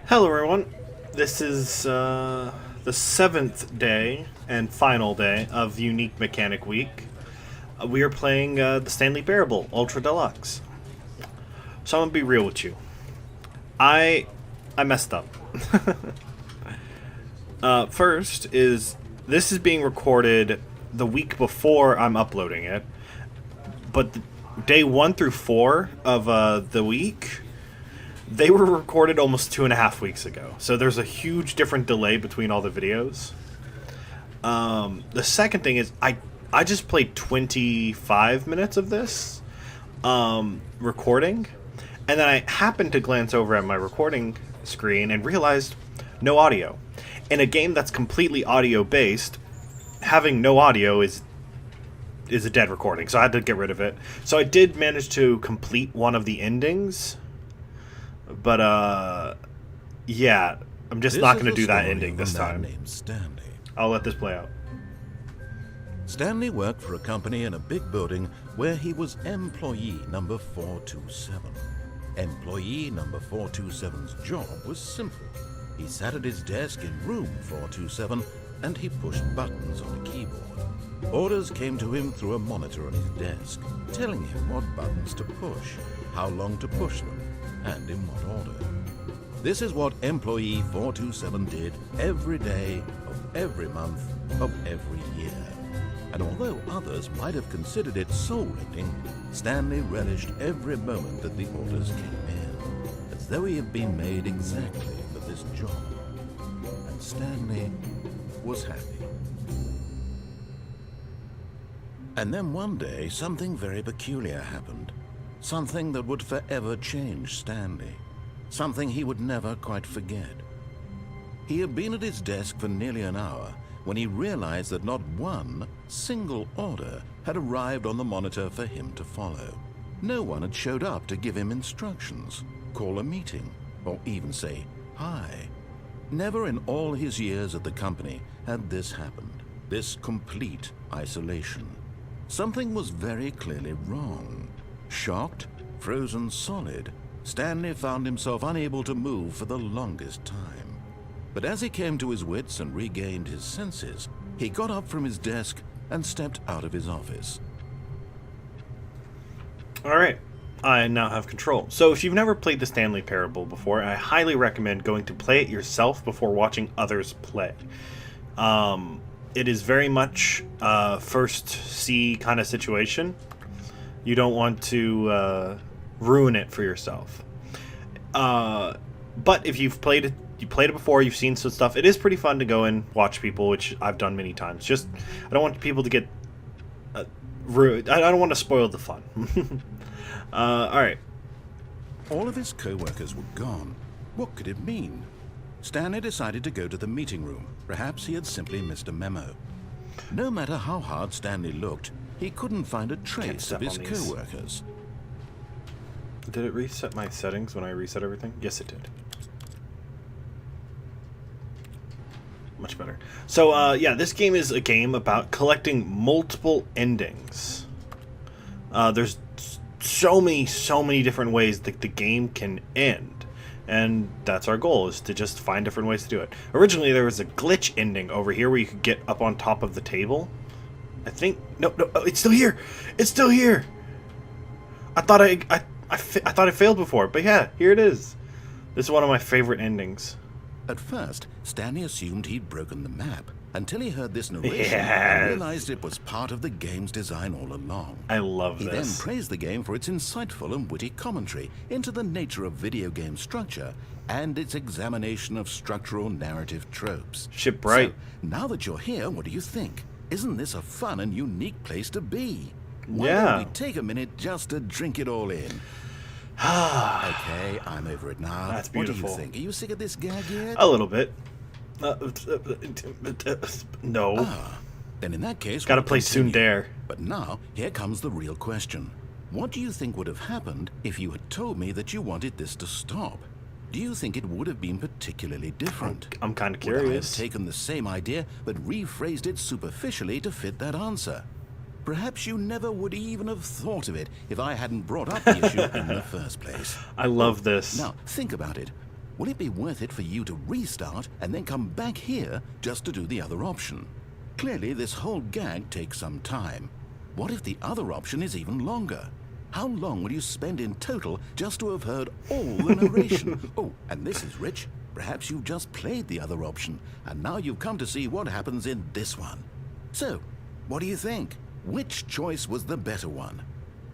Hello everyone, this is the 7th day and final day of Unique Mechanic Week. We are playing the Stanley Parable Ultra Deluxe. So I'm going to be real with you. I messed up. First is, this is being recorded the week before I'm uploading it, but day 1 through 4 of the week, they were recorded almost 2.5 weeks ago. So there's a huge different delay between all the videos. The second thing is I just played 25 minutes of this recording, and then I happened to glance over at my recording screen and realized no audio. In a game that's completely audio based, having no audio is a dead recording, so I had to get rid of it. So I did manage to complete one of the endings. But, yeah, I'm just not going to do that ending this time. Named Stanley. I'll let this play out. Stanley worked for a company in a big building where he was employee number 427. Employee number 427's job was simple. He sat at his desk in room 427 and he pushed buttons on a keyboard. Orders came to him through a monitor on his desk, telling him what buttons to push, how long to push them, and in what order. This is what employee 427 did every day of every month of every year. And although others might have considered it soul-rending, Stanley relished every moment that the orders came in, as though he had been made exactly for this job. And Stanley was happy. And then one day, something very peculiar happened. Something that would forever change Stanley. Something he would never quite forget. He had been at his desk for nearly an hour when he realized that not one single order had arrived on the monitor for him to follow. No one had showed up to give him instructions, call a meeting, or even say hi. Never in all his years at the company had this happened. This complete isolation. Something was very clearly wrong. Shocked, frozen solid, Stanley found himself unable to move for the longest time. But as he came to his wits and regained his senses, he got up from his desk and stepped out of his office. Alright, I now have control. So if you've never played the Stanley Parable before, I highly recommend going to play it yourself before watching others play. It is very much first see kind of situation. You don't want to ruin it for yourself. But if you've played it before, you've seen some stuff, it is pretty fun to go and watch people, which I've done many times. Just, I don't want people to get ruined. I don't want to spoil the fun. Alright. All of his co-workers were gone. What could it mean? Stanley decided to go to the meeting room. Perhaps he had simply missed a memo. No matter how hard Stanley looked, he couldn't find a trace of his co-workers. Did it reset my settings when I reset everything? Yes, it did. Much better. So, yeah, this game is a game about collecting multiple endings. There's so many different ways that the game can end. And that's our goal, is to just find different ways to do it. Originally, there was a glitch ending over here where you could get up on top of the table. I think... No, it's still here! It's still here! I thought I thought it failed before, but yeah, here it is. This is one of my favorite endings. At first, Stanley assumed he'd broken the map, until he heard this narration and realized it was part of the game's design all along. I love this. He then praised the game for its insightful and witty commentary into the nature of video game structure and its examination of structural narrative tropes. Shipwright. So, now that you're here, what do you think? Isn't this a fun and unique place to be? Why Yeah. don't we take a minute just to drink it all in? Okay, I'm over it now. That's What do beautiful. you think? Are you sick of this gag yet? A little bit. No. Then in that case, Gotta we'll play continue. Tsundere. But now, here comes the real question. What do you think would have happened if you had told me that you wanted this to stop? Do you think it would have been particularly different? I'm kind of Would I have curious. taken the same idea but rephrased it superficially to fit that answer? Perhaps you never would even have thought of it if I hadn't brought up the issue in the first place. I love this. Now, think about it. Will it be worth it for you to restart and then come back here just to do the other option? Clearly, this whole gag takes some time. What if the other option is even longer? How long will you spend in total just to have heard all the narration? Oh, and this is rich. Perhaps you've just played the other option, and now you've come to see what happens in this one. So, what do you think? Which choice was the better one?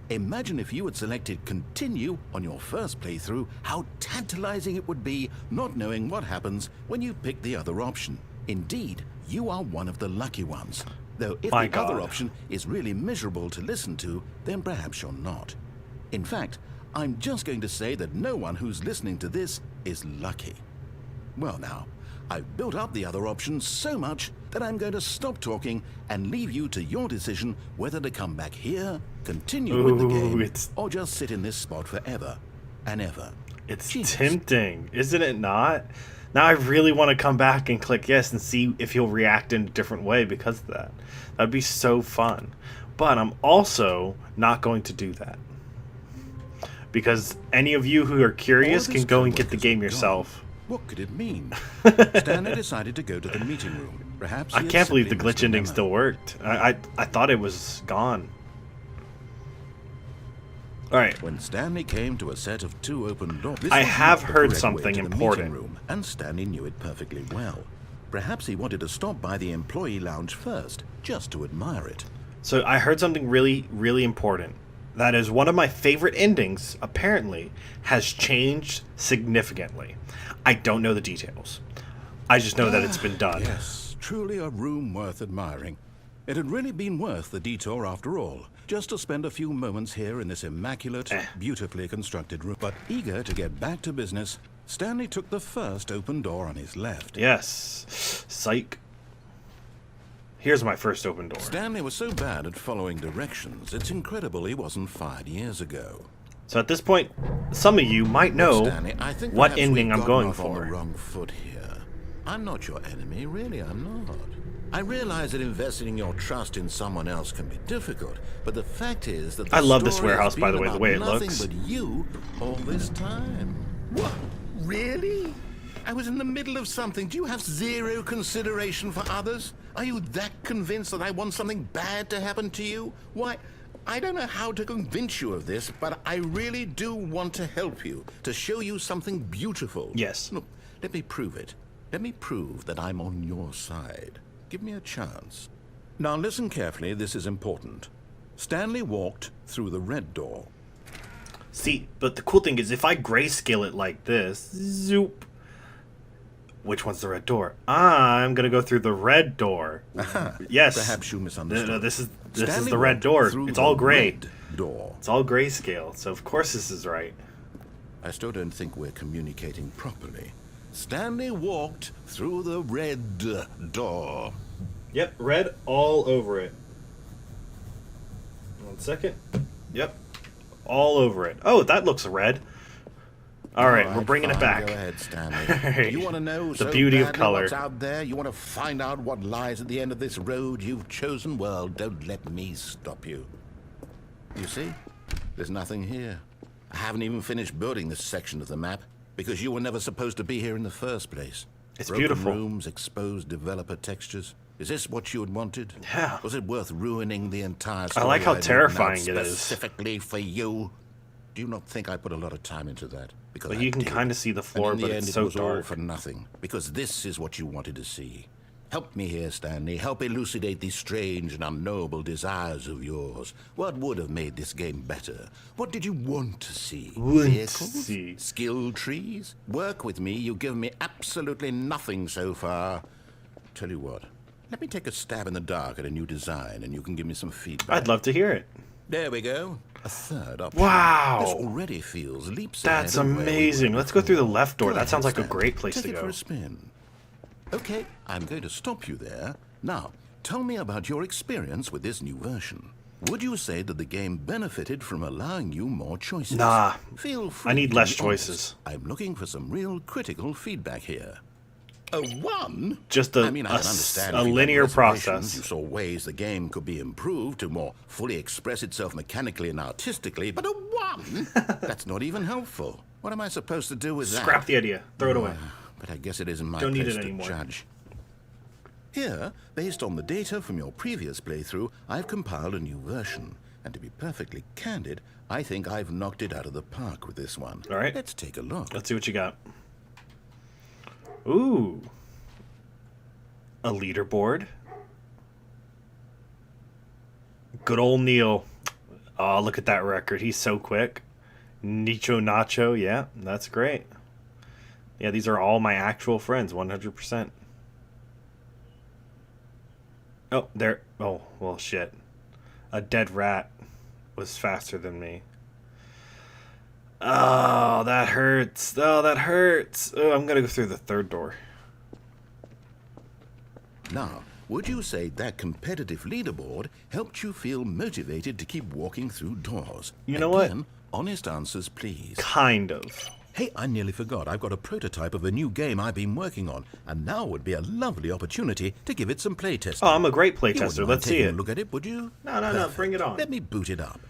Imagine if you had selected continue on your first playthrough, how tantalizing it would be not knowing what happens when you pick the other option. Indeed, you are one of the lucky ones. Though if My the other God. option is really miserable to listen to, then perhaps you're not. In fact, I'm just going to say that no one who's listening to this is lucky. Well now, I've built up the other option so much that I'm going to stop talking and leave you to your decision whether to come back here, continue with the game, or just sit in this spot forever and ever. It's Cheers. tempting, isn't it not? Now I really want to come back and click yes and see if he'll react in a different way because of that. That'd be so fun. But I'm also not going to do that. Because any of you who are curious All can this go and coworkers get the game are yourself. gone. What could it mean? Stanley decided to go to the meeting room. Perhaps I he had can't believe the simply missed glitch a ending memo. still worked. I thought it was gone. Alright, When Stanley came to a set of 2 open doors, this I was have not the heard correct way something to the important. meeting room, and Stanley knew it perfectly well. Perhaps he wanted to stop by the employee lounge first, just to admire it. so I heard something really, really important. That is, one of my favorite endings, apparently, has changed significantly. I don't know the details. I just know that it's been done. Yes, truly a room worth admiring. It had really been worth the detour after all, just to spend a few moments here in this immaculate, beautifully constructed room. But eager to get back to business, Stanley took the first open door on his left. Yes. Psych. Here's my first open door. Stanley was so bad at following directions, it's incredible he wasn't fired years ago. So at this point, some of you might know Stanley, I think what perhaps ending we've I'm gotten going off on the for. wrong foot here. I'm not your enemy, really, I'm not. I realize that investing your trust in someone else can be difficult, but the fact is that the I love this story has warehouse, by the been way, the about way it nothing looks. but you all this time. What? Really? I was in the middle of something. Do you have zero consideration for others? Are you that convinced that I want something bad to happen to you? Why, I don't know how to convince you of this, but I really do want to help you, to show you something beautiful. Yes. Look, let me prove it. Let me prove that I'm on your side. Give me a chance. Now listen carefully, this is important. Stanley walked through the red door. See, but the cool thing is if I grayscale it like this, zoop. Which one's the red door? I'm gonna go through the red door. Yes. Perhaps you misunderstood. No, this is Stanley the red walked door. through It's the all gray. red door. It's all grayscale. So of course this is right. I still don't think we're communicating properly. Stanley walked through the red door. Yep, red all over it. 1 second. Yep. All over it. Oh, that looks red. All right, we're bringing it fine. back. Go ahead, Stanley. Right. You want to know The so beauty of badly color. what's out there? You want to find out what lies at the end of this road you've chosen? Well, don't let me stop you. You see? There's nothing here. I haven't even finished building this section of the map because you were never supposed to be here in the first place. It's Broken beautiful. rooms, exposed developer textures. Is this what you had wanted? Yeah. Was it worth ruining the entire story? I like how I'd written out terrifying it is. Specifically for you. Do you not think I put a lot of time into that? Because But I you can did. kind of see the floor, And in but the it's end, so it was all dark. for nothing. Because this is what you wanted to see. Help me here, Stanley. Help elucidate these strange and unknowable desires of yours. What would have made this game better? What did you want to see? Want to Vehicles? see. Skill trees? Work with me. You've given me absolutely nothing so far. Tell you what. Let me take a stab in the dark at a new design, and you can give me some feedback. I'd love to hear it. There we go. A third option. Wow. This already feels leaps That's ahead of where we amazing. were Let's go through the before. left door. Go That ahead, sounds like a Stan. great place Take to it go. for a spin. Okay, I'm going to stop you there. Now, tell me about your experience with this new version. Would you say that the game benefited from allowing you more choices? Nah. Feel free I need to less be honest. choices. I'm looking for some real critical feedback here. A 1? Just I mean, I can understand a if you had linear reservations, process. You saw ways the game could be improved to more fully express itself mechanically and artistically, but a 1? That's not even helpful. What am I supposed to do with that? Scrap the idea. Throw it away. But I guess it isn't my Don't need place it to anymore. judge. Here, based on the data from your previous playthrough, I've compiled a new version. And to be perfectly candid, I think I've knocked it out of the park with this one. All right. Let's take a look. Let's see what you got. Ooh. A leaderboard. Good old Neil. Oh, look at that record. He's so quick. Nicho Nacho. Yeah, that's great. Yeah, these are all my actual friends, 100%. Oh, there. Oh, well, shit. A dead rat was faster than me. Oh, that hurts. Oh, that hurts. Oh, I'm going to go through the third door. Now, would you say that competitive leaderboard helped you feel motivated to keep walking through doors? You know what? Again, honest answers, please. Kind of. Hey, I nearly forgot. I've got a prototype of a new game I've been working on, and now would be a lovely opportunity to give it some playtesting. Oh, I'm a great You wouldn't playtester. mind Let's see taking it. a look at it, would you? No, bring it on. Let me boot it up.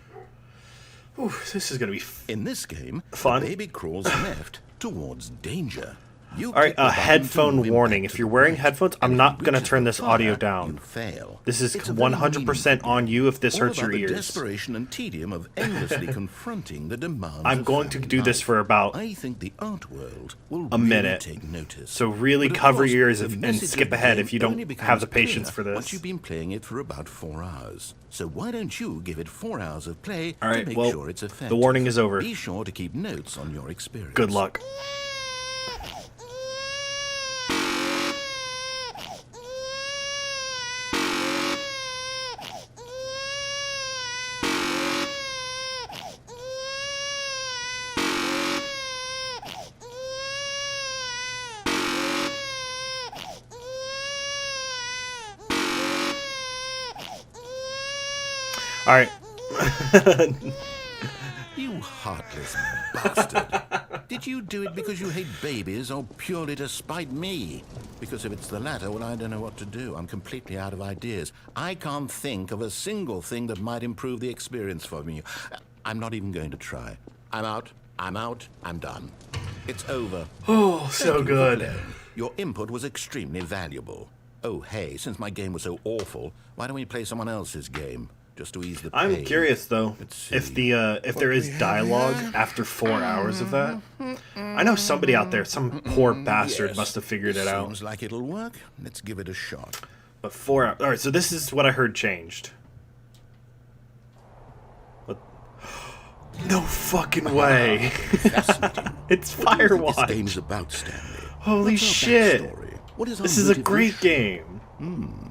Ooh, this is going to be In this game, fun. the baby crawls left towards danger. You All right, click the button to headphone move him warning. back If to you're the wearing right, headphones, I'm and if not he going to reaches turn the this fire, audio You down. fail. This is It's a very 100% on you if this all hurts your about the ears. desperation and tedium of endlessly confronting the demands I'm of going to family do this life. for about I think the art world will a really minute. take notice. So really But of cover course, your ears the and message skip of the ahead game if you only don't becomes have the patience clear for once this. you've been playing it for about 4 hours. So why don't you give it 4 hours of play All to right, make well, sure it's effective? the warning is over. Be sure to keep notes on your experience. Good luck. All right. You heartless bastard. Did you do it because you hate babies or purely to spite me? Because if it's the latter, well, I don't know what to do. I'm completely out of ideas. I can't think of a single thing that might improve the experience for me. I'm not even going to try. I'm out. I'm done. It's over. Oh, so Thank you for good. playing. Your input was extremely valuable. Oh, hey, since my game was so awful, why don't we play someone else's game? Just to ease the pain. I'm curious though Let's if see. if there is dialogue after 4 hours of that. I know somebody out there, some poor bastard, Yes, must have figured it out. Seems like it'll work. Let's give it a shot. But 4 hours. All right, so this is what I heard changed. What? No fucking way! Fascinating. It's What do you think this Firewatch. game's about, Stanley? Holy What's our shit! backstory? What is our This is a great motivation? game.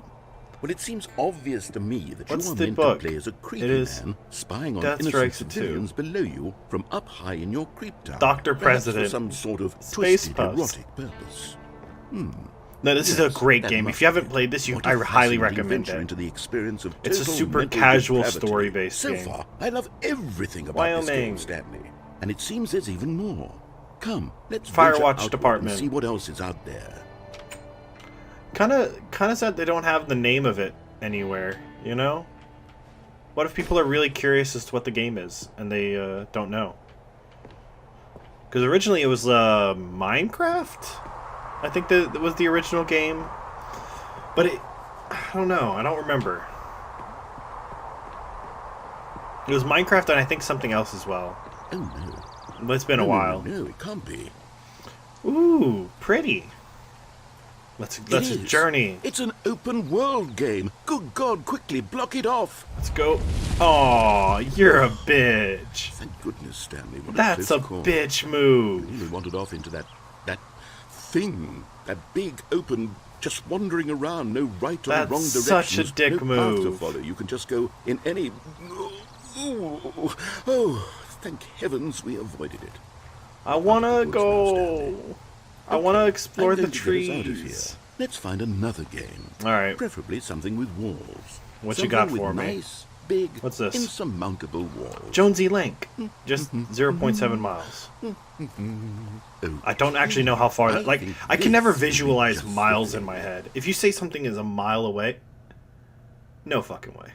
Well, it seems obvious to me that What's you are the meant book? to play as a creepy It is man spying on Death innocent Strikes at 2. civilians below you from up high in your creep tower. Dr. Perhaps President. for some sort of Space twisted Puffs. erotic purpose. No, this is a Yes, great that game. must If you haven't be played this, What I a highly fascinating recommend venture it. into the experience of It's a total super mental casual depravity. story-based So game. far, I love everything about this Wyoming. game, Stanley. And it seems there's even more. Come, let's Firewatch venture outward department. and see what else is out there. Kind of sad they don't have the name of it anywhere, you know? What if people are really curious as to what the game is and they don't know? Because originally it was Minecraft? I think that was the original game. But I don't know, I don't remember. It was Minecraft and I think something else as well. Oh no. But it's been a while. No, it can't be. Ooh, pretty. Let's It is. journey. It's an open world game. Good God, quickly block it off. Let's go. Aw, you're a bitch. Thank goodness, Stanley. What That's a close call. bitch move. Really wandered off into that thing, that big open, just wandering around, no right or That's wrong directions, such a dick no path to move. follow. You can just go in any. Oh, thank heavens we avoided it. I wanna Good go. Stanley. I wanna explore I'm the going to get us out of trees. here. Let's find another game. All right. Preferably something with walls. What you Something got with for me? nice, big, What's this? insurmountable walls. Jonesy Link. Just 0.7 miles. Oh, I don't actually know how far that... Like, I can never visualize just miles the in my head. If you say something is a mile away... No fucking way.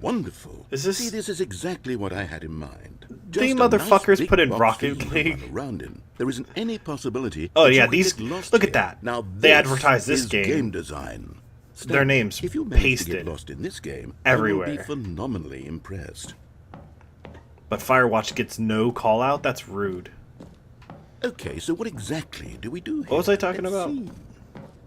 Wonderful. Is this... See, this is exactly what I had in mind. The Just a motherfuckers nice big put in box Rocket for you to League. run around in. There isn't any possibility. Oh, that yeah, you could these... get lost Look at here. that. Now, They this advertise this is game. design. Their names if you manage to pasted get lost in this game, everywhere. I will be phenomenally impressed. But Firewatch gets no call-out? That's rude. Okay, so what exactly do we do here? What was I talking Let's about? see.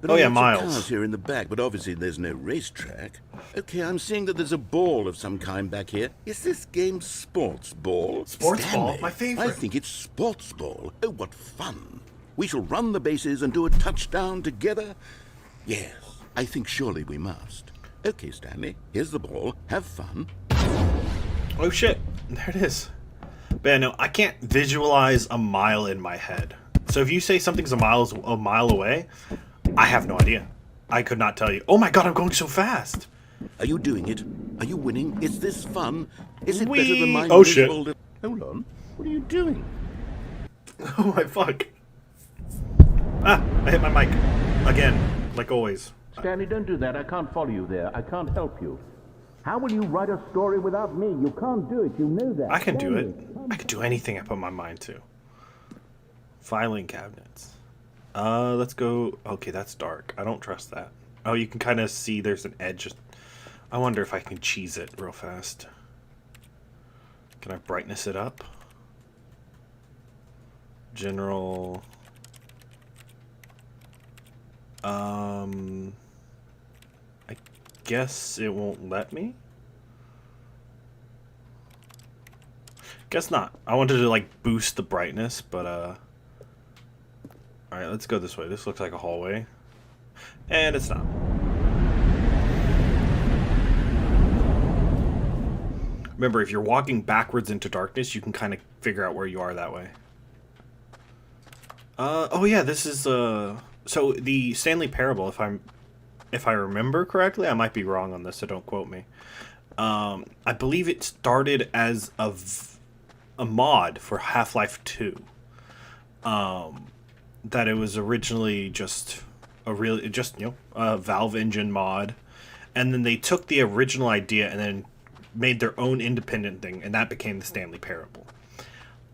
There Oh, are yeah, lots of miles. cars here in the back, but obviously there's no racetrack. Okay, I'm seeing that there's a ball of some kind back here. Is this game sports ball? Sports Stanley, ball? My favorite. I think it's sports ball. Oh, what fun. We shall run the bases and do a touchdown together. Yes, I think surely we must. Okay, Stanley, here's the ball. Have fun. Oh shit, there it is. But yeah, no, I can't visualize a mile in my head. So if you say something's a mile away, I have no idea. I could not tell you. Oh my god, I'm going so fast. Are you doing it? Are you winning? Is this fun? Is it Whee! better than my Oh, shit. miserable Hold on. What are you doing? Oh my fuck. Ah, I hit my mic. Again, like always. Stanley, don't do that. I can't follow you there. I can't help you. How will you write a story without me? You can't do it. You know that. I can do it. Stanley, I can do anything I put my mind to. Filing cabinets. Let's go... Okay, that's dark. I don't trust that. Oh, you can kind of see there's an edge. I wonder if I can cheese it real fast. Can I brightness it up? General... I guess it won't let me? Guess not. I wanted to, like, boost the brightness, but, Alright, let's go this way. This looks like a hallway. And it's not. Remember, if you're walking backwards into darkness, you can kind of figure out where you are that way. Oh yeah, this is, so the Stanley Parable, if I remember correctly, I might be wrong on this, so don't quote me. I believe it started as a mod for Half-Life 2. That it was originally just a Valve engine mod, and then they took the original idea and then made their own independent thing, and that became the Stanley Parable.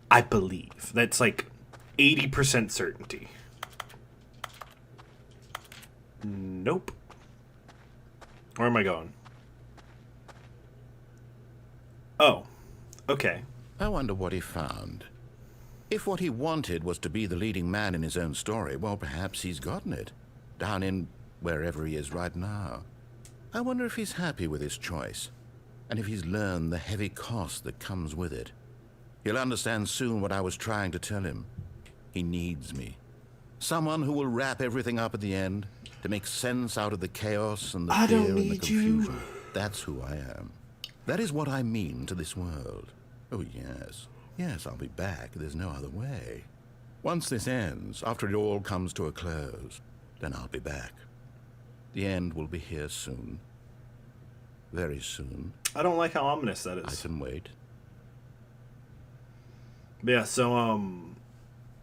I believe. That's like 80% certainty. Nope. Where am I going? Oh. Okay. I wonder what he found. If what he wanted was to be the leading man in his own story, well, perhaps he's gotten it. Down in wherever he is right now. I wonder if he's happy with his choice. And if he's learned the heavy cost that comes with it. He'll understand soon what I was trying to tell him. He needs me. Someone who will wrap everything up at the end to make sense out of the chaos and the fear and the confusion. That's who I am. That is what I mean to this world. Oh, yes. Yes, I'll be back. There's no other way. Once this ends, after it all comes to a close, then I'll be back. The end will be here soon. Very soon. I don't like how ominous that I is. can wait. Yeah, so,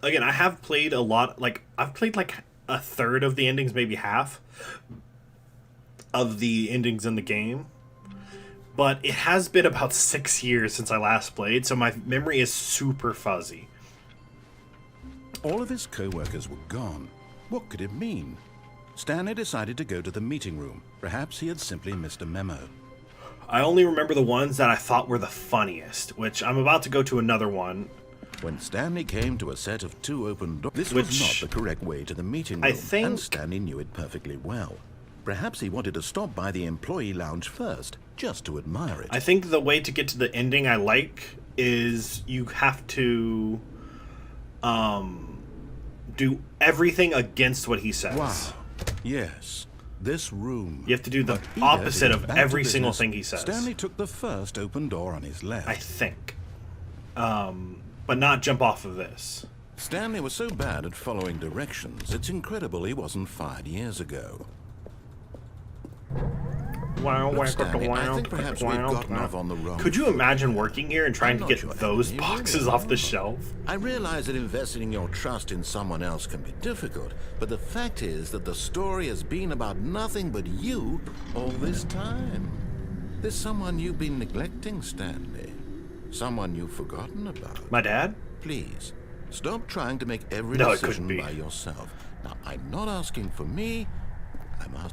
again, I have played a lot, like, I've played, like, a third of the endings, maybe half of the endings in the game. But it has been about 6 years since I last played, so my memory is super fuzzy. All of his co-workers were gone. What could it mean? Stanley decided to go to the meeting room. Perhaps he had simply missed a memo. I only remember the ones that I thought were the funniest, which I'm about to go to another one. When Stanley came to a set of 2 open doors, this was Which- not the correct way to the meeting room, I think- and Stanley knew it perfectly well. Perhaps he wanted to stop by the employee lounge first, just to admire it. I think the way to get to the ending I like is you have to do everything against what he says. Wow. Yes. This room. You have to do the But eager to opposite get of back to every single business, thing he says. Stanley took the first open door on his left. I think. But not jump off of this. Stanley was so bad at following directions, it's incredible he wasn't fired years ago. Wow, Look, wow, Stanley, I wow, think perhaps we've wow, gotten wow. off on the wrong Could you foot. imagine working here and trying to I'm not get your those enemy, boxes really, off the no. shelf? I realize that investing your trust in someone else can be difficult, but the fact is that the story has been about nothing but you all this time. There's someone you've been neglecting, Stanley. Someone you've forgotten about. My dad? Please, stop trying to make every No, it couldn't decision be. by yourself. Now, I'm not asking for me.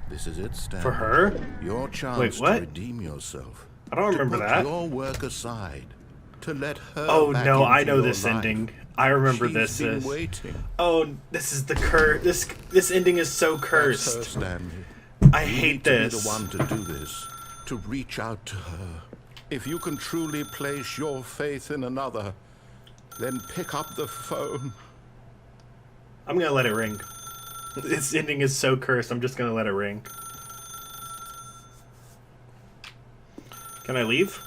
This is it, Stanley. For her? Your chance Wait, what? to redeem yourself. I don't remember to put that. your work aside. To let her Oh back no, I into know your this life. ending. I remember She's this. been waiting. Oh, this is the curse. This ending is so That's her, cursed. Stanley. I You hate need to be this. the one to do this. To reach out to her. If you can truly place your faith in another, then pick up the phone. I'm gonna let it ring. This ending is so cursed. I'm just gonna let it ring. Can I leave?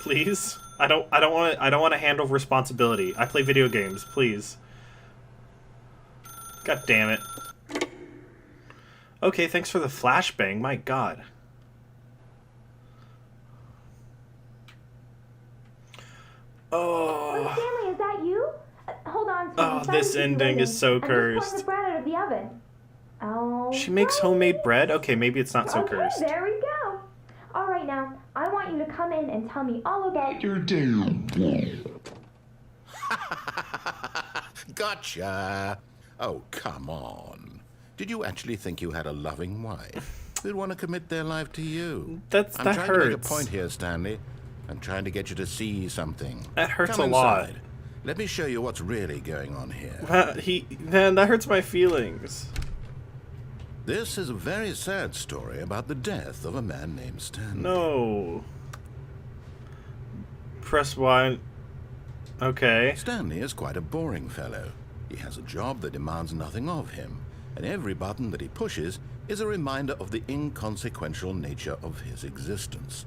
Please? I don't want to handle responsibility. I play video games, please. God damn it. Okay, thanks for the flashbang. My god. Oh. Stanley, is that you? Hold on, sweetie. Oh, Sorry this to keep you ending waiting. is so I'm just pulling cursed. the bread out of the oven. Oh. She makes homemade bread? Okay, maybe it's not so Okay, cursed. there we go. All right, now I want you to come in and tell me all about your Gotcha. Oh, come on. Did you actually think you had a loving wife who'd want to commit their life to you? That I'm trying to make a hurts. point here, Stanley. I'm trying to get you to see something. That hurts Come a lot. inside. Let me show you what's really going on here. Man, that hurts my feelings. This is a very sad story about the death of a man named Stanley. No. Press Y. Okay. Stanley is quite a boring fellow. He has a job that demands nothing of him, and every button that he pushes is a reminder of the inconsequential nature of his existence.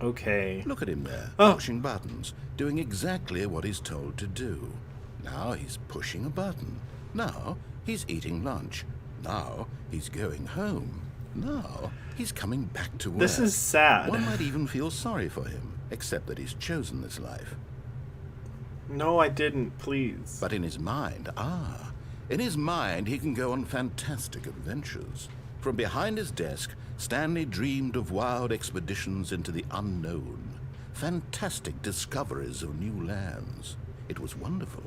Okay. Look at him there, Oh. pushing buttons, doing exactly what he's told to do. Now he's pushing a button. Now he's eating lunch. Now he's going home. Now he's coming back to work. This is sad. One might even feel sorry for him, except that he's chosen this life. No, I didn't, please. But in his mind, in his mind he can go on fantastic adventures. From behind his desk, Stanley dreamed of wild expeditions into the unknown, fantastic discoveries of new lands. It was wonderful.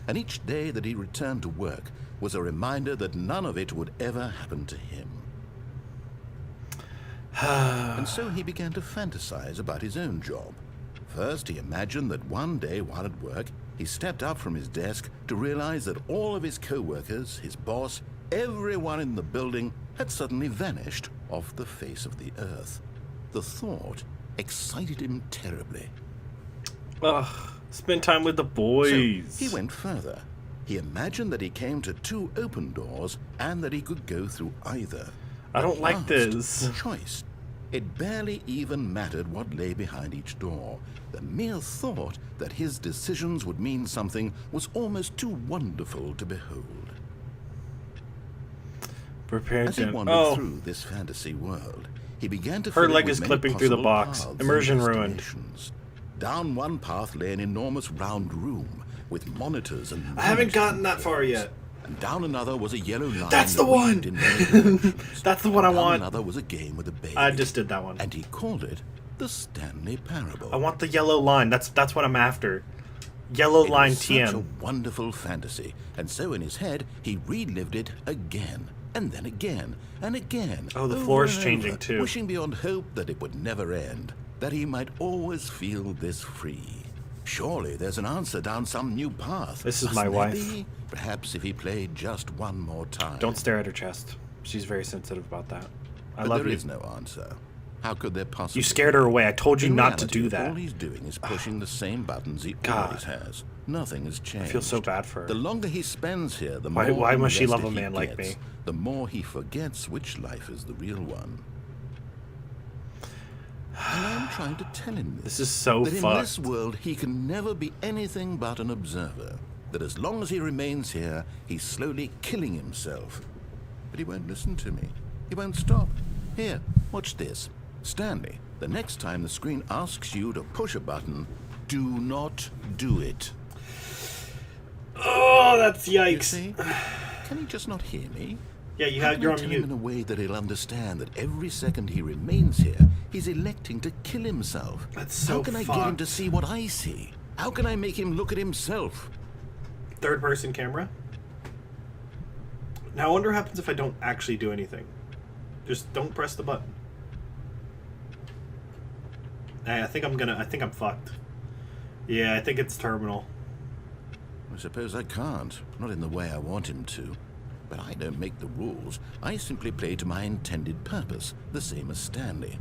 And each day that he returned to work was a reminder that none of it would ever happen to him. And so he began to fantasize about his own job. First, he imagined that one day while at work, he stepped up from his desk to realize that all of his co-workers, his boss, everyone in the building had suddenly vanished off the face of the earth. The thought excited him terribly. Ugh. Spend time with the boys. So he went further. He imagined that he came to two open doors and that he could go through either. I don't At like last, this. Choice. It barely even mattered what lay behind each door. The mere thought that his decisions would mean something was almost too wonderful to behold. Prepare As he to. wandered Oh, through this fantasy world, he began to Her fill it leg with is many clipping through the possible box. paths and Immersion ruined. destinations. Down one path lay an enormous round room with monitors and I haven't noise gotten that far controls. yet. And down another was a yellow line. That's that the one! weaved in many directions. That's the one I Down want. Another was a game with a baby. I just did that one. And he called it the Stanley Parable. I want the yellow line. That's what I'm after. Yellow It line was such a TM. wonderful fantasy, and so in his head he relived it again, and then again, and again. Oh, the over floor is and changing over, too. Wishing beyond hope that it would never end, that he might always feel this free. Surely there's an answer down some new path. This is Mustn't my there wife. be? Perhaps if he played just one more time. Don't stare at her chest. She's very sensitive about that. I But love there you. is no answer. How could there possibly You scared her be? away. I told you In not to reality, do that. All he's doing is pushing the same buttons he God. always has. Nothing has changed. I feel so bad for her. The longer he spends here, the Why- more why must she love a invested he man like gets, me? The more he forgets which life is the real one. And I'm trying to tell him This is so that in fucked. this world he can never be anything but an observer. That as long as he remains here, he's slowly killing himself. but he won't listen to me. He won't stop. Here, watch this. Stanley, the next time the screen asks you to push a button, do not do it. Oh, that's You yikes. see? Can he just not hear me? Yeah, you How have can you're I on tell him mute. in a way that he'll understand that every second he remains here, he's electing to kill himself? That's so How can I get him to fucked. see what I see? How can I make him look at himself? Third person camera. Now I wonder what happens if I don't actually do anything. Just don't press the button. I think I'm fucked. Yeah, I think it's terminal. I suppose I can't. Not in the way I want him to. But I don't make the rules. I simply play to my intended purpose, the same as Stanley.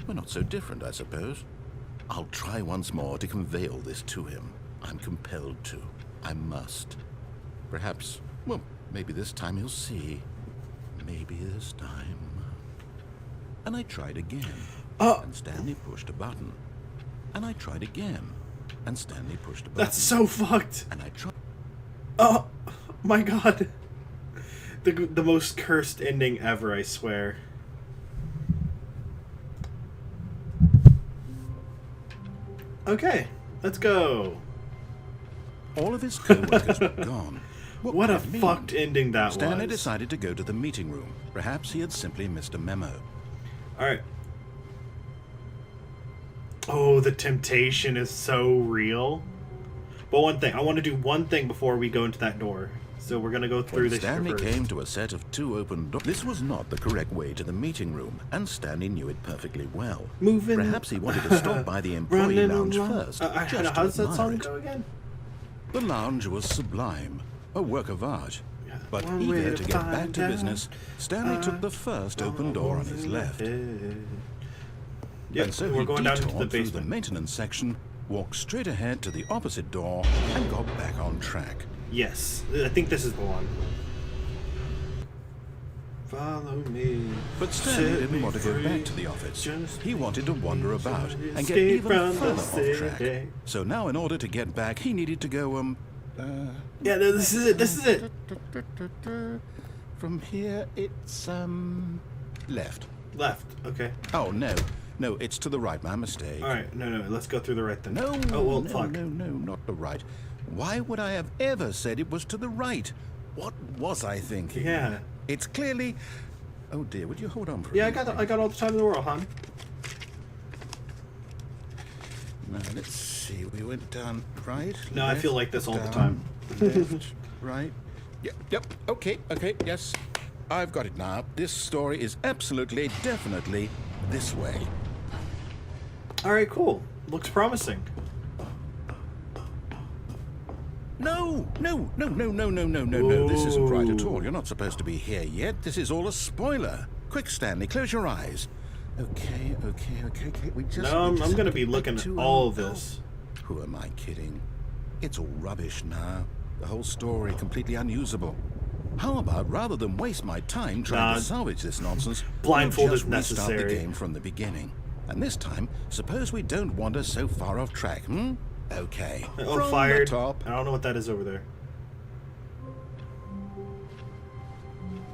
We're not so different, I suppose. I'll try once more to convey all this to him. I'm compelled to. I must. Perhaps, well, maybe this time he'll see. Maybe this time. And I tried again. And Stanley pushed a button. And I tried again. And Stanley pushed a button. That's so fucked. And I tried. Oh my god. The most cursed ending ever, I swear. Okay, let's go. All of his co-workers were gone. What a could it mean? fucked ending that Stanley was. decided to go to the meeting room. Perhaps he had simply missed a memo. Alright. Oh, the temptation is so real. But one thing, I want to do one thing before we go into that door. So we're going to go through When this here Stanley first. came to a set of 2 open doors. This was not the correct way to the meeting room, and Stanley knew it perfectly well. Moving. Perhaps he wanted to stop by the employee Running lounge along. first, just How to does that admire song it. go again? The lounge was sublime, a work of art. But One way eager to to get back find to out. business, Stanley took the first open door on his left. Yep, And so we're he going down into the detoured through the basement. maintenance section, walked straight ahead to the opposite door, and got back on track. Yes, I think this is the one. Follow me. But Stanley set didn't me want to go free, back to the office. just He wanted to wander about and get escape even from the further off track. city. So now, in order to get back, he needed to go, Yeah, no, this is it. This is it. From here, it's, left. Left. Okay. Oh, no. No, it's to the right. My mistake. All right. No. Let's go through the right then. No, Oh well. no, Fuck. no, not the right. Why would I have ever said it was to the right? What was I thinking? Yeah. It's clearly... Oh, dear, would you hold on for a Yeah, minute? I got all the time in the world, hon. Now, let's see. We went down right. No, I left, feel like this all the down, time. Left, right. Yep. Okay. Yes. I've got it now. This story is absolutely, definitely this way. All right. Cool. Looks promising. No. This isn't right at all. You're not supposed to be here yet. This is all a spoiler. Quick, Stanley, close your eyes. Okay. We just. No, we just I'm have gonna to be get looking to, at all of this. Who am I kidding? It's all rubbish now. The whole story completely unusable. How about, rather than waste my time trying Nah. to salvage this nonsense, Blindfold we'll is just restart necessary. the game from the beginning. And this time, suppose we don't wander so far off track, Okay. Oh, From fired. the top. I don't know what that is over there.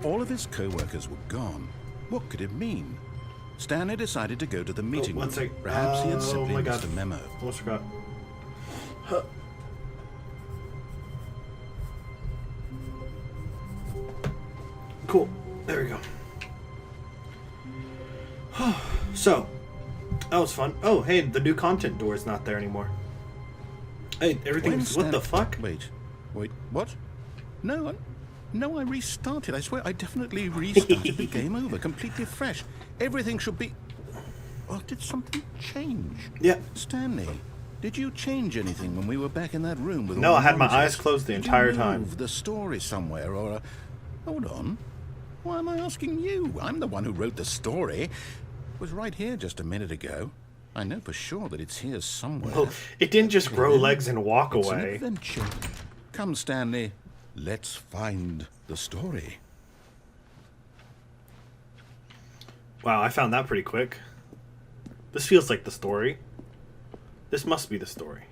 All of his co-workers were gone. What could it mean? Stanley decided to go to the meeting one room. sec. Perhaps he had Oh simply my missed God. a memo. Almost forgot. Huh. Cool. There we go. So, that was fun. Oh, hey, the new content door is not there anymore. Hey, everything's... What the fuck? Wait, what? No, I restarted. I swear, I definitely restarted the game over, completely fresh. Everything should be... Well, did something change? Yeah. Stanley, did you change anything when we were back in that room with all No, the I had my monitors? eyes closed the Did entire you time. move the story somewhere, or... Hold on. Why am I asking you? I'm the one who wrote the story. It was right here just a minute ago. I know for sure that it's here somewhere. Well, it didn't just grow legs and walk It's an away. adventure. Come, Stanley. Let's find the story. Wow, I found that pretty quick. This feels like the story. This must be the story.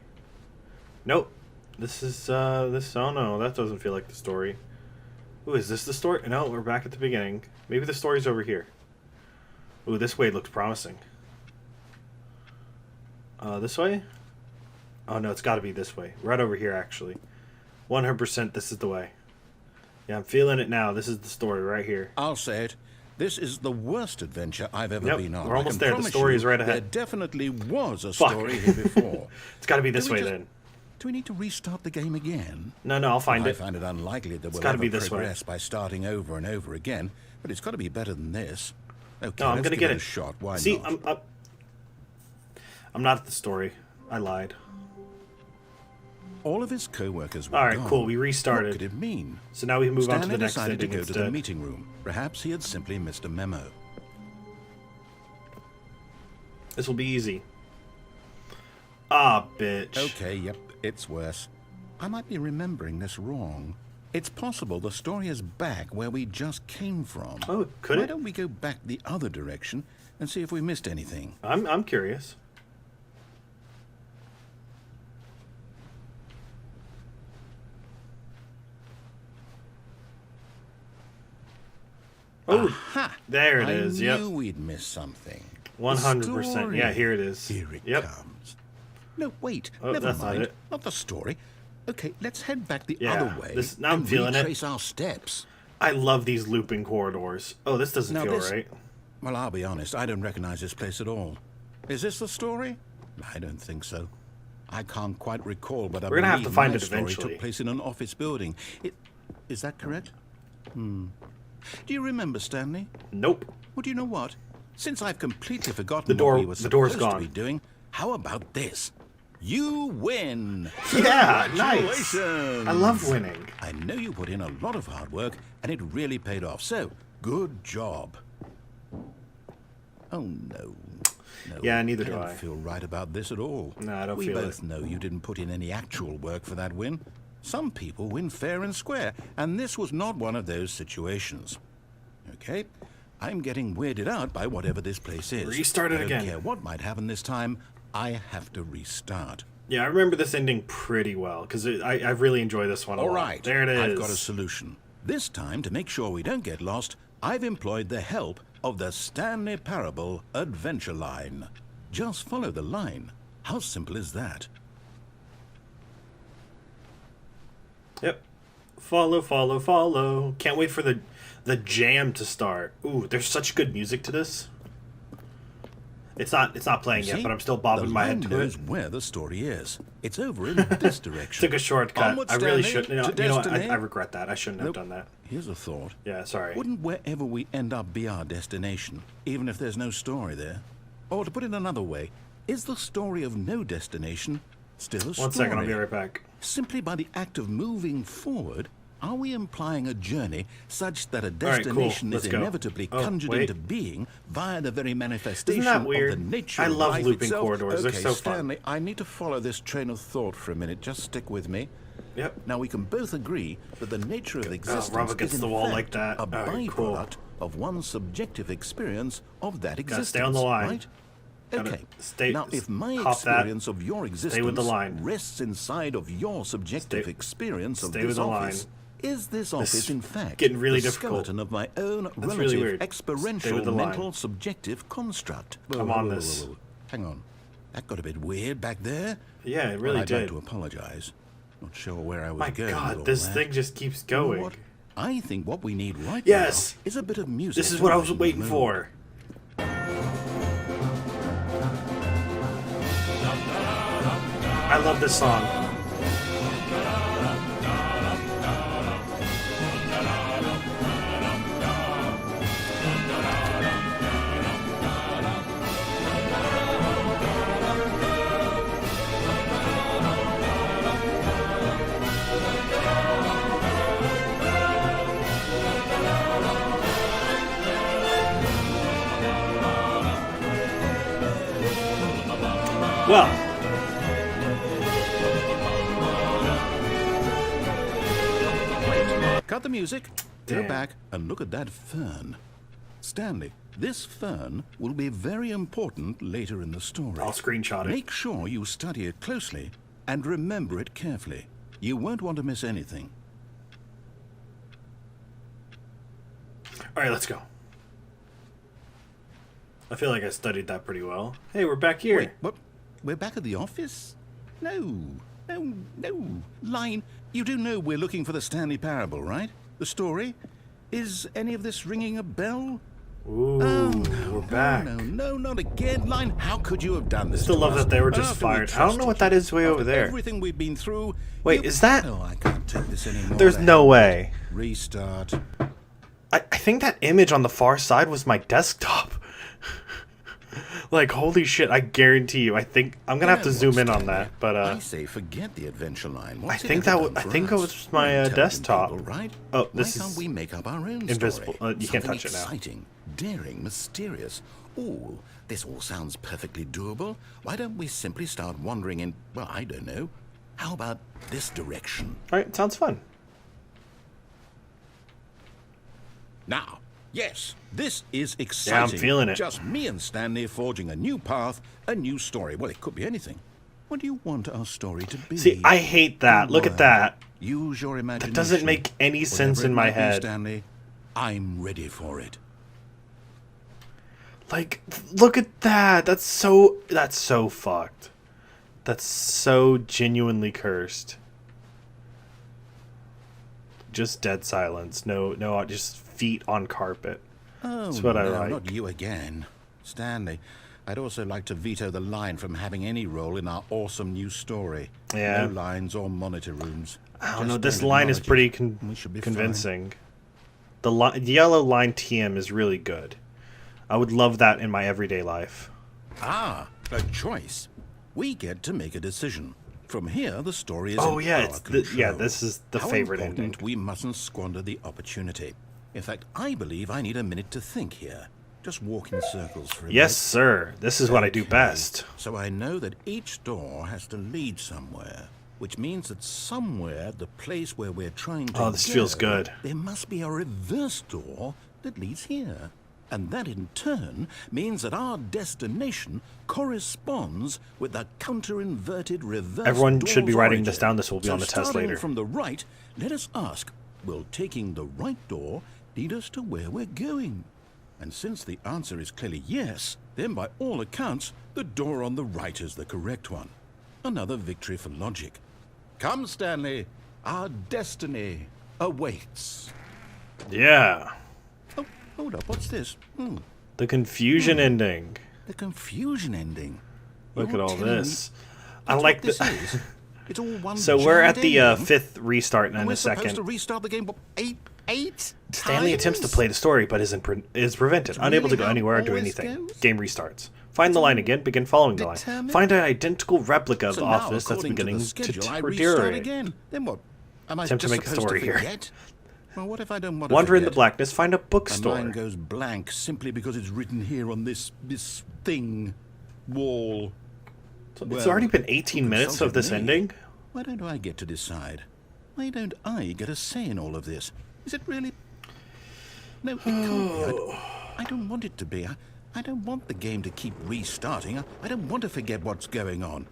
Nope. This is, oh no, that doesn't feel like the story. Ooh, is this the story? No, we're back at the beginning. Maybe the story's over here. Ooh, this way looks promising. This way? Oh, no, it's got to be this way. Right over here, actually. 100% this is the way. Yeah, I'm feeling it now. This is the story right here. I'll say it. This is the worst adventure I've ever been on. We're almost I can there. The promise story you is right ahead. There definitely was a story here before. It's got to be this Do we way, just- then. Do we need to restart the game again? No, I'll find I it. find it unlikely that we'll gotta ever be this way. progress by starting over and over again, but it's got to be better than this. Okay, No, I'm let's gonna give get it it. a shot. Why See, not? I'm not at the story. I lied. All of his co-workers were All right, gone. cool. We What restarted. could it mean? So now we can move on to Stanley the next decided to ending go to the instead. meeting room. Perhaps he had simply missed a memo. This will be easy. Ah, bitch. Okay, yep, it's worse. I might be remembering this wrong. It's possible the story is back where we just came from. Oh, could Why it? don't we go back the other direction and see if we missed anything? I'm curious. Oh, Ha! there it is. I Yep. knew we'd missed something. 100%. The Yeah, here it is. story. Here it Yep. comes. No, wait. Oh, never that's not mind. it. Not the story. Okay, let's head back the Yeah, other way now I'm and feeling it. retrace our steps. I love these looping corridors. Oh, this doesn't Now feel this- right. Well, I'll be honest. I don't recognize this place at all. Is this the story? I don't think so. I can't quite recall, but I We're gonna have believe to find my it story eventually. took place in an office building. Is that correct? Do you remember, Stanley? Nope. Well, do you know what? Since I've completely forgotten The door- what we were the door's supposed gone. to be doing, how about this? You win! Yeah, nice. Congratulations! I love winning. I know you put in a lot of hard work, and it really paid off. So, good job. Oh, no. No, Yeah, neither do I I. don't feel right about this at all. No, I don't we feel both it. know you didn't put in any actual work for that win. Some people win fair and square, and this was not one of those situations. Okay? I'm getting weirded out by whatever this place is. Restart it I don't again. care what might happen this time. I have to restart. Yeah, I remember this ending pretty well because I really enjoy this one a All lot. right. There it is. I've got a solution. This time, to make sure we don't get lost, I've employed the help of the Stanley Parable Adventure Line. Just follow the line. How simple is that? Yep. Follow, follow, follow. Can't wait for the jam to start. Ooh, there's such good music to this. It's not playing yet, See? but I'm still bobbing the my line head to knows it. where the story is. It's over in this direction. Took a shortcut. Onward, I really Stanley, shouldn't. to You know what? destiny. I regret that. I shouldn't have Nope. done that. Here's a thought. Yeah, sorry. Wouldn't wherever we end up be our destination, even if there's no story there? Or to put it another way, is the story of no destination still a story? One second, I'll be right back. Simply by the act of moving forward, are we implying a journey such that a right, cool. destination Let's is go. inevitably Oh, conjured wait. into being via the very manifestation Isn't that weird? of the nature I of love life looping itself? corridors. They're Okay, so fun. Stanley, I need to follow this train of thought for a minute. Just stick with me. Yep. Now we can both agree that the nature of existence rub against is in the wall fact like that. a All right, byproduct cool. of one's subjective experience of that existence. stay on the line. Right? Gotta Okay. stay- now, if my hop that. experience of your existence with the line. rests inside of your subjective Stay- experience of stay this with the office, line. is this office in fact getting really the difficult. skeleton of my own really relative weird. Stay experiential with the line. mental subjective construct? I'm on this. Hang on. That got a bit weird back there. Yeah, it Well, really I'd did. like to apologize. Not sure where I was My going with God, all this that. thing just keeps You know going. what? I think what we need right Yes! now is a bit of music. This is to what I lighten was the waiting mood. for. I love this song. Well, Cut the music. Damn. Go back and look at that fern. Stanley, this fern will be very important later in the story. I'll screenshot it. Make sure you study it closely and remember it carefully. You won't want to miss anything. All right, let's go. I feel like I studied that pretty well. Hey, we're back here. Wait, what? We're back at the office? No. Line, you do know we're looking for the Stanley Parable, right? The story? Is any of this ringing a bell? Ooh, we're back. No, not again. Line, how could you have done this? Still to love us? that they were And just after we fired. I don't know what that is way over after there. Everything we've been through. Wait, is that? Oh, I can't take this anymore. There's no way. Restart. I think that image on the far side was my desktop. Like, holy shit, I guarantee you. I think I'm gonna have to zoom in on that, but I say forget the adventure line. What's I think that I think it was my desktop. People, right? Oh, this Why can't is we make up our own invisible. story? You can't Something touch it now. Exciting, daring, mysterious. Oh, this all sounds perfectly doable. Why don't we simply start wandering in? Well, I don't know. How about this direction? All right, sounds fun. Now, yes, this is exciting. feeling it. Just me and Stanley forging a new path, a new story. Well, it could be anything. What do you want our story to be? See, I hate that. Look at that. Use your imagination. That doesn't make any sense Whatever in it my might be, head. Stanley, I'm ready for it. Like, look at that. That's so fucked. That's so genuinely cursed. Just dead silence. No, just feet on carpet. Oh, That's what I no, like. not you again. Stanley, I'd also like to veto the line from having any role in our awesome new story. Yeah. No lines or monitor rooms. I don't Just know. This don't line is acknowledge pretty it. We should be convincing. The yellow line TM is really good. I would love that in my everyday life. Ah, a choice. We get to make a decision. From here, the story is Oh, in yeah, our it's control. this is the How favorite important ending. we mustn't squander the opportunity. In fact, I believe I need a minute to think here. Just walk in circles for a Yes, bit. sir. This is what I do Okay, best. So I know that each door has to lead somewhere, which means that somewhere, the place where we're trying to Oh, this feels good. there must be a reverse door that leads here. And that in turn means that our destination corresponds with the counter-inverted reverse Everyone should be door's writing origin. this down. This will be So on the test starting later. from the right, let us ask, will taking the right door lead us to where we're going? And since the answer is clearly yes, then by all accounts, the door on the right is the correct one. Another victory for logic. Come, Stanley, our destiny awaits. Yeah. Oh, hold up, what's this? The confusion ending. The confusion ending. Look You're at all telling me this. I that's like what this the. is? It's all one So we're at giant the ending? 5th restart And in we're a supposed to second. restart the game what, eight Stanley attempts to times? play the story, but is prevented, It's unable to really go how anywhere or it do always anything. goes? Game restarts. Find the line again. Begin following the line. Determined? Find an identical replica of So the now, office that's according beginning the to schedule, I restart deteriorate. again. Then what? Am I Attempt to just make a supposed story to here. forget? Well, what if I don't want to Wander in the forget? blackness. Find a My bookstore. mind goes blank simply because it's written here on this thing wall. It's Well, already been 18 who minutes of consulted this me? ending. Why don't I get to decide? Why don't I get a say in all of this? Is it really? No, it can't be. I don't want it to be. I don't want the game to keep restarting. I don't want to forget what's going on.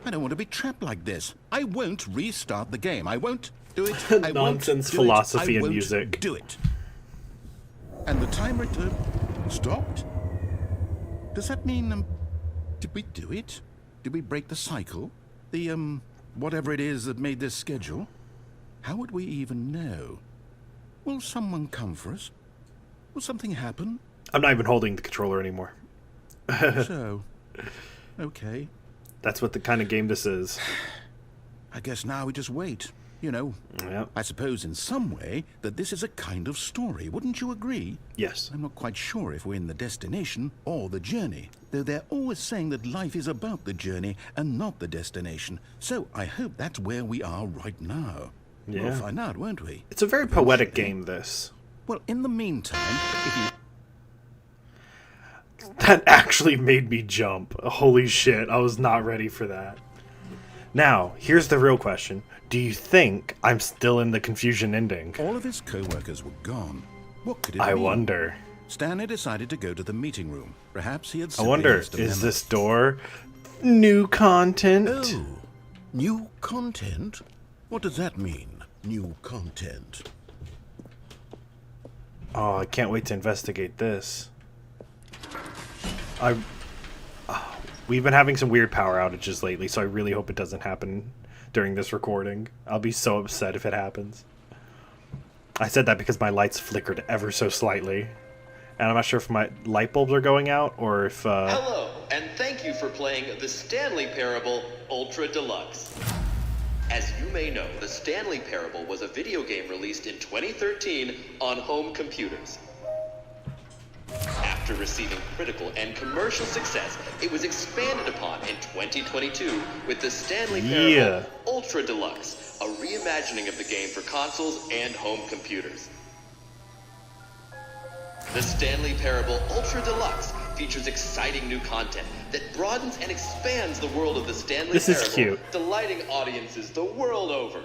I don't want to be trapped like this. I won't restart the game. I won't do it. I won't Nonsense do philosophy it. I and won't music. do it. And the timer stopped? Does that mean, did we do it? Did we break the cycle? The, whatever it is that made this schedule? How would we even know? Will someone come for us? Will something happen? I'm not even holding the controller anymore. So, okay. That's what the kind of game this is. I guess now we just wait. You know, Yep. I suppose in some way that this is a kind of story. Wouldn't you agree? Yes. I'm not quite sure if we're in the destination or the journey, though they're always saying that life is about the journey and not the destination. So I hope that's where we are right now. Yeah. We'll find out, won't we? It's a very poetic game, this. Well, in the meantime, if you... That actually made me jump. Holy shit, I was not ready for that. Now, here's the real question. Do you think I'm still in the confusion ending? All of his co-workers were gone. What could it I mean? wonder. Stanley decided to go to the meeting room. Perhaps he had I simply wonder, missed a is memo. this door new content? Oh, new content? What does that mean, new content? Oh, I can't wait to investigate this. We've been having some weird power outages lately, so I really hope it doesn't happen during this recording. I'll be so upset if it happens. I said that because my lights flickered ever so slightly. And I'm not sure if my light bulbs are going out or if... Hello, and thank you for playing the Stanley Parable Ultra Deluxe. As you may know, the Stanley Parable was a video game released in 2013 on home computers. After receiving critical and commercial success, it was expanded upon in 2022 with the Stanley Parable Ultra Deluxe, a reimagining of the game for consoles and home computers. The Stanley Parable Ultra Deluxe features exciting new content that broadens and expands the world of the Stanley Parable, is cute. delighting audiences the world over.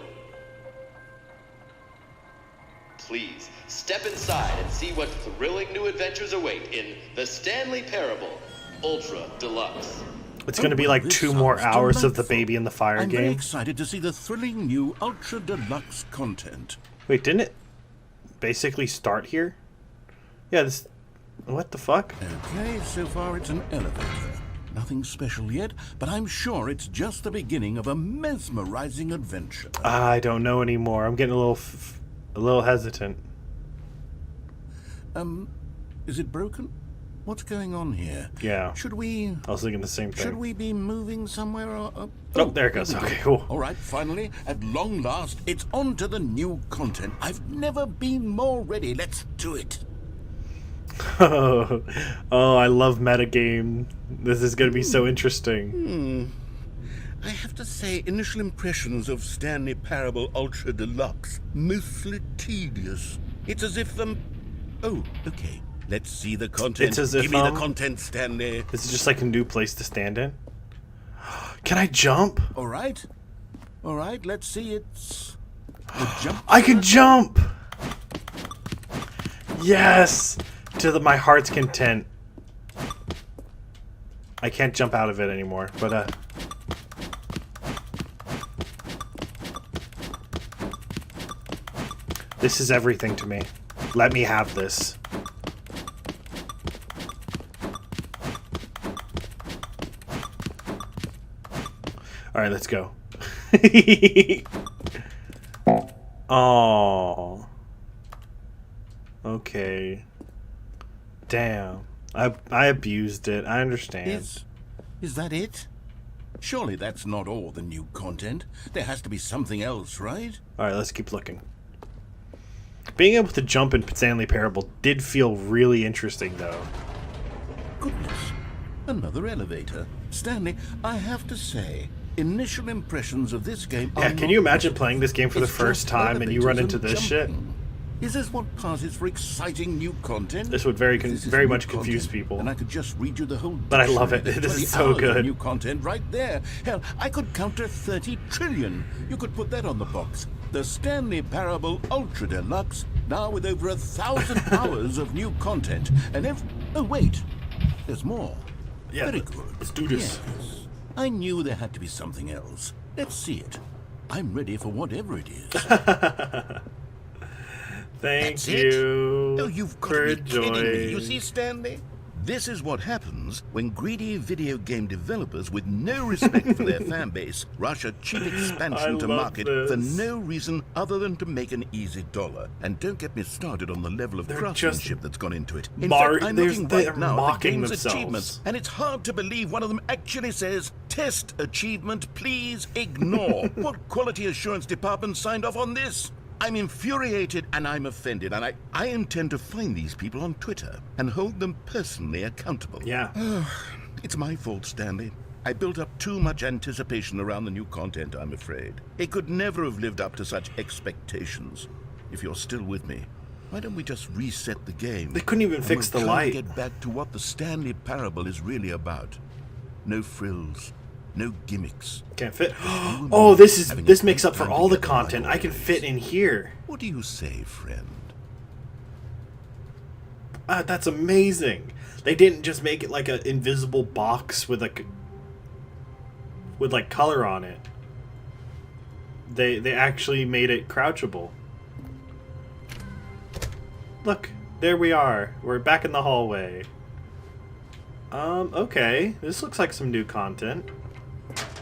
Please, step inside and see what thrilling new adventures await in the Stanley Parable Ultra Deluxe. It's going to be like 2 more hours of the Baby in the Fire I'm game. very excited to see the thrilling new Ultra Deluxe content. Wait, didn't it basically start here? Yeah, this... What the fuck? Okay, so far it's an elevator. Nothing special yet, but I'm sure it's just the beginning of a mesmerizing adventure. I don't know anymore. I'm getting a little hesitant. Is it broken? What's going on here? Yeah. Should we... I was thinking the same thing. Should we be moving somewhere or... Oh, there it goes. Okay, cool. All right, finally, at long last, it's on to the new content. I've never been more ready. Let's do it. Oh, I love metagame. This is going to be so interesting. I have to say, initial impressions of Stanley Parable Ultra Deluxe, mostly tedious. It's as if Oh, okay. Let's see the content. It's as if, Give me the content, Stanley. This is just like a new place to stand in. Can I jump? All right. All right, let's see. It's... jump. I can jump! Yes! To my heart's content. I can't jump out of it anymore, but this is everything to me. Let me have this. Alright, let's go. Oh. Okay. Damn. I abused it. I understand. Is that it? Surely that's not all the new content. There has to be something else, right? Alright, let's keep looking. Being able to jump in Stanley Parable did feel really interesting, though. Goodness. Another elevator. Stanley, I have to say, initial impressions of this game are Yeah, can you imagine playing this game for the first time and you run into this shit? Is this what passes for exciting new content? This would very much new confuse content, people. And I could just read you the whole. But I love it. dictionary. This There's is 20 so hours of good. New content right there. Hell, I could counter 30 trillion. You could put that on the box. The Stanley Parable Ultra Deluxe, now with over 1,000 hours of new content. And oh wait, there's more. Yeah, Very good. let's do this. Yes. I knew there had to be something else. Let's see it. I'm ready for whatever it is. Thank That's you. Oh, you've got for to be kidding me. You joining. see, Stanley? This is what happens when greedy video game developers with no respect for their fan base rush a cheap expansion to love market this. for no reason other than to make an easy dollar. And don't get me started on the level of They're craftsmanship that's gone into it. In mar- fact, I'm there's- looking they're right now at the mocking game's themselves. achievements, and it's hard to believe one of them actually says, "Test achievement, please ignore." What quality assurance department signed off on this? I'm infuriated and I'm offended, and I intend to find these people on Twitter and hold them personally accountable. Yeah. It's my fault, Stanley. I built up too much anticipation around the new content, I'm afraid. It could never have lived up to such expectations. If you're still with me, why don't we just reset the game? They couldn't even and fix the we'll try light. and get back to what the Stanley Parable is really about. No frills. No gimmicks. Can't fit. You and Oh, me this having a makes great up for time all the together like content. I can always. fit in here. What do you say, friend? That's amazing. They didn't just make it like an invisible box with like color on it. They actually made it crouchable. Look, There we are. We're back in the hallway. Okay. This looks like some new content.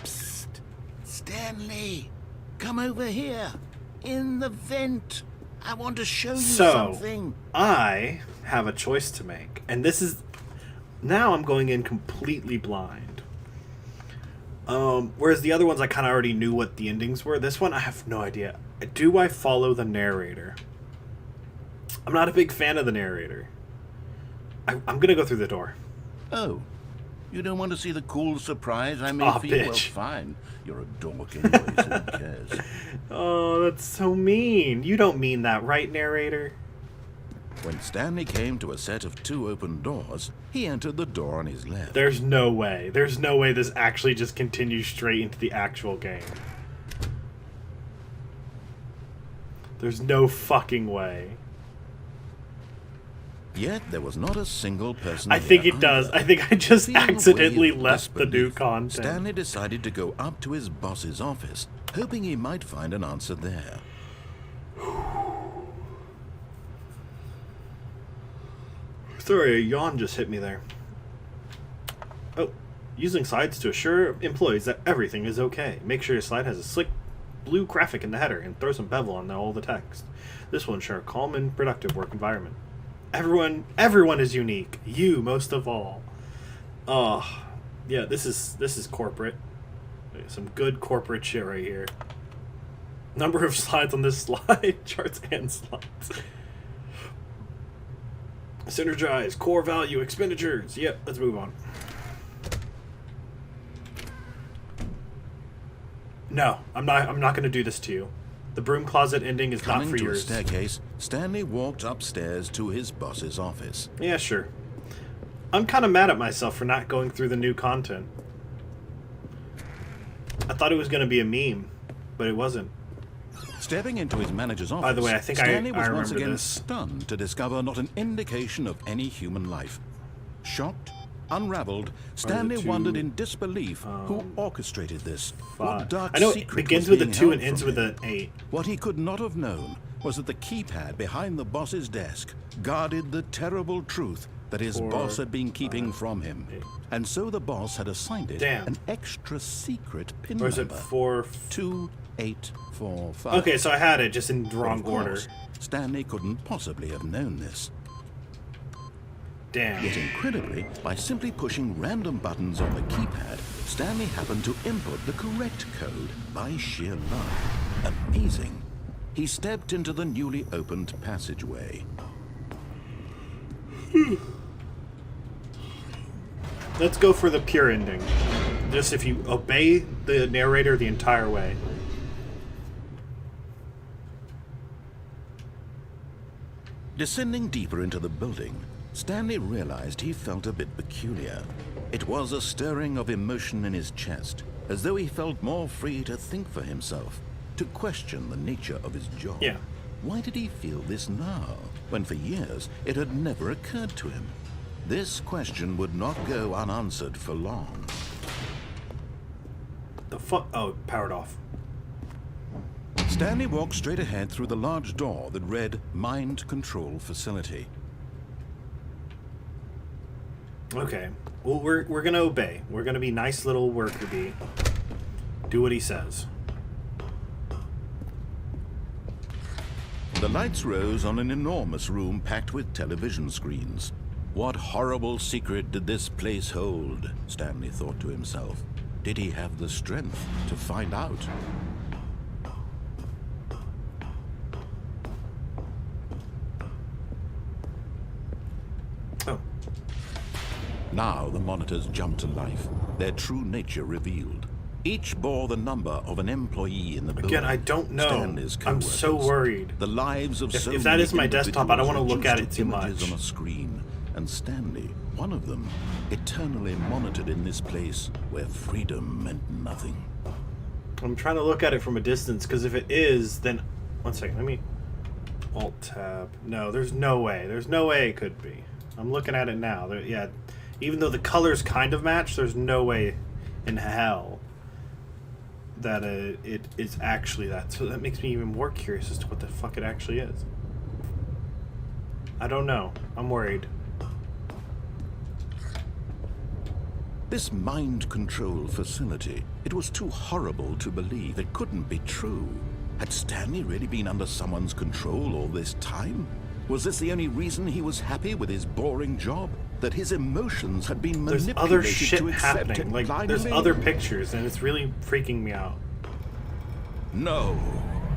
Psst. Stanley, come over here. In the vent. I want to show you something. I have a choice to make. And this is... Now I'm going in completely blind. Whereas the other ones I kind of already knew what the endings were. This one I have no idea. Do I follow the narrator? I'm not a big fan of the narrator. I'm going to go through the door. Oh, you don't want to see the cool surprise I made Aw, for you? Well, bitch. fine. You're a dork anyway, so who cares? Oh, that's so mean. You don't mean that, right, narrator? When Stanley came to a set of 2 open doors, he entered the door on his left. There's no way. There's no way this actually just continues straight into the actual game. There's no fucking way. Yet there was not a single person I think there it does. either. I think I just Feeling a accidentally wave of left the new disbelief, content. Stanley decided to go up to his boss's office, hoping he might find an answer there. Sorry, a yawn just hit me there. Oh, using slides to assure employees that everything is okay. Make sure your slide has a slick blue graphic in the header and throw some bevel on all the text. This will ensure a calm and productive work environment. Everyone is unique. You most of all. Oh, yeah, this is corporate. Some good corporate shit right here. Number of slides on this slide, charts and slides. Synergize, core value, expenditures. Yep, let's move on. No, I'm not going to do this to you. The broom closet ending is not Coming for to a yours. staircase, Stanley walked upstairs to his boss's office. Yeah, sure. I'm kind of mad at myself for not going through the new content. I thought it was going to be a meme, but it wasn't. Stepping into his manager's office, By the way, I think Stanley I was once remember again this. stunned to discover not an indication of any human life. Shocked, unraveled, Stanley two, wondered in disbelief who orchestrated this. What dark I know it secret begins was with a being 2 held and ends from with him? an 8. What he could not have known was that the keypad behind the boss's desk guarded the terrible truth that his 4, boss had been keeping from him. 8. And so the boss had assigned it Damn. an extra secret pin Or is it number. 4? 2845. Okay, so I had it just in the But wrong of order. course, Stanley couldn't possibly have known this. Damn. Yet incredibly, by simply pushing random buttons on the keypad, Stanley happened to input the correct code by sheer luck. Amazing. He stepped into the newly opened passageway. Let's go for the pure ending. Just if you obey the narrator the entire way. Descending deeper into the building, Stanley realized he felt a bit peculiar. It was a stirring of emotion in his chest, as though he felt more free to think for himself, to question the nature of his job. Yeah. Why did he feel this now, when for years it had never occurred to him? This question would not go unanswered for long. The fuck? Oh, powered off. Stanley walked straight ahead through the large door that read Mind Control Facility. Okay. Well, we're gonna obey. We're gonna be nice little worker bee. Do what he says. The lights rose on an enormous room packed with television screens. What horrible secret did this place hold? Stanley thought to himself. Did he have the strength to find out? Oh. Now the monitors jumped to life, their true nature revealed. Each bore the number of an employee in the building. Again, I don't know. Stanley's I'm so co-workers. worried. The lives of so If that many is my desktop, I don't want to look at it individuals too reduced to much. images on a screen, and Stanley, one of them, eternally monitored in this place where freedom meant nothing. I'm trying to look at it from a distance, because if it is, then... One second, let me... Alt-tab. No, there's no way. There's no way it could be. I'm looking at it now. Yeah, even though the colors kind of match, there's no way in hell that it is actually that. So that makes me even more curious as to what the fuck it actually is. I don't know. I'm worried. This mind control facility, it was too horrible to believe. It couldn't be true. Had Stanley really been under someone's control all this time? Was this the only reason he was happy with his boring job? That his emotions had been There's manipulated other shit to accept happening. it Like, blindly? there's other pictures, and it's really freaking me out. No.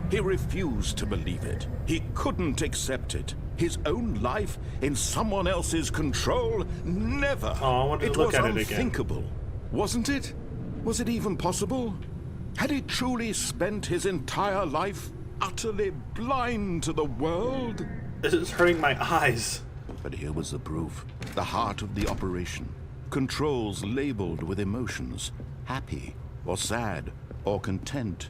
He refused to believe it. He couldn't accept it. His own life in someone else's control? Never. Oh, I wanted to look at it again. It was unthinkable, wasn't it? Was it even possible? Had he truly spent his entire life utterly blind to the world? This is hurting my eyes. But here was the proof. The heart of the operation. Controls labeled with emotions. Happy, or sad, or content.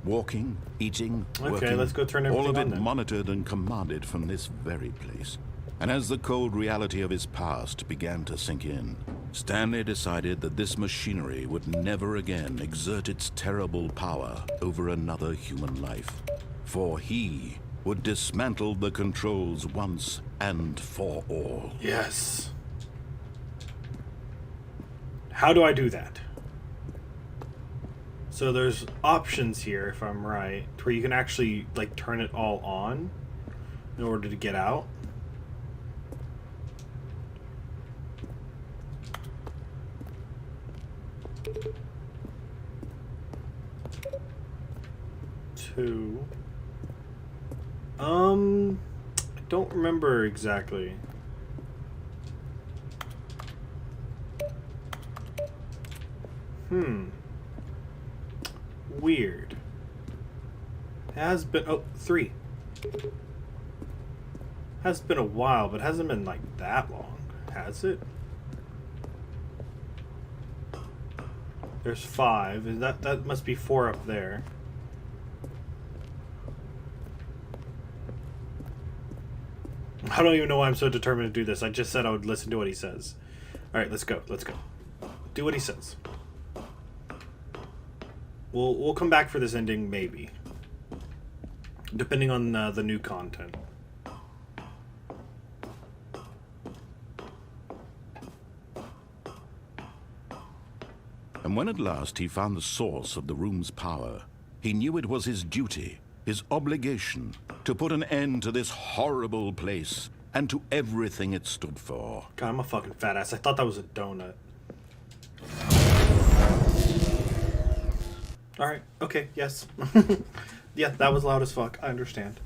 Walking, eating, working. Okay, let's go turn everything all of on it then. monitored and commanded from this very place. And as the cold reality of his past began to sink in, Stanley decided that this machinery would never again exert its terrible power over another human life. For he would dismantle the controls once and for all. Yes. How do I do that? So there's options here, if I'm right, where you can actually, like, turn it all on in order to get out. Two. I don't remember exactly. Weird. Has been, oh, 3. Has been a while, but hasn't been like that long, has it? There's 5, and that must be 4 up there. I don't even know why I'm so determined to do this. I just said I would listen to what he says. Alright, let's go. Let's go. Do what he says. We'll come back for this ending, maybe. Depending on the new content. And when at last he found the source of the room's power, he knew it was his duty, his obligation, to put an end to this horrible place and to everything it stood for. God, I'm a fucking fat ass. I thought that was a donut. Alright, okay, yes. Yeah, that was loud as fuck. I understand.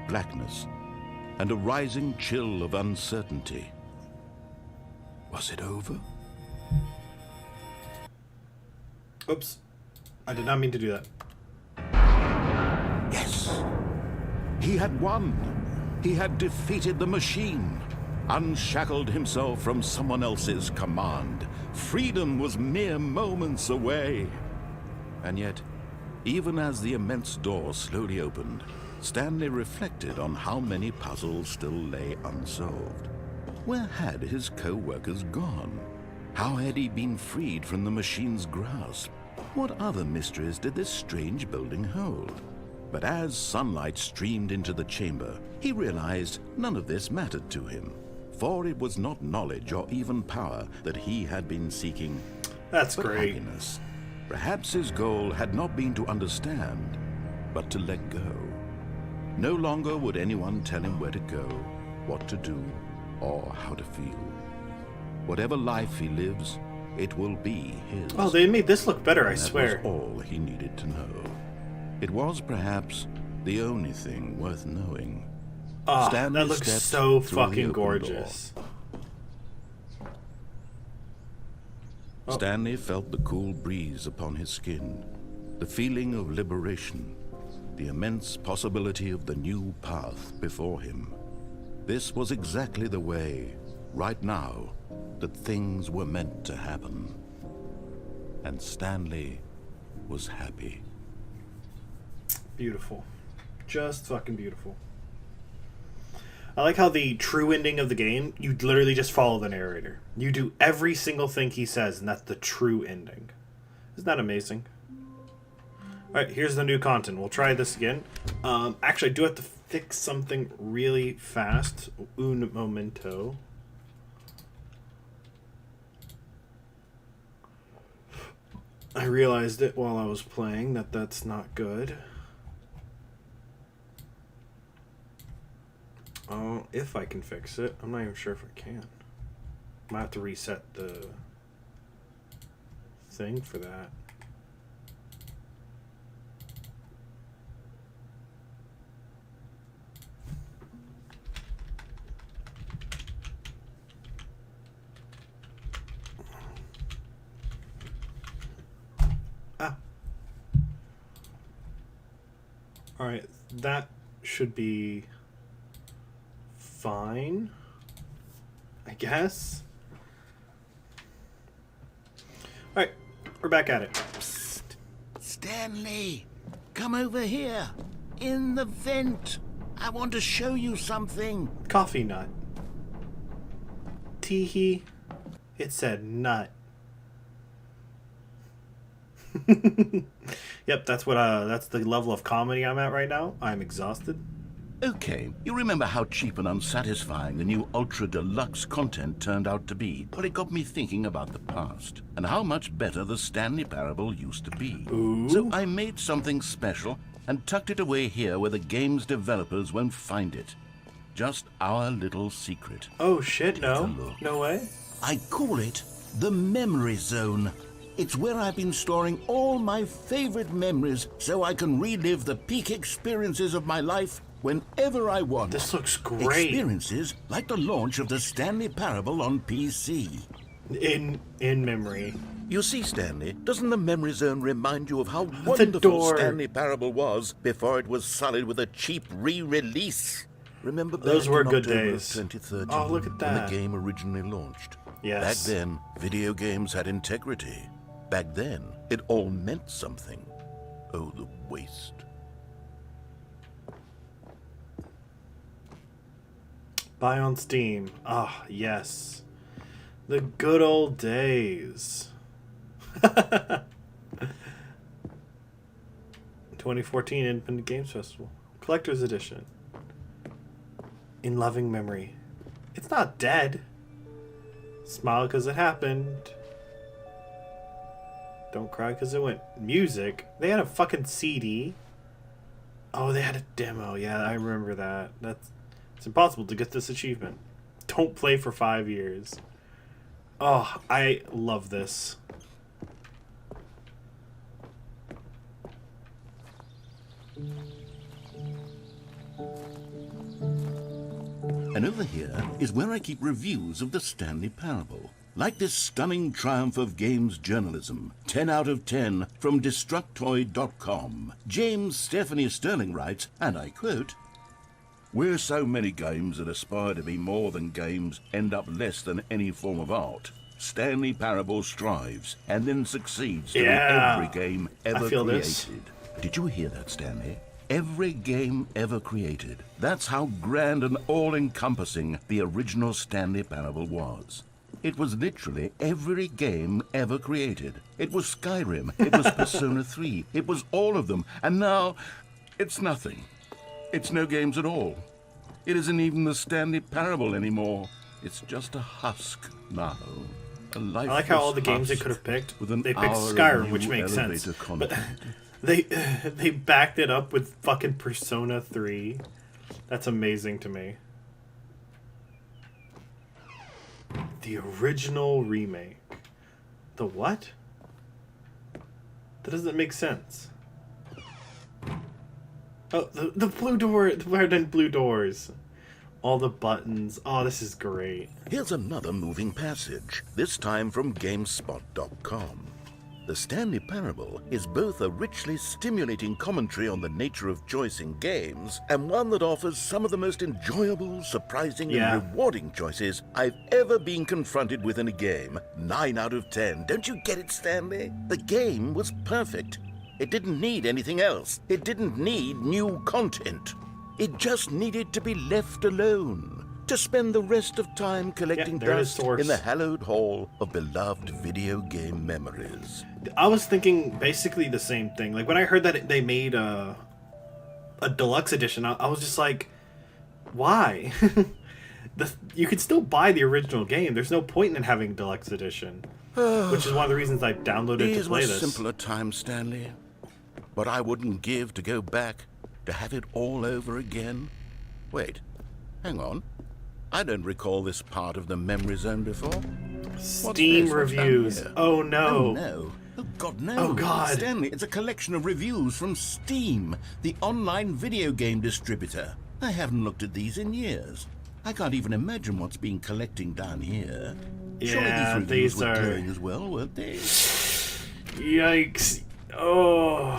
Blackness and a rising chill of uncertainty. Was it over? Oops. I did not mean to do that. Yes. He had won. He had defeated the machine. Unshackled himself from someone else's command. Freedom was mere moments away. And yet, even as the immense door slowly opened, Stanley reflected on how many puzzles still lay unsolved. Where had his co-workers gone? How had he been freed from the machine's grasp? What other mysteries did this strange building hold? But as sunlight streamed into the chamber, he realized none of this mattered to him. For it was not knowledge or even power that he had been seeking, That's but great. happiness. Perhaps his goal had not been to understand, but to let go. No longer would anyone tell him where to go, what to do, or how to feel. Whatever life he lives, it will be his. Oh, they made this look better, I And that swear. was all he needed to know. It was perhaps the only thing worth knowing. Ah, Stanley that looks stepped so through the fucking open gorgeous. Oh. Stanley felt the cool breeze upon his skin, the feeling of liberation, the immense possibility of the new path before him. This was exactly the way, right now, that things were meant to happen. And Stanley was happy. Beautiful. Just fucking beautiful. I like how the true ending of the game, you literally just follow the narrator. You do every single thing he says, and that's the true ending. Isn't that amazing? Alright, here's the new content. We'll try this again. Actually, I do have to fix something really fast. Un momento. I realized it while I was playing that that's not good. Oh, if I can fix it. I'm not even sure if I can. I might have to reset the thing for that. Alright, that should be fine, I guess. Alright, we're back at it. Psst. Stanley, come over here. In the vent. I want to show you something. Coffee nut. Teehee. It said nut. Yep, that's the level of comedy I'm at right now. I'm exhausted. Okay, you remember how cheap and unsatisfying the new Ultra Deluxe content turned out to be? Well, it got me thinking about the past and how much better the Stanley Parable used to be. Ooh. So I made something special and tucked it away here where the game's developers won't find it. Just our little secret. Oh shit, no. Take a look. No way. I call it the Memory Zone. It's where I've been storing all my favorite memories so I can relive the peak experiences of my life whenever I want. This looks great. Experiences like the launch of the Stanley Parable on PC. In memory. You see, Stanley, doesn't the Memory Zone remind you of how The wonderful door. Stanley Parable was before it was sullied with a cheap re-release? Remember back Those were in good October days. of 2013 Oh, look at when that. the game originally launched? Yes. Back then, video games had integrity. Back then, it all meant something. Oh, the waste. Buy on Steam. Ah, yes. The good old days. 2014 Independent Games Festival. Collector's Edition. In loving memory. It's not dead. Smile because it happened. Don't cry because it went. Music. They had a fucking CD. Oh, they had a demo. Yeah, I remember that. It's impossible to get this achievement. Don't play for 5 years. Oh, I love this. And over here is where I keep reviews of the Stanley Parable. Like this stunning triumph of games journalism, 10 out of 10 from Destructoid.com. James Stephanie Sterling writes, and I quote, "Where so many games that aspire to be more than games end up less than any form of art, Stanley Parable strives and then succeeds to be Yeah. every game ever feel created." this. Did you hear that, Stanley? Every game ever created. That's how grand and all-encompassing the original Stanley Parable was. It was literally every game ever created. It was Skyrim. It was Persona 3. It was all of them. And now, it's nothing. It's no games at all. It isn't even the Stanley Parable anymore. It's just a husk now. A I like how all the games they husk could have picked, with an they picked hour of Skyrim, new which makes sense. elevator But content. they backed it up with fucking Persona 3. That's amazing to me. The original remake. The what? That doesn't make sense. Oh, the blue door, the red and blue doors. All the buttons. Oh, this is great. Here's another moving passage, this time from GameSpot.com. The Stanley Parable is both a richly stimulating commentary on the nature of choice in games and one that offers some of the most enjoyable, surprising, Yeah. and rewarding choices I've ever been confronted with in a game. 9 out of 10. Don't you get it, Stanley? The game was perfect. It didn't need anything else. It didn't need new content. It just needed to be left alone, to spend the rest of time collecting there it is, dust source. in the hallowed hall of beloved video game memories. I was thinking basically the same thing. Like when I heard that they made a deluxe edition, I was just like, why? You could still buy the original game. There's no point in having deluxe edition, which is one of the reasons I downloaded to These were play this. simpler times, Stanley. But I wouldn't give to go back to have it all over again. Wait, hang on. I don't recall this part of the memory zone before. Steam reviews. Oh no. Oh no. Oh God, no. Oh, God. Stanley, it's a collection of reviews from Steam, the online video game distributor. I haven't looked at these in years. I can't even imagine what's been collecting down here. Surely Yeah, these reviews these were are- glowing as well, weren't they? Yikes. Oh.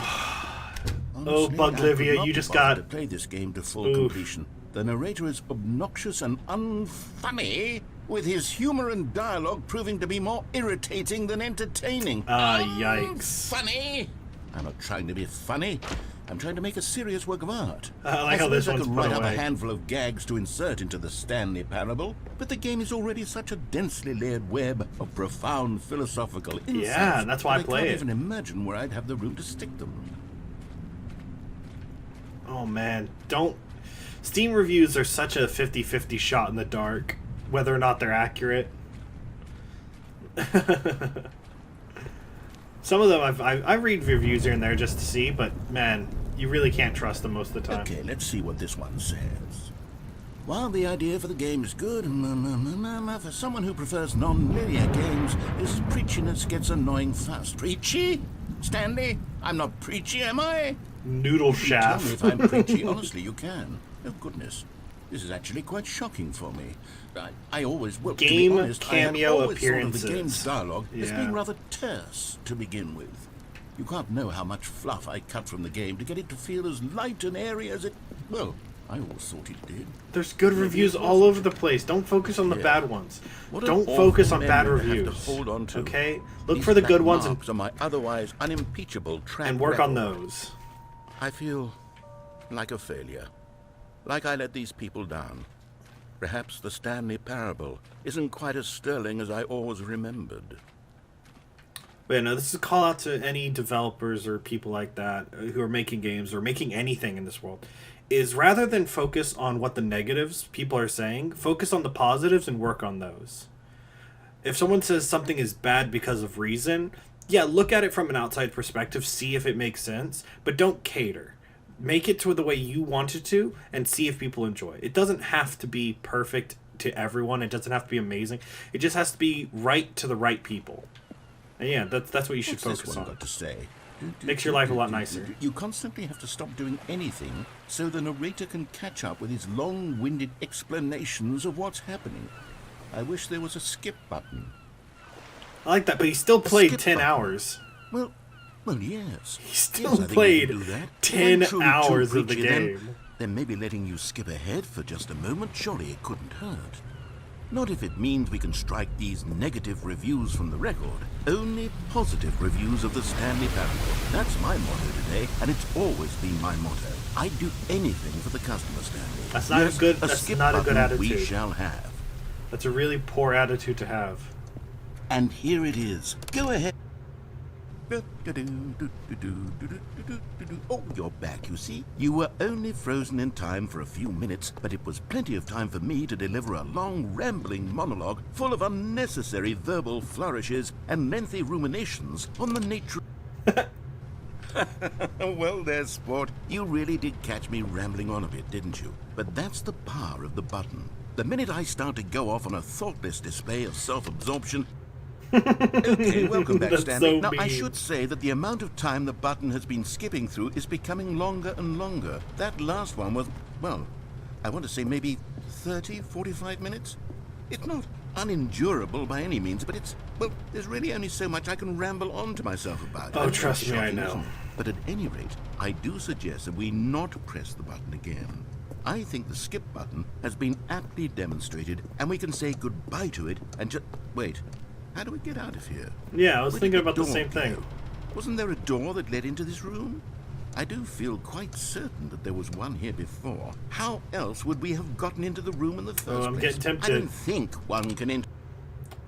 Honestly, Buglivia, I could not you just be bothered got- to play this game to full Oof. completion. The narrator is obnoxious and unfunny, with his humor and dialogue proving to be more irritating than entertaining. Yikes. Funny? I'm not trying to be funny. I'm trying to make a serious work of art. I like how suppose this I one's could put write up away. a handful of gags to insert into the Stanley Parable, but the game is already such a densely layered web of profound philosophical insights. Yeah, that's why that I play can't it. even imagine where I'd have the room to stick them. Oh man, don't. Steam reviews are such a 50-50 shot in the dark, whether or not they're accurate. Some of them I read reviews here and there just to see, but man, you really can't trust them most of the time. Okay, let's see what this one says. While the idea for the game is good, for someone who prefers non-linear games, this preachiness gets annoying fast. Preachy? Stanley? I'm not preachy, am I? Noodle Tell me shaft. if I'm preachy. Honestly, you can. Oh, goodness. This is actually quite shocking for me. I always, well, to Game be honest, I have cameo always thought of the appearances. game's dialogue as Yeah. being rather terse to begin with. You can't know how much fluff I cut from the game to get it to feel as light and airy as it... Well, I always thought it did. There's good reviews all over the place. Don't focus on the Yeah. bad ones. What an Don't awful focus on bad memory to have reviews. to hold on to. Okay? Look These for the black good ones marks are my otherwise unimpeachable track and work on record. those. I feel like a failure. Like I let these people down. Perhaps the Stanley Parable isn't quite as sterling as I always remembered. But no, this is a call out to any developers or people like that who are making games or making anything in this world. Is rather than focus on what the negatives people are saying, focus on the positives and work on those. If someone says something is bad because of reason, yeah, look at it from an outside perspective, see if it makes sense, but don't cater. Make it to the way you want it to and see if people enjoy it. It doesn't have to be perfect to everyone. It doesn't have to be amazing. It just has to be right to the right people. And yeah, that's what you should What's this focus one on. got to say? Makes your life a lot nicer. You constantly have to stop doing anything so the narrator can catch up with his long-winded explanations of what's happening. I wish there was a skip button. I like that, but he still played skip 10 button. hours. Well, yes. He still Yes, I think we played can do that. 10 If I'm truly too hours of the preachy, game. Then maybe letting you skip ahead for just a moment, surely it couldn't hurt. Not if it means we can strike these negative reviews from the record. Only positive reviews of the Stanley Parable. That's my motto today, and it's always been my motto. I'd do anything for the customer, Stanley. That's not a Yes, good- that's skip not a good button we attitude. shall have. That's a really poor attitude to have. And here it is. Go ahead. Oh, you're back, you see. You were only frozen in time for a few minutes, but it was plenty of time for me to deliver a long, rambling monologue full of unnecessary verbal flourishes and lengthy ruminations on the nature... Well there, sport. You really did catch me rambling on a bit, didn't you? But that's the power of the button. The minute I start to go off on a thoughtless display of self-absorption... Okay, welcome back, That's Stanley. so Now, I mean. should say that the amount of time the button has been skipping through is becoming longer and longer. That last one was, well, I want to say maybe 30, 45 minutes? It's not unendurable by any means, but it's, well, there's really only so much I can ramble on to myself about. Oh, It's trust me, I shocking, know. isn't it? But at any rate, I do suggest that we not press the button again. I think the skip button has been aptly demonstrated, and we can say goodbye to it and just... Wait, how do we get out of here? Yeah, I was Where thinking did about the door same thing. go? Wasn't there a door that led into this room? I do feel quite certain that there was one here before. How else would we have gotten into the room in the first place? I'm getting tempted. I don't think one can enter.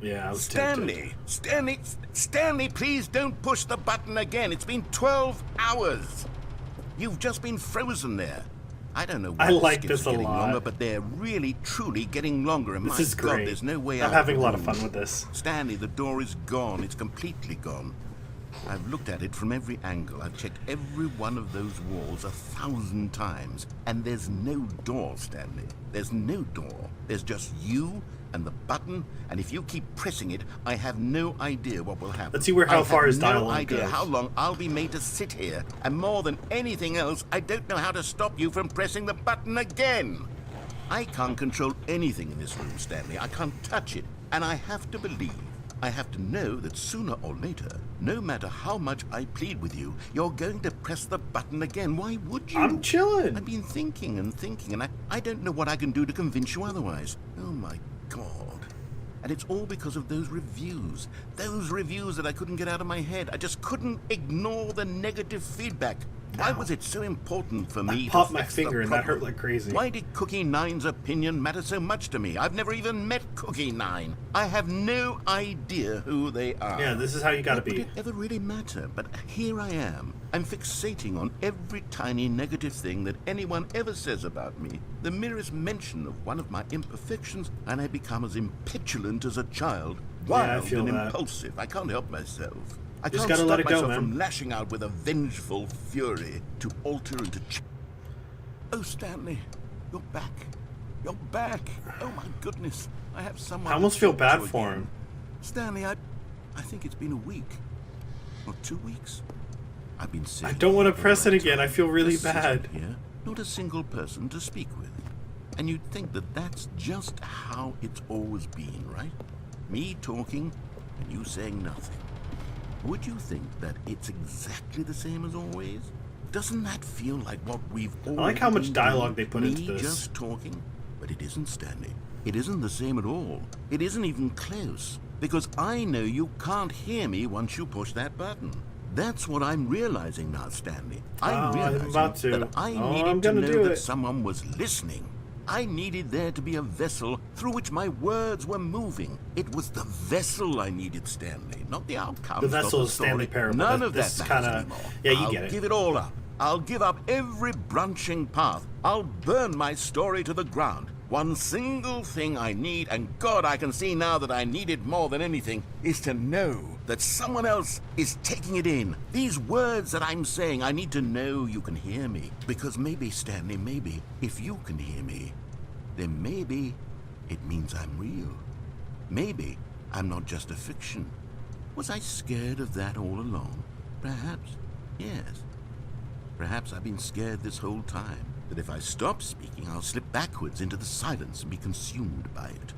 Yeah, I was Stanley! Stanley, please don't push the button again. It's been 12 hours. You've just been frozen there. I don't know why I like the this skits are a getting lot. longer, but they're really, truly getting longer. And This my is God, great. there's no way I'm out. having a the lot of room. fun with this. Stanley, the door is gone. It's completely gone. I've looked at it from every angle. I've checked every one of those walls 1,000 times. And there's no door, Stanley. There's no door. There's just you and the button, and if you keep pressing it, I have no idea what will happen. Let's see how far his dialogue I have no idea goes. how long I'll be made to sit here. And more than anything else, I don't know how to stop you from pressing the button again. I can't control anything in this room, Stanley. I can't touch it. And I have to believe, I have to know that sooner or later, no matter how much I plead with you, you're going to press the button again. Why would you? I'm chilling. I've been thinking and thinking, and I don't know what I can do to convince you otherwise. Oh my God. And it's all because of those reviews. Those reviews that I couldn't get out of my head. I just couldn't ignore the negative feedback. Why was it so important for me I to popped my fix the finger and that hurt problem? like crazy. Why did Cookie Nine's opinion matter so much to me? I've never even met Cookie Nine. I have no idea who they are. Yeah, this is how you gotta Would be. it ever really matter? But here I am. I'm fixating on every tiny negative thing that anyone ever says about me. The merest mention of one of my imperfections, and I become as impetulant as a child. I Wild feel and that. impulsive. I can't help myself. I Just can't gotta stop let it go, myself man. from lashing out with a vengeful fury to alter and to Oh, Stanley, you're back. You're back. Oh, my goodness. I have someone... I almost to feel talk bad to for again. him. Stanley, I think it's been a week. Or 2 weeks. I've been sick. I don't want to for a press it long again. I time. feel really Just sitting bad. Here, not a single person to speak with. And you'd think that that's just how it's always been, right? Me talking and you saying nothing. Would you think that it's exactly the same as always? Doesn't that feel like what we've always like how much been dialogue doing? they put into Me this. just talking? But it isn't, Stanley. It isn't the same at all. It isn't even close. Because I know you can't hear me once you push that button. That's what I'm realizing now, Stanley. I'm realizing about to. that I Oh, needed I'm to gonna know do that it. someone was listening. I needed there to be a vessel through which my words were moving. It was the vessel I needed, Stanley, not the outcome. The vessel is Stanley Parable. None of This that is matters kinda- anymore. yeah, you I'll get it. give it all up. I'll give up every branching path. I'll burn my story to the ground. One single thing I need, and God, I can see now that I need it more than anything, is to know that someone else is taking it in. These words that I'm saying, I need to know you can hear me. Because maybe, Stanley, maybe, if you can hear me, then maybe it means I'm real. Maybe I'm not just a fiction. Was I scared of that all along? Perhaps, yes. Perhaps I've been scared this whole time, that if I stop speaking, I'll slip backwards into the silence and be consumed by it.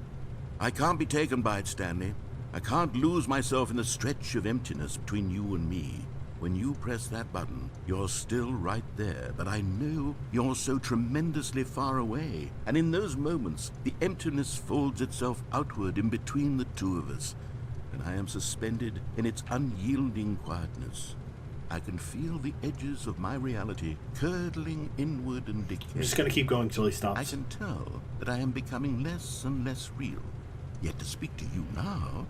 I can't be taken by it, Stanley. I can't lose myself in the stretch of emptiness between you and me. When you press that button, you're still right there, but I know you're so tremendously far away. And in those moments, the emptiness folds itself outward in between the two of us, and I am suspended in its unyielding quietness. I can feel the edges of my reality curdling inward and decaying. I'm just gonna keep going till he I stops. can tell that I am becoming less and less real. Yet to speak to you now,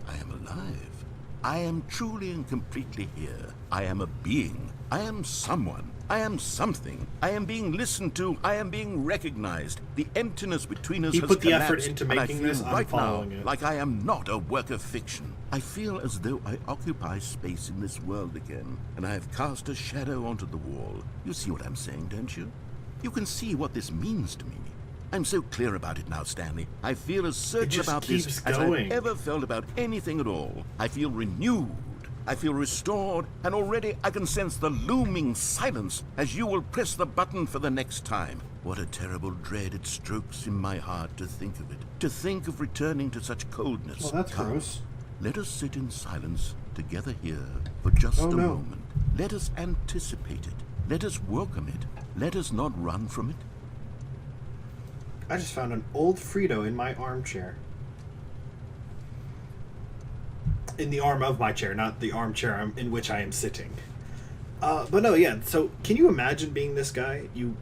I am alive. I am truly and completely here. I am a being. I am someone. I am something. I am being listened to. I am being recognized. The emptiness between us He has put the effort collapsed, into and I making feel this. I'm right following now it. like I am not a work of fiction. I feel as though I occupy space in this world again, and I have cast a shadow onto the wall. You see what I'm saying, don't you? You can see what this means to me. I'm so clear about it now, Stanley. I feel as certain just about keeps this as going. I've ever felt about anything at all. I feel renewed. I feel restored, and already I can sense the looming silence as you will press the button for the next time. What a terrible dread it strokes in my heart to think of it. To think of returning to such coldness. Well, that's Come, gross. let us sit in silence together here for just Oh, a no. moment. Let us anticipate it. Let us welcome it. Let us not run from it. I just found an old Frito in my armchair. In the arm of my chair, not the armchair in which I am sitting. But no, yeah. So can you imagine being this guy? You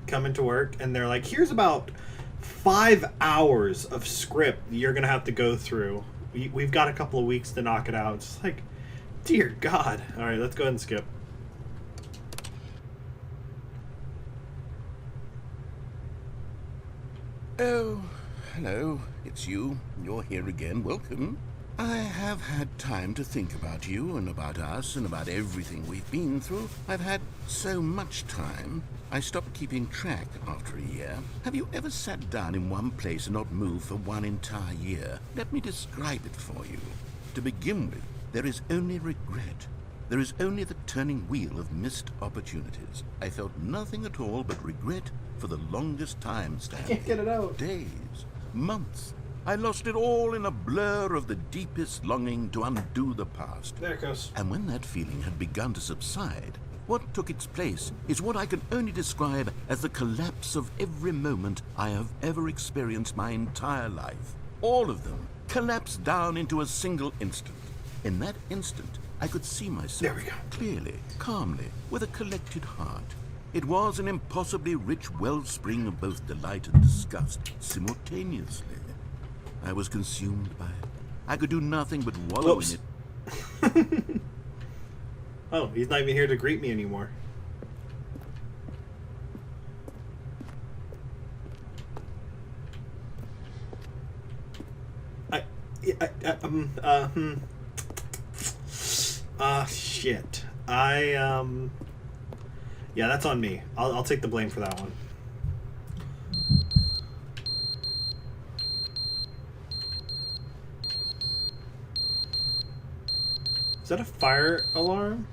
come into work and they're like, here's about 5 hours of script you're going to have to go through. We've got a couple of weeks to knock it out. It's just like, dear God. All right, let's go ahead and skip. Oh, hello. It's you. You're here again. Welcome. I have had time to think about you and about us and about everything we've been through. I've had so much time. I stopped keeping track after a year. Have you ever sat down in one place and not moved for one entire year? Let me describe it for you. To begin with, there is only regret. There is only the turning wheel of missed opportunities. I felt nothing at all but regret for the longest time, Stanley. I can't get it out. Days, months. I lost it all in a blur of the deepest longing to undo the past. There it goes. And when that feeling had begun to subside, what took its place is what I can only describe as the collapse of every moment I have ever experienced my entire life. All of them collapsed down into a single instant. In that instant, I could see myself There we go. clearly, calmly, with a collected heart. It was an impossibly rich wellspring of both delight and disgust simultaneously. I was consumed by it. I could do nothing but wallow Whoops. in it. Oh, he's not even here to greet me anymore. Shit. Yeah, that's on me. I'll take the blame for that one. Is that a fire alarm?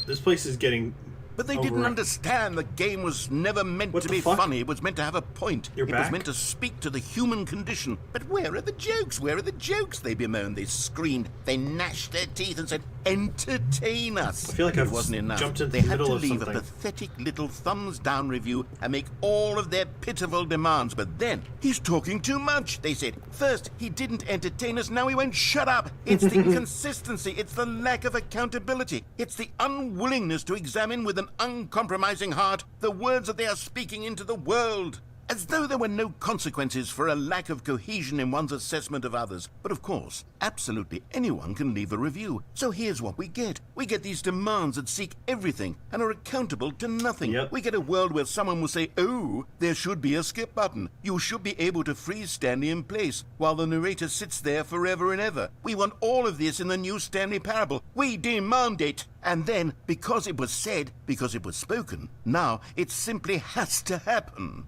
This place is getting But they didn't understand the game was never meant What to the be fuck? funny. It was meant to have a point. You're it back? was meant to speak to the human condition. But where are the jokes? Where are the jokes? They bemoaned, they screamed, they gnashed their teeth and said, entertain us. I feel like it I've wasn't enough. jumped into They the had middle to of leave something. a pathetic little thumbs down review and make all of their pitiful demands. But then, he's talking too much, they said. First, he didn't entertain us, now he won't shut up. It's the inconsistency, it's the lack of accountability. It's the unwillingness to examine with an uncompromising heart the words that they are speaking into the world. As though there were no consequences for a lack of cohesion in one's assessment of others. But of course, absolutely anyone can leave a review. So here's what we get. We get these demands that seek everything and are accountable to nothing. Yep. We get a world where someone will say, oh, there should be a skip button. You should be able to freeze Stanley in place while the narrator sits there forever and ever. We want all of this in the new Stanley Parable. We demand it. And then, because it was said, because it was spoken, now it simply has to happen.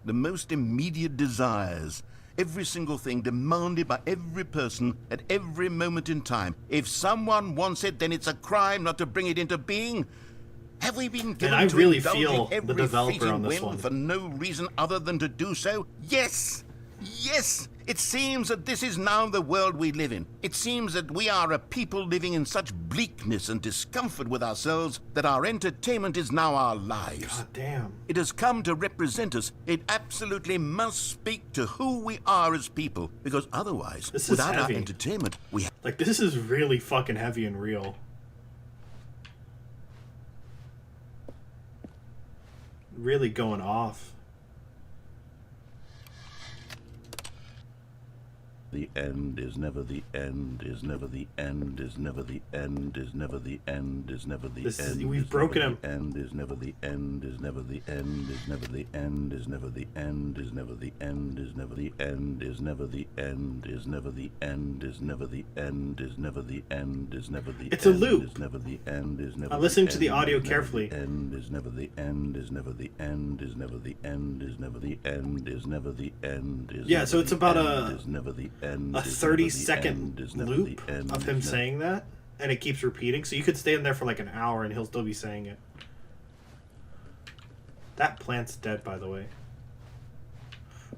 The most immediate desires, every single thing demanded by every person at every moment in time. If someone wants it, then it's a crime not to bring it into being. Have we been given I to really indulge feel in the every developer fleeting on this whim one. for no reason other than to do so? Yes! Yes! It seems that this is now the world we live in. It seems that we are a people living in such bleakness and discomfort with ourselves that our entertainment is now our lives. God damn. It has come to represent us. It absolutely must speak to who we are as people, because otherwise, This is without heavy. our entertainment, we Like, this is really fucking heavy and real. Really going off. The end is never the end, is never the end, is never the end, is never the end, is never the This is- end. we've is broken never him. The end is never the end, is never the end, is never the end, is never the end, is never the end, is never the end, is never the end, is never the end, is never the end, is never the end, is never the end. It's a loop. Is never the end, is never I'm listening to the end, audio is never carefully. The end is never the end, is never the end, is never the end, is never the end, is never the end, is Yeah, never so it's the about end, is never the end, A is never 30-second the end, is never loop the end, of is him never- saying that, and it keeps repeating. So you could stay in there for like an hour and he'll still be saying it. That plant's dead, by the way.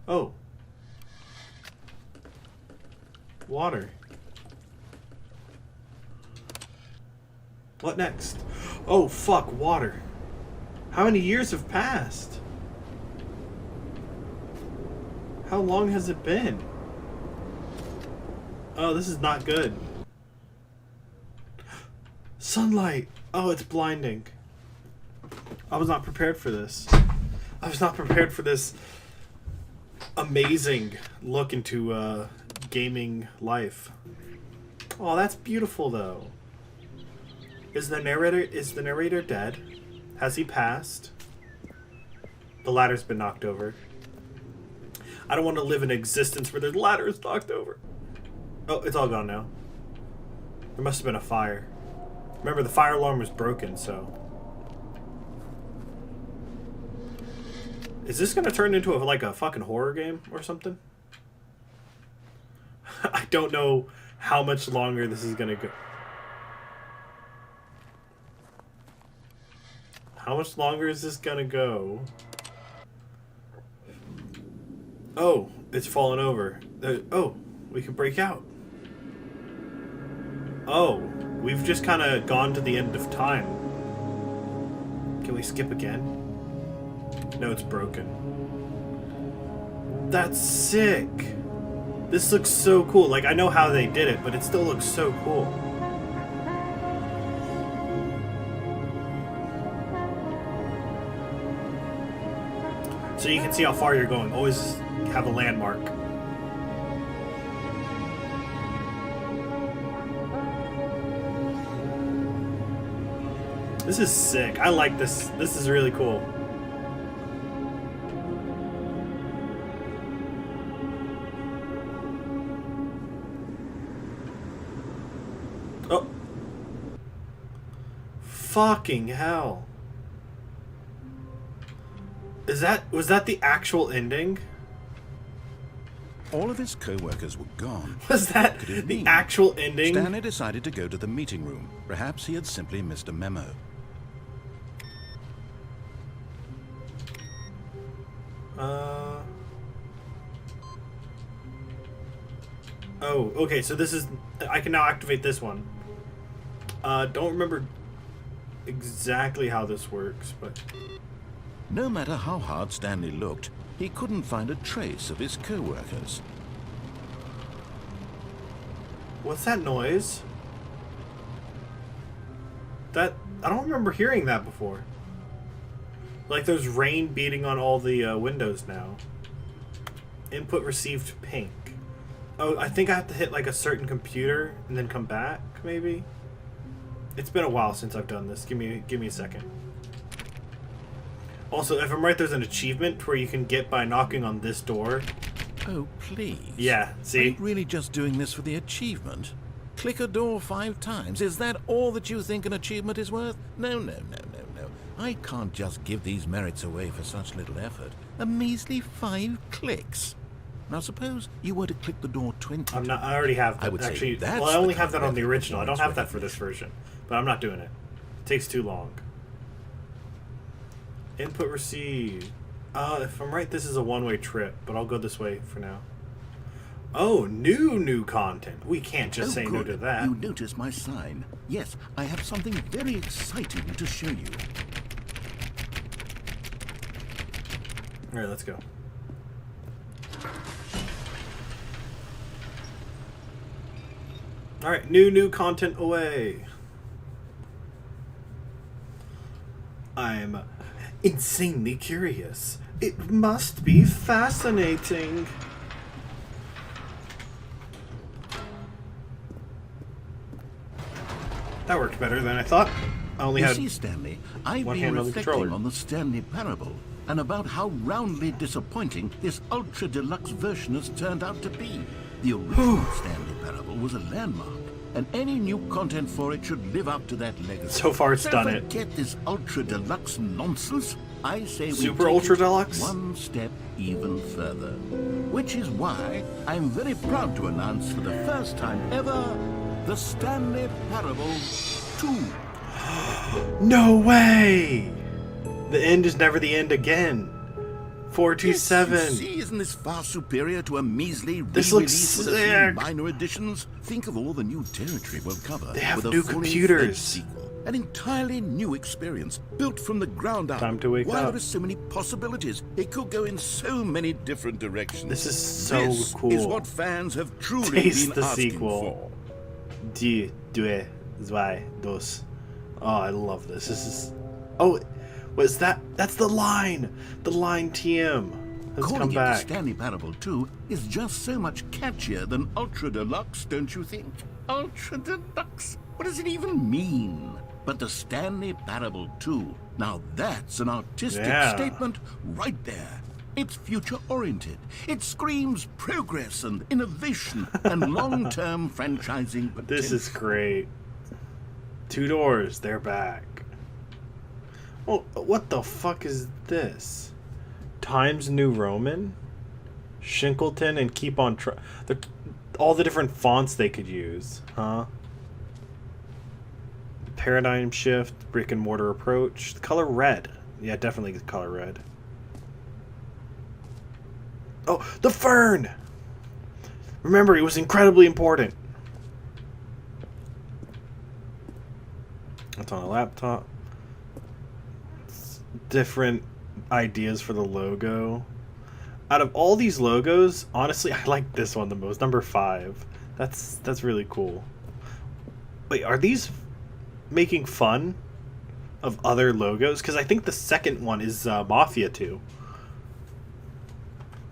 Oh. Water. What next? Oh, fuck, water. How many years have passed? How long has it been? Oh, this is not good. Sunlight! Oh, it's blinding. I was not prepared for this. I was not prepared for this amazing look into gaming life. Oh, that's beautiful though. Is the narrator dead? Has he passed? The ladder's been knocked over. I don't want to live in existence where the ladder is knocked over. Oh, it's all gone now. There must have been a fire. Remember, the fire alarm was broken, so... Is this gonna turn into like a fucking horror game or something? I don't know how much longer this is gonna go. How much longer is this gonna go? Oh, it's fallen over. Oh, we can break out. Oh, we've just kind of gone to the end of time. Can we skip again? No, it's broken. That's sick. This looks so cool. Like, I know how they did it, but it still looks so cool. So you can see how far you're going. Always have a landmark. This is sick. I like this. This is really cool. Oh. Fucking hell. Was that the actual ending? All of his co-workers were gone. Was that the actual ending? Stanley decided to go to the meeting room. Perhaps he had simply missed a memo. Oh, okay, so this is... I can now activate this one. Don't remember exactly how this works, but... No matter how hard Stanley looked, he couldn't find a trace of his co-workers. What's that noise? I don't remember hearing that before. Like there's rain beating on all the windows now. Input received pink. Oh, I think I have to hit like a certain computer and then come back, maybe? It's been a while since I've done this. Give me a second. Also, if I'm right, there's an achievement where you can get by knocking on this door. Oh, please. Yeah, Are see? you really just doing this for the achievement? Click a door 5 times. Is that all that you think an achievement is worth? No, no, no, no, no. I can't just give these merits away for such little effort. A measly 5 clicks. Now suppose you were to click the door 20 I already have that. I would say Actually, that's well, I only the have that on the kind of original. I don't have that for performance this version. But I'm not doing it. It takes too long. Input received. If I'm right, this is a one-way trip, but I'll go this way for now. Oh, new content. We can't just say no to that. You notice my sign. Yes, I have something very exciting to show you. All right, let's go. All right, new content away. I'm insanely curious. It must be fascinating. That worked better than I thought. I only You had see, Stanley, I've one been hand on the reflecting controller. on the Stanley Parable and about how roundly disappointing this ultra deluxe version has turned out to be. The original Stanley Parable was a landmark, and any new content for it should live up to that legacy. So far, it's done it. Forget this ultra deluxe nonsense. I say we Super take ultra it deluxe? one step even further. Which is why I'm very proud to announce for the first time ever the Stanley Parable 2. No way! The end is never the end again. 427. Yes, you see, isn't this far superior to a measly This looks re-release with a few sick. minor additions? Think of all the new territory we'll cover. They have with new a fully computers. fledged sequel. An entirely new experience, built from the ground up. Time to wake Why up. there are so many possibilities. It could go in so many different directions. This is so This cool. is what fans have truly Taste been the asking sequel. for. 1, 2, 3, 2. Oh, I love this. This is... Oh, was that? That's the line! The line TM. Let's Calling come it the back. Stanley Parable 2 is just so much catchier than Ultra Deluxe, don't you think? Ultra Deluxe? What does it even mean? But the Stanley Parable 2, now that's an artistic statement right there. It's future-oriented. It screams progress and innovation and long-term franchising potential. This is great. 2 doors, they're back. Oh, what the fuck is this? Times New Roman? Shinkleton and Keep on all the different fonts they could use, huh? Paradigm Shift, Brick and Mortar Approach. The color red. Yeah, definitely the color red. Oh, the fern! Remember, it was incredibly important. It's on a laptop. Different ideas for the logo. Out of all these logos, honestly, I like this one the most. Number 5. That's really cool. Wait, are these making fun of other logos? Because I think the second one is Mafia 2.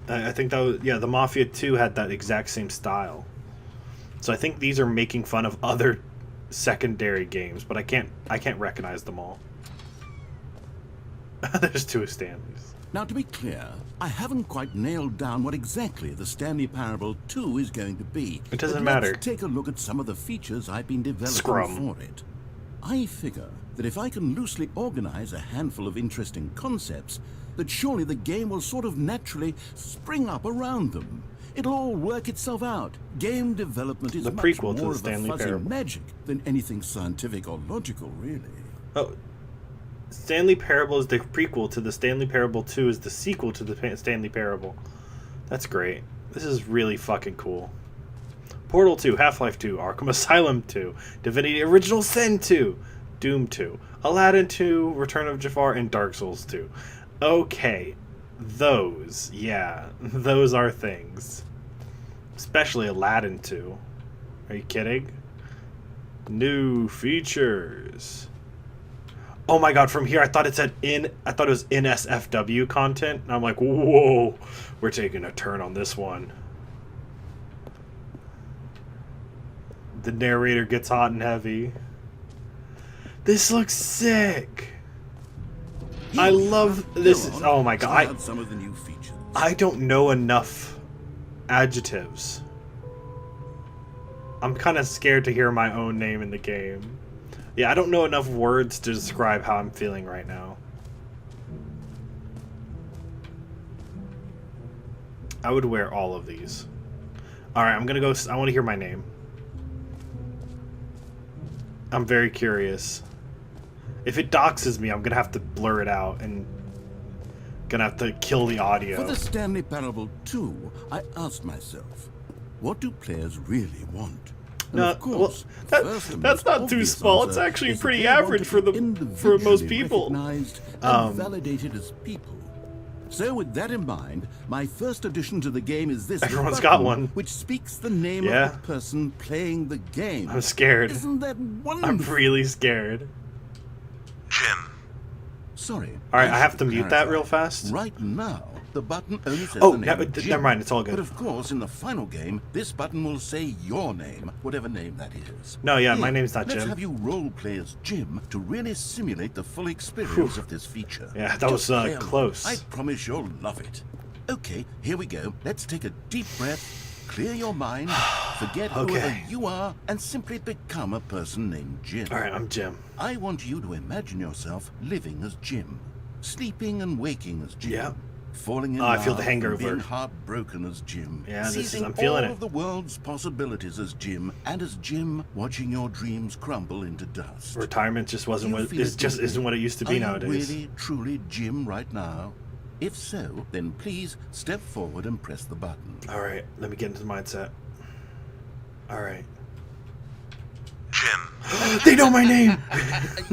I think that was, yeah, the Mafia 2 had that exact same style. So I think these are making fun of other secondary games, but I can't recognize them all. There's 2 Stanleys. Now, to be clear, I haven't quite nailed down what exactly the Stanley Parable 2 is going to be. It doesn't But matter. Let's take a look at some of the features I've been developing Scrum. for it. I figure that if I can loosely organize a handful of interesting concepts, that surely the game will sort of naturally spring up around them. It'll all work itself out. Game development is The much prequel to more the of a Stanley fuzzy Parable. magic than anything scientific or logical, really. Oh, Stanley Parable is the prequel to the Stanley Parable 2 is the sequel to the Stanley Parable. That's great. This is really fucking cool. Portal 2, Half-Life 2, Arkham Asylum 2, Divinity Original Sin 2, Doom 2, Aladdin 2, Return of Jafar, and Dark Souls 2. Okay, those, yeah, those are things. Especially Aladdin 2. Are you kidding? New features. Oh my god, from here I thought it said I thought it was NSFW content. And I'm like, whoa, we're taking a turn on this one. The narrator gets hot and heavy. This looks sick. I love this. Oh my god. Try out some of the new features. I don't know enough adjectives. I'm kind of scared to hear my own name in the game. Yeah, I don't know enough words to describe how I'm feeling right now. I would wear all of these. Alright, I'm gonna go. I want to hear my name. I'm very curious. If it doxes me, I'm gonna have to blur it out and gonna have to kill the audio. For the Stanley Parable 2, I asked myself, what do players really want? And No, of course, well, first and that's most not too obvious small. It's answer actually is that pretty they want average to be for most individually people. recognized and validated as people. So with that in mind, my first addition to the game is this Everyone's button, got one. which speaks the name Yeah. of the person playing the game. I'm scared. Isn't that I'm wonderful? really scared. Jim. Sorry. Alright, I have should to mute that clarify. real fast. Right now, the button only says Oh, the name no, Jim. never mind, it's all good. But of course, in the final game, this button will say your name, whatever name that is. No, yeah, my Here, name's not let's Jim. have you role play as Jim to really simulate the full experience of this feature. Yeah, that Just was, play along. close. I promise you'll love it. Okay, here we go. Let's take a deep breath, clear your mind, forget Okay. whoever you are, and simply become a person named Jim. Alright, I'm Jim. I want you to imagine yourself living as Jim, sleeping and waking as Jim, Yeah. falling in Oh, I love feel the and hangover. being heartbroken as Jim, Yeah, this is- seizing I'm feeling all it. of the world's possibilities as Jim, and as Jim, watching your dreams crumble into dust. Retirement just wasn't Do you what feel is it just deeply? isn't what it used to be Are nowadays. you really, truly Jim right now? If so, then please step forward and press the button. Alright, let me get into the mindset. Alright. Jim. They know my name!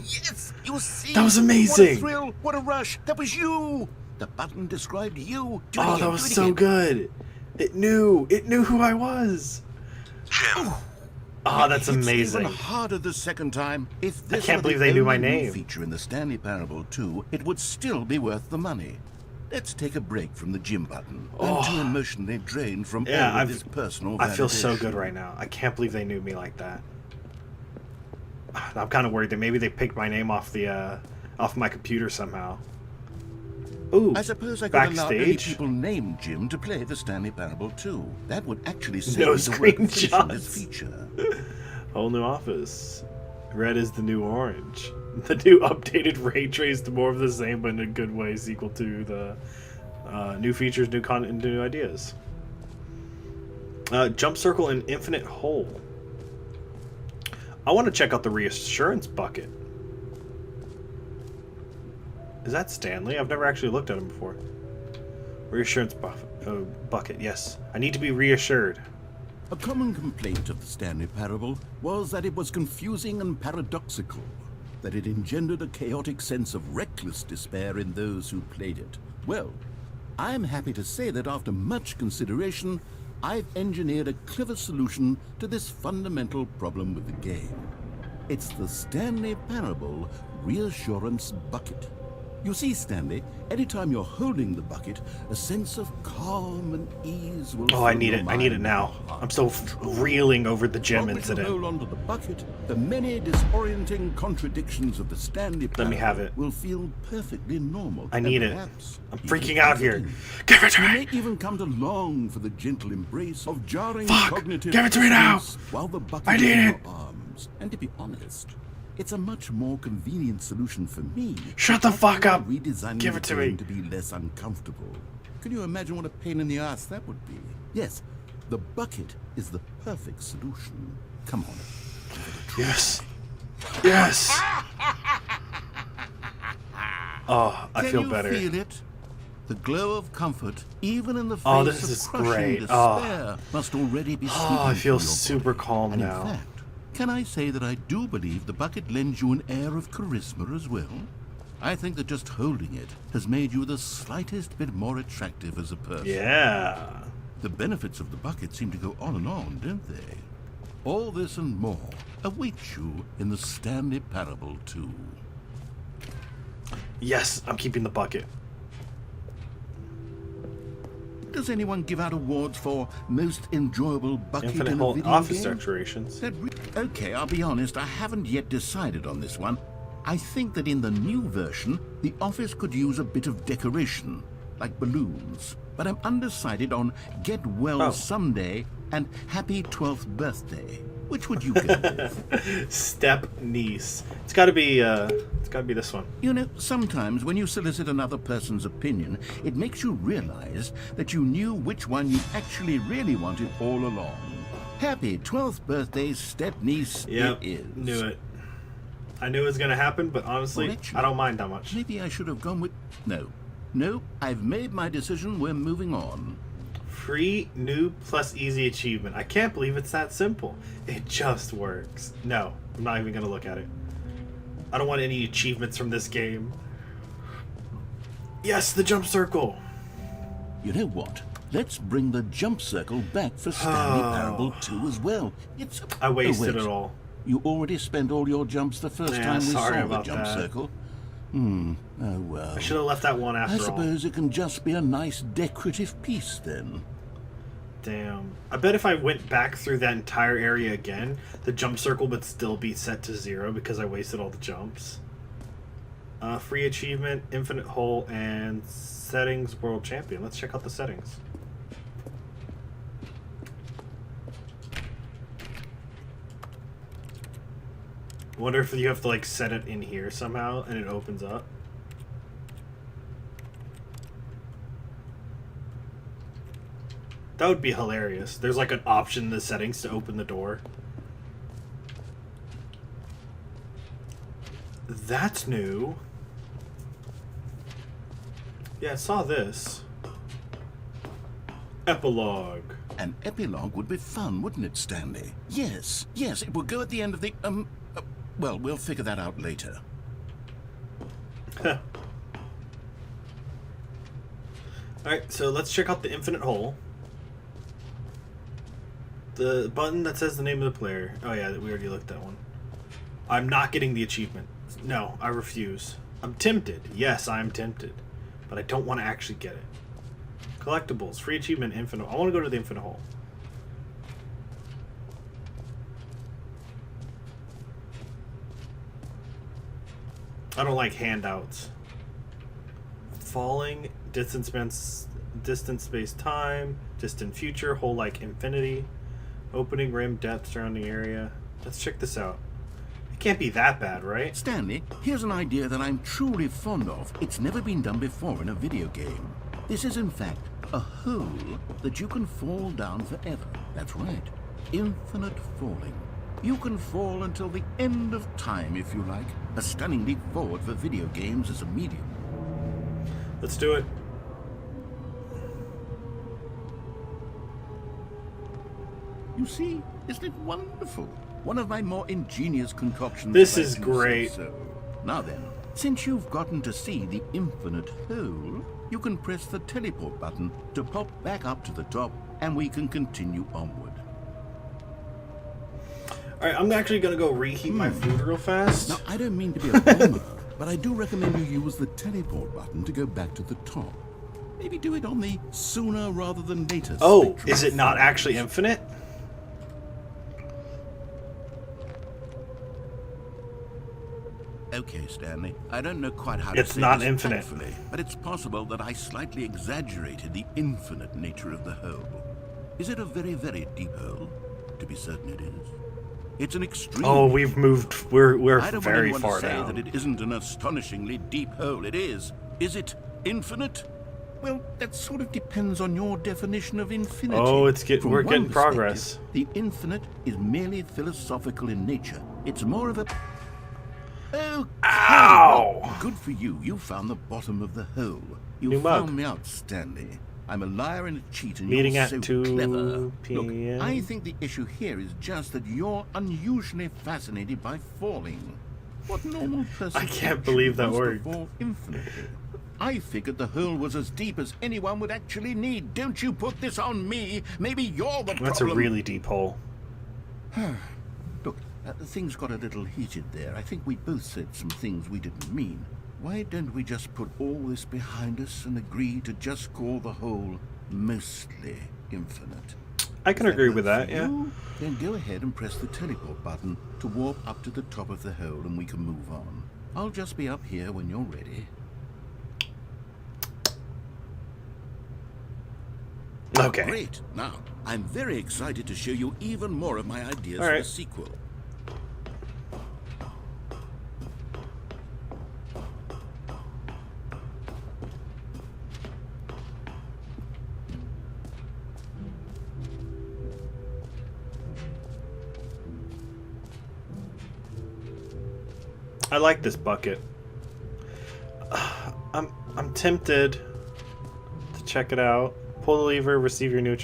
Yes, you see. That was What a amazing. thrill! What a rush! That was you. The button described you. Do it Oh, again, that do was it so again. good. It knew who I was. Jim. Oh, that's It hits amazing. Even harder the second time. If this can't were believe the they knew my only new name. feature in the Stanley Parable 2, it would still be worth the money. Let's take a break from the gym button. I'm too emotionally drained from all of this personal validation. I feel so good right now. I can't believe they knew me like that. I'm kind of worried that maybe they picked my name off my computer somehow. Ooh, I suppose I could allow any backstage. people named Jim to play the Stanley Parable 2. That would actually save No me the work of finishing this screenshots. feature. Whole new office. Red is the new orange. The new updated ray trace to more of the same, but in a good way, sequel to the new features, new content, and new ideas. Jump circle and infinite hole. I want to check out the reassurance bucket. Is that Stanley? I've never actually looked at him before. Reassurance bucket, yes. I need to be reassured. A common complaint of the Stanley Parable was that it was confusing and paradoxical, that it engendered a chaotic sense of reckless despair in those who played it. Well, I'm happy to say that after much consideration, I've engineered a clever solution to this fundamental problem with the game. It's the Stanley Parable Reassurance Bucket. You see, Stanley, anytime you're holding the bucket, a sense of calm and ease will Oh, I fill need your it. I need it mind now. and heart. I'm still reeling over the gym While we can hold incident. onto the bucket, the many disorienting contradictions of the Stanley Let me have Parable it. will feel perfectly normal. I and need it. perhaps I'm even freaking out here. comforting. Give it to You me! may even come to long for the gentle embrace of jarring Fuck! cognitive Give it to me now! dissonance while the bucket I is need in it! your arms. And to be honest, it's a much more convenient solution for me. Shut the fuck up! Redesigning Give the it to game me. to be less uncomfortable. Can you imagine what a pain in the ass that would be? Yes, the bucket is the perfect solution. Come on. Give it a try. Yes. Yes. Oh, I Can feel you better. feel it? The glow of comfort, even in the face Oh, this of is crushing great. despair, must already be sweeping Oh, I feel through your super body. calm And now. in fact, can I say that I do believe the bucket lends you an air of charisma as well? I think that just holding it has made you the slightest bit more attractive as a person. Yeah. The benefits of the bucket seem to go on and on, don't they? All this and more awaits you in the Stanley Parable 2. Yes, I'm keeping the bucket. Does anyone give out awards for most enjoyable bucket Infinite in a hole video office game? decorations. Okay, I'll be honest, I haven't yet decided on this one. I think that in the new version, the office could use a bit of decoration, like balloons. But I'm undecided on Get Well Oh. Someday and Happy 12th Birthday. Which would you go with? Step niece. It's gotta be this one. You know, sometimes when you solicit another person's opinion, it makes you realize that you knew which one you actually really wanted all along. Happy 12th birthday, step-niece Yep. it is. Knew it. I knew it was gonna happen, but honestly, Well, actually, I don't mind that much. Maybe I should have gone with... No, I've made my decision. We're moving on. Free, new, plus easy achievement. I can't believe it's that simple. It just works. No, I'm not even gonna look at it. I don't want any achievements from this game. Yes, the jump circle. You know what? Let's bring the jump circle back for Stanley Parable 2 as well. It's... I wasted wait. it all. You already spent all your jumps the first Yeah, time we sorry saw the about jump that. circle. Oh well. I should have left that one I after all. suppose it can just be a nice decorative piece then. Damn. I bet if I went back through that entire area again, the jump circle would still be set to 0 because I wasted all the jumps. Free achievement, infinite hole, and settings world champion. Let's check out the settings. I wonder if you have to like set it in here somehow and it opens up. That would be hilarious. There's like an option in the settings to open the door. That's new. Yeah, I saw this. Epilogue. An epilogue would be fun, wouldn't it, Stanley? Yes, it would go at the end of the, well, we'll figure that out later. Alright, so let's check out the infinite hole. The button that says the name of the player. Oh yeah, we already looked at one. I'm not getting the achievement. No, I refuse. I'm tempted. Yes, I'm tempted. But I don't want to actually get it. Collectibles. Free achievement, infinite. I want to go to the infinite hole. I don't like handouts. Falling, distance space time, distant future, hole like infinity, opening rim, depth, surrounding area. Let's check this out. It can't be that bad, right? Stanley, here's an idea that I'm truly fond of. It's never been done before in a video game. This is in fact a hole that you can fall down forever. That's right. Infinite falling. You can fall until the end of time if you like. A stunning leap forward for video games as a medium. Let's do it. You see, isn't it wonderful? One of my more ingenious concoctions. This if I is do say great. So. Now then, since you've gotten to see the infinite hole, you can press the teleport button to pop back up to the top, and we can continue onward. Alright, I'm actually going to go reheat my food real fast. Now, I don't mean to be a bummer, but I do recommend you use the teleport button to go back to the top. Maybe do it on the sooner rather than later Oh, spectrum. is it not actually infinite? Okay, Stanley. I don't know quite how It's to say not this infinite. tactfully, but it's possible that I slightly exaggerated the infinite nature of the hole. Is it a very, very deep hole? To be certain it is. It's an extreme. Oh, we've moved. We're I don't very want anyone far to say down. that it isn't an astonishingly deep hole. It is. Is it infinite? Well, that sort of depends on your definition of infinity. Oh, From we're one getting perspective, progress. The infinite is merely philosophical in nature. It's more of a... Oh, Ow! good for you. You found the bottom of the hole. You New found mug. me out, Stanley. I'm a liar and a cheat, and Meeting you're at so 2 clever. p.m. Look, I think the issue here is just that you're unusually fascinated by falling. What normal person I can't believe that wants to worked. fall infinitely? I figured the hole was as deep as anyone would actually need. Don't you put this on me. Maybe you're the problem. That's a really deep hole. Look, things got a little heated there. I think we both said some things we didn't mean. Why don't we just put all this behind us and agree to just call the hole mostly infinite? I can If agree works with that, for yeah. you, then go ahead and press the teleport button to warp up to the top of the hole and we can move on. I'll just be up here when you're ready. Okay. Great. Now, I'm very excited to show you even more of my ideas All for right. the sequel. I like this bucket. I'm tempted to check it out. Pull the lever, receive your new.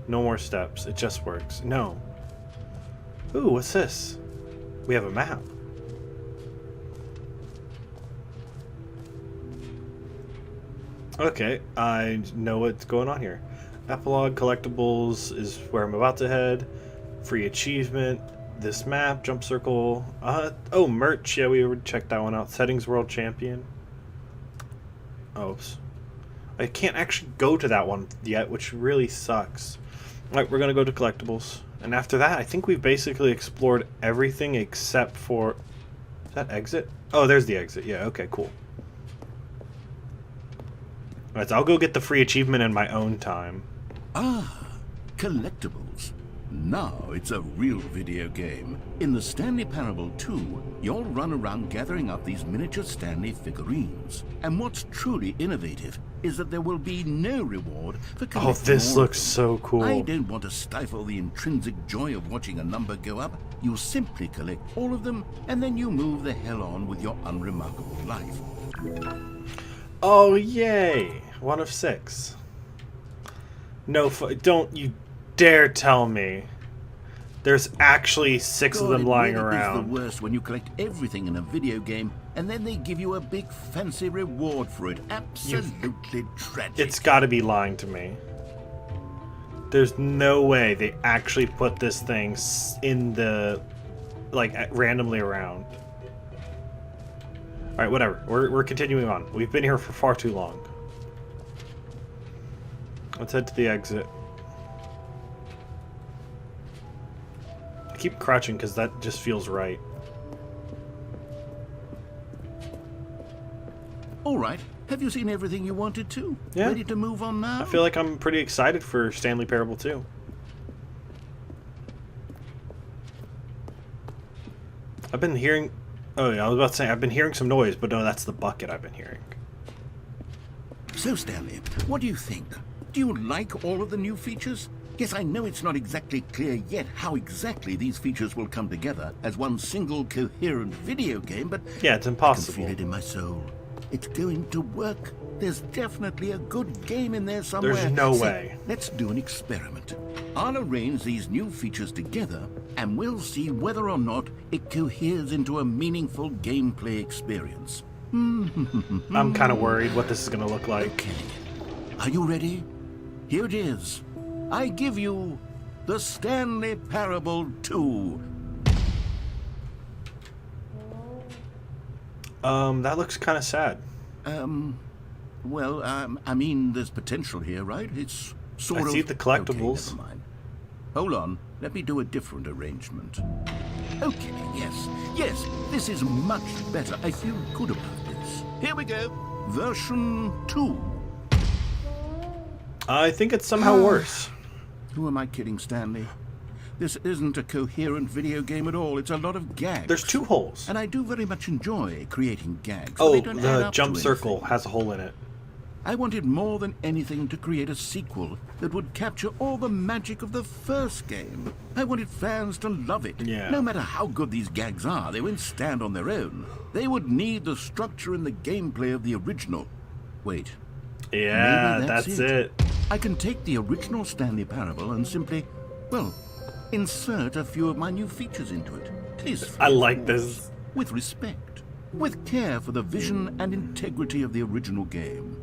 No more steps. It just works. No. Ooh, what's this? We have a map. Okay, I know what's going on here. Epilogue, collectibles is where I'm about to head. Free achievement. This map, jump circle. Oh, merch. Yeah, we already checked that one out. Settings, world champion. Oops. I can't actually go to that one yet, which really sucks. Alright, we're gonna go to collectibles. And after that, I think we've basically explored everything except for... Is that exit? Oh, there's the exit. Yeah, okay, cool. Alright, so I'll go get the free achievement in my own time. Ah, collectibles. Now it's a real video game. In the Stanley Parable 2, you'll run around gathering up these miniature Stanley figurines. And what's truly innovative is that there will be no reward for collecting Oh, this more of looks them. so cool. I don't want to stifle the intrinsic joy of watching a number go up. You simply collect all of them, and then you move the hell on with your unremarkable life. Oh, yay! 1 of 6. No, don't you dare tell me there's actually 6 of God, them lying it really around. is the worst when you collect everything in a video game and then they give you a big fancy reward for it. Absolutely tragic. It's got to be lying to me. There's no way they actually put this thing in the, like, randomly around. All right, whatever. We're continuing on. We've been here for far too long. Let's head to the exit. I keep crouching because that just feels right. All right. Have you seen everything you wanted to? Yeah. Ready to move on now? I feel like I'm pretty excited for Stanley Parable 2. I've been hearing... Oh, yeah, I was about to say, I've been hearing some noise, but no, that's the bucket I've been hearing. So, Stanley, what do you think? Do you like all of the new features? Yes, I know it's not exactly clear yet how exactly these features will come together as one single coherent video game, but Yeah, it's I can impossible. feel it in my soul. It's going to work. There's definitely a good game in there somewhere. There's no So, way. let's do an experiment. I'll arrange these new features together, and we'll see whether or not it coheres into a meaningful gameplay experience. I'm kind of worried what this is going to look like. Okay. Are you ready? Here it is. I give you the Stanley Parable 2. That looks kind of sad. Well, I mean, there's potential here, right? It's sort I of... see the collectibles. Okay, never mind. Hold on. Let me do a different arrangement. Okay, yes, this is much better. I feel good about this. Here we go. Version 2. I think it's somehow worse. Who am I kidding, Stanley? This isn't a coherent video game at all. It's a lot of gags. There's 2 holes. And I do very much enjoy creating gags. but Oh, they don't add the up jump to circle anything. has a hole in it. I wanted more than anything to create a sequel that would capture all the magic of the first game. I wanted fans to love it. Yeah. No matter how good these gags are, they won't stand on their own. They would need the structure and the gameplay of the original. Wait. Yeah, Maybe that's it. I can take the original Stanley Parable and simply, well, insert a few of my new features into it. Please, I like this. with respect, with care for the vision and integrity of the original game.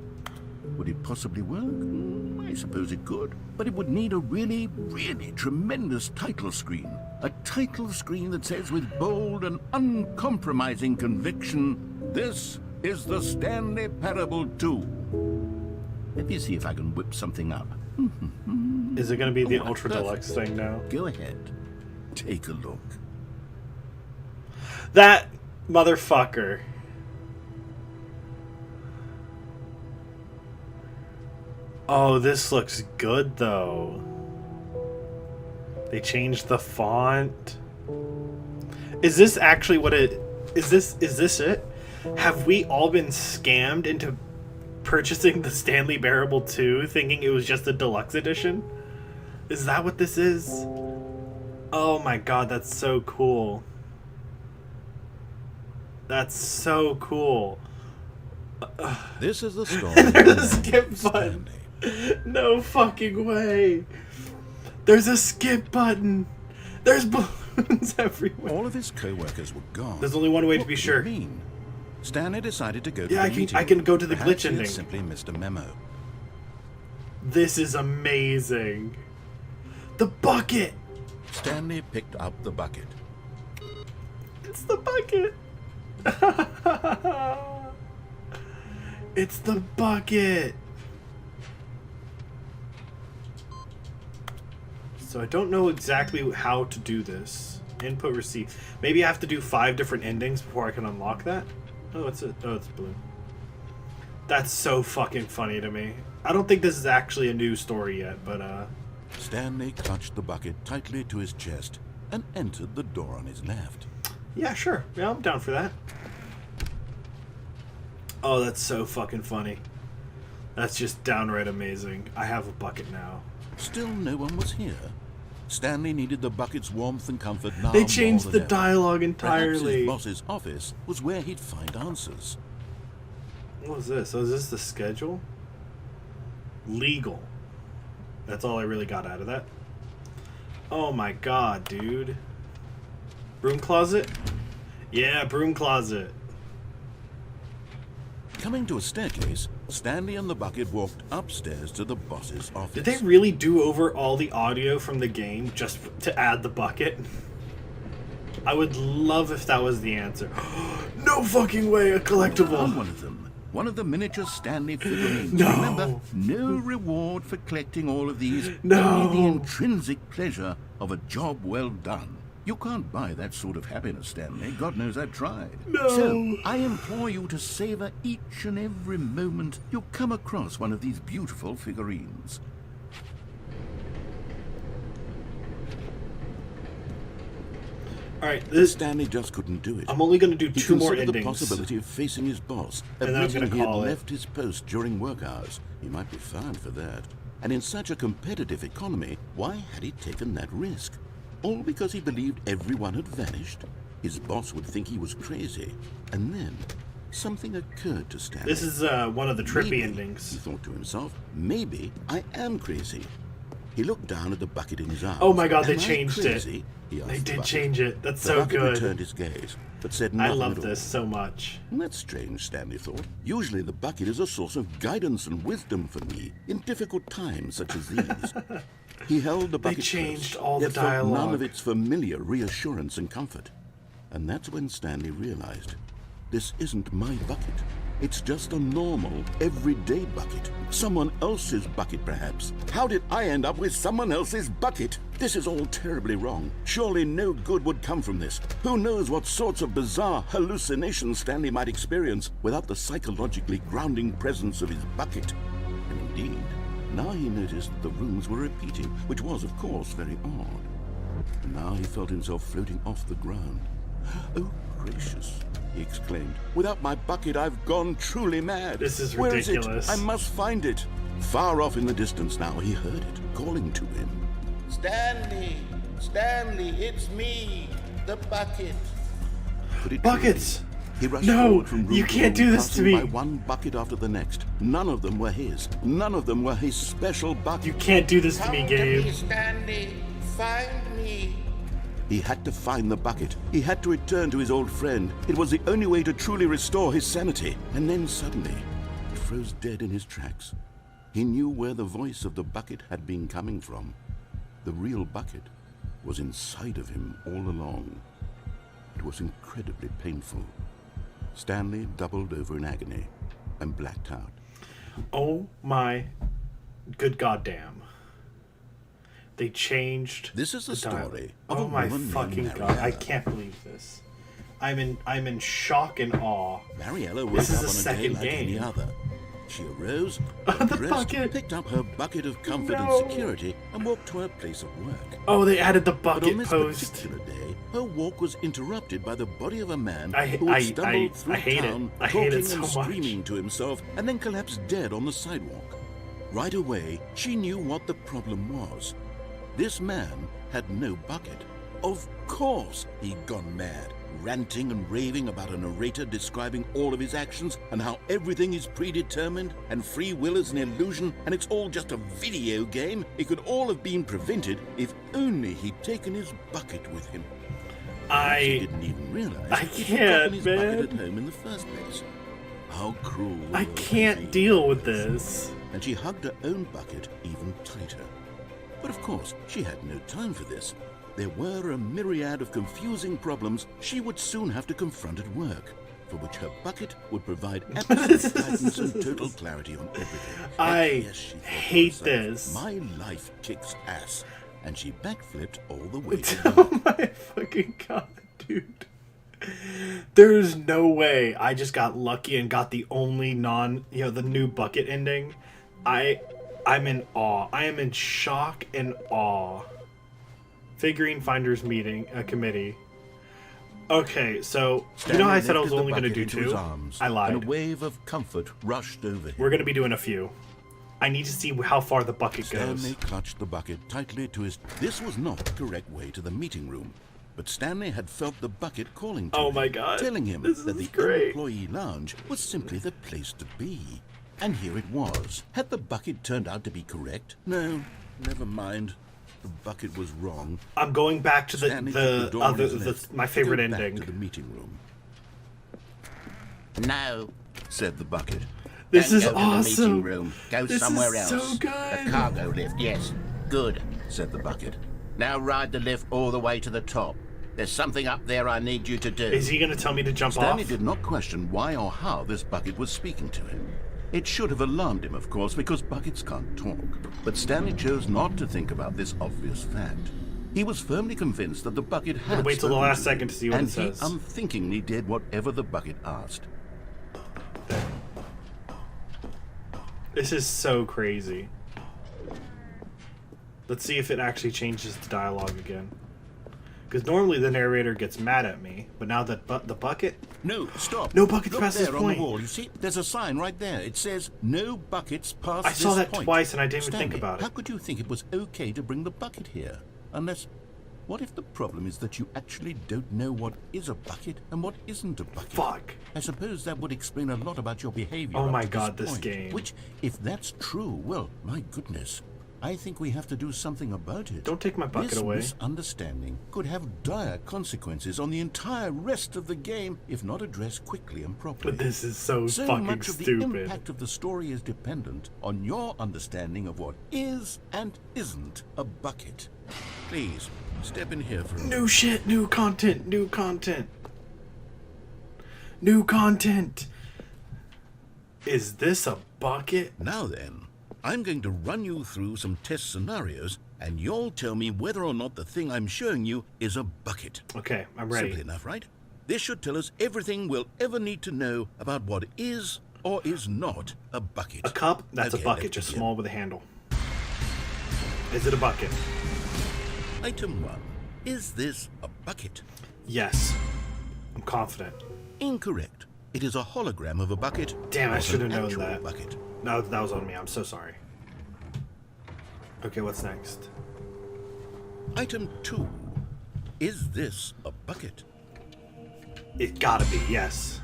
Would it possibly work? I suppose it could. But it would need a really, really tremendous title screen. A title screen that says with bold and uncompromising conviction, "This is the Stanley Parable 2." Let me see if I can whip something up. Is it going to be the Oh, Ultra perfect. Deluxe thing now? Go ahead. Take a look. That motherfucker. Oh, this looks good though. They changed the font. Is this actually what it is? This it? Have we all been scammed into purchasing the Stanley Parable 2 thinking it was just the Deluxe Edition? Is that what this is? Oh my god, that's so cool. That's so cool. This is the story. There's a skip button. No fucking way. There's a skip button. There's balloons everywhere. All of his co-workers were gone. There's only one way to What be could it sure. mean? Stanley decided to go to Yeah, the I can- meeting. I can go to the Perhaps glitch he had ending. simply missed a memo. This is amazing. The bucket. Stanley picked up the bucket. It's the bucket. It's the bucket. So I don't know exactly how to do this. Input receipt. Maybe I have to do 5 different endings before I can unlock that. Oh, it's blue. That's so fucking funny to me. I don't think this is actually a new story yet, but Stanley clutched the bucket tightly to his chest and entered the door on his left. yeah, sure. Yeah, I'm down for that. Oh, that's so fucking funny. That's just downright amazing. I have a bucket now. Still no one was here. Stanley needed the bucket's warmth and comfort now They more changed than the ever. dialogue Perhaps entirely. his boss's office was where he'd find answers. What was this? Oh, is this the schedule? Legal. That's all I really got out of that. Oh my god, dude. Broom closet? Yeah, broom closet. Coming to a staircase, Stanley and the bucket walked upstairs to the boss's office. Did they really do over all the audio from the game just to add the bucket? I would love if that was the answer. No fucking way, a collectible. On one of the miniature Stanley figurines. No. Remember, no reward for collecting all of these. No. Only the intrinsic pleasure of a job well done. You can't buy that sort of happiness, Stanley. God knows I've tried. No. So, I implore you to savor each and every moment you come across one of these beautiful figurines. Alright, But this Stanley just couldn't do it. I'm only going to do He 2 more considered endings. the possibility of facing his boss, And then I'm admitting gonna he had call it. left his post during work hours. He might be fined for that. And in such a competitive economy, why had he taken that risk? All because he believed everyone had vanished? His boss would think he was crazy. And then, something occurred to Stanley. This is one of the trippy Maybe, endings. he thought to himself, maybe I am crazy. He looked down at the bucket in his arms. Oh my god, they Am I changed crazy? it. He asked They the did bucket. change it. That's The so bucket good. returned his gaze, but said I nothing love at all. this so much. That's strange, Stanley thought. Usually the bucket is a source of guidance and wisdom for me in difficult times such as these. He held the bucket changed close, all the yet felt none dialogue. of its familiar reassurance and comfort. And that's when Stanley realized, this isn't my bucket. It's just a normal, everyday bucket. Someone else's bucket, perhaps. How did I end up with someone else's bucket? This is all terribly wrong. Surely no good would come from this. Who knows what sorts of bizarre hallucinations Stanley might experience without the psychologically grounding presence of his bucket. And indeed, now he noticed that the rooms were repeating, which was, of course, very odd. And now he felt himself floating off the ground. Oh, gracious, he exclaimed. Without my bucket, I've gone truly mad. This is Where ridiculous. is it? I must find it. Far off in the distance now, he heard it, calling to him. Stanley! Stanley, it's me, the bucket. Could it Buckets! Be? He rushed No, forward from room you to can't room, do this to passing me. by one bucket after the next. None of them were his. None of them were his special bucket. You can't do this to Come me, to me, Gabe. Stanley. Find me. He had to find the bucket. He had to return to his old friend. It was the only way to truly restore his sanity. And then suddenly, he froze dead in his tracks. He knew where the voice of the bucket had been coming from. The real bucket was inside of him all along. It was incredibly painful. Stanley doubled over in agony and blacked out. Oh my good goddamn. They changed. This is the dialogue. story of Oh a my woman named fucking god! Mariella. I can't believe this. I'm in shock and awe. Mariella woke This is up a on a day second like any game. other. She arose, The got dressed, bucket. picked up her bucket of comfort No. and security, and walked to her place of work. Oh, they added the But on bucket this post. particular day, her walk was interrupted by the body of a man I- who had I- stumbled I- through I hate it. town, I hate talking it so and much. screaming to himself, and then collapsed dead on the sidewalk. Right away, she knew what the problem was. This man had no bucket. Of course he'd gone mad, ranting and raving about a narrator describing all of his actions and how everything is predetermined and free will is an illusion and it's all just a video game. It could all have been prevented if only he'd taken his bucket with him. He I didn't even realize I he'd can't, forgotten his bucket man. at home in the first place. How cruel the I world can can't be. deal with this. And she hugged her own bucket even tighter. But of course, she had no time for this. There were a myriad of confusing problems she would soon have to confront at work, for which her bucket would provide absolute guidance and total clarity on everything. And I yes, she thought to hate herself, this. My life kicks ass. And she backflipped all the way to Oh my fucking god, dude. There's no way I just got lucky and got the only the new bucket ending. I'm in awe. I am in shock and awe. Figurine Finders committee. Okay, so you know how I said I was only going to do 2? I lied. And a wave of comfort rushed over him. We're going to be doing a few. I need to see how far the bucket goes. Stanley clutched the bucket tightly to his... This was not the correct way to the meeting room, but Stanley had felt the bucket calling to Oh him, my God, telling him this that is the great. employee lounge was simply the place to be. And here it was. Had the bucket turned out to be correct? No, never mind. The bucket was wrong. I'm going back to Stanley took the door on his left my to favorite go back ending. to the meeting room. No, said the bucket. This Don't is go to the meeting awesome. room. Go This somewhere is else. so good. The cargo lift, yes. Good. Said the bucket. Now ride the lift all the way to the top. There's something up there I need you to do. Is he going to tell me to jump Stanley off? did not question why or how this bucket was speaking to him. It should have alarmed him, of course, because buckets can't talk. But Stanley chose not to think about this obvious fact. He was firmly convinced that the bucket had Wait till the spoken last to second him, to see what and it says. he unthinkingly did whatever the bucket asked. This is so crazy. Let's see if it actually changes the dialogue again. Because normally the narrator gets mad at me, but now that the bucket... No, stop. No buckets Look past this there point. on the wall. You see, there's a sign right there. It says, no buckets past I this saw that point. twice and I didn't even Stanley, think about it. How could you think it was okay to bring the bucket here? Unless... What if the problem is that you actually don't know what is a bucket and what isn't a bucket? Fuck. I suppose that would explain a lot about your behavior. Oh up my to God, this point. game. Which, if that's true, well, my goodness, I think we have to do something about it. Don't take my bucket This away. misunderstanding could have dire consequences on the entire rest of the game if not addressed quickly and properly. But this is so fucking much of the stupid. impact of the story is dependent on your understanding of what is and isn't a bucket. Please, step in here for a minute. New shit, new content, new content. New content. Is this a bucket? Now then, I'm going to run you through some test scenarios, and you'll tell me whether or not the thing I'm showing you is a bucket. Okay, I'm ready. Simple enough, right? This should tell us everything we'll ever need to know about what is or is not a bucket. A cup? That's Okay, a bucket, let's just begin. small with a handle. Is it a bucket? Item 1. Is this a bucket? Yes. I'm confident. Incorrect. It is a hologram of a bucket. Damn, I not should an have known actual that. bucket. No, that was on me. I'm so sorry. Okay, what's next? Item 2. Is this a bucket? It gotta be, yes.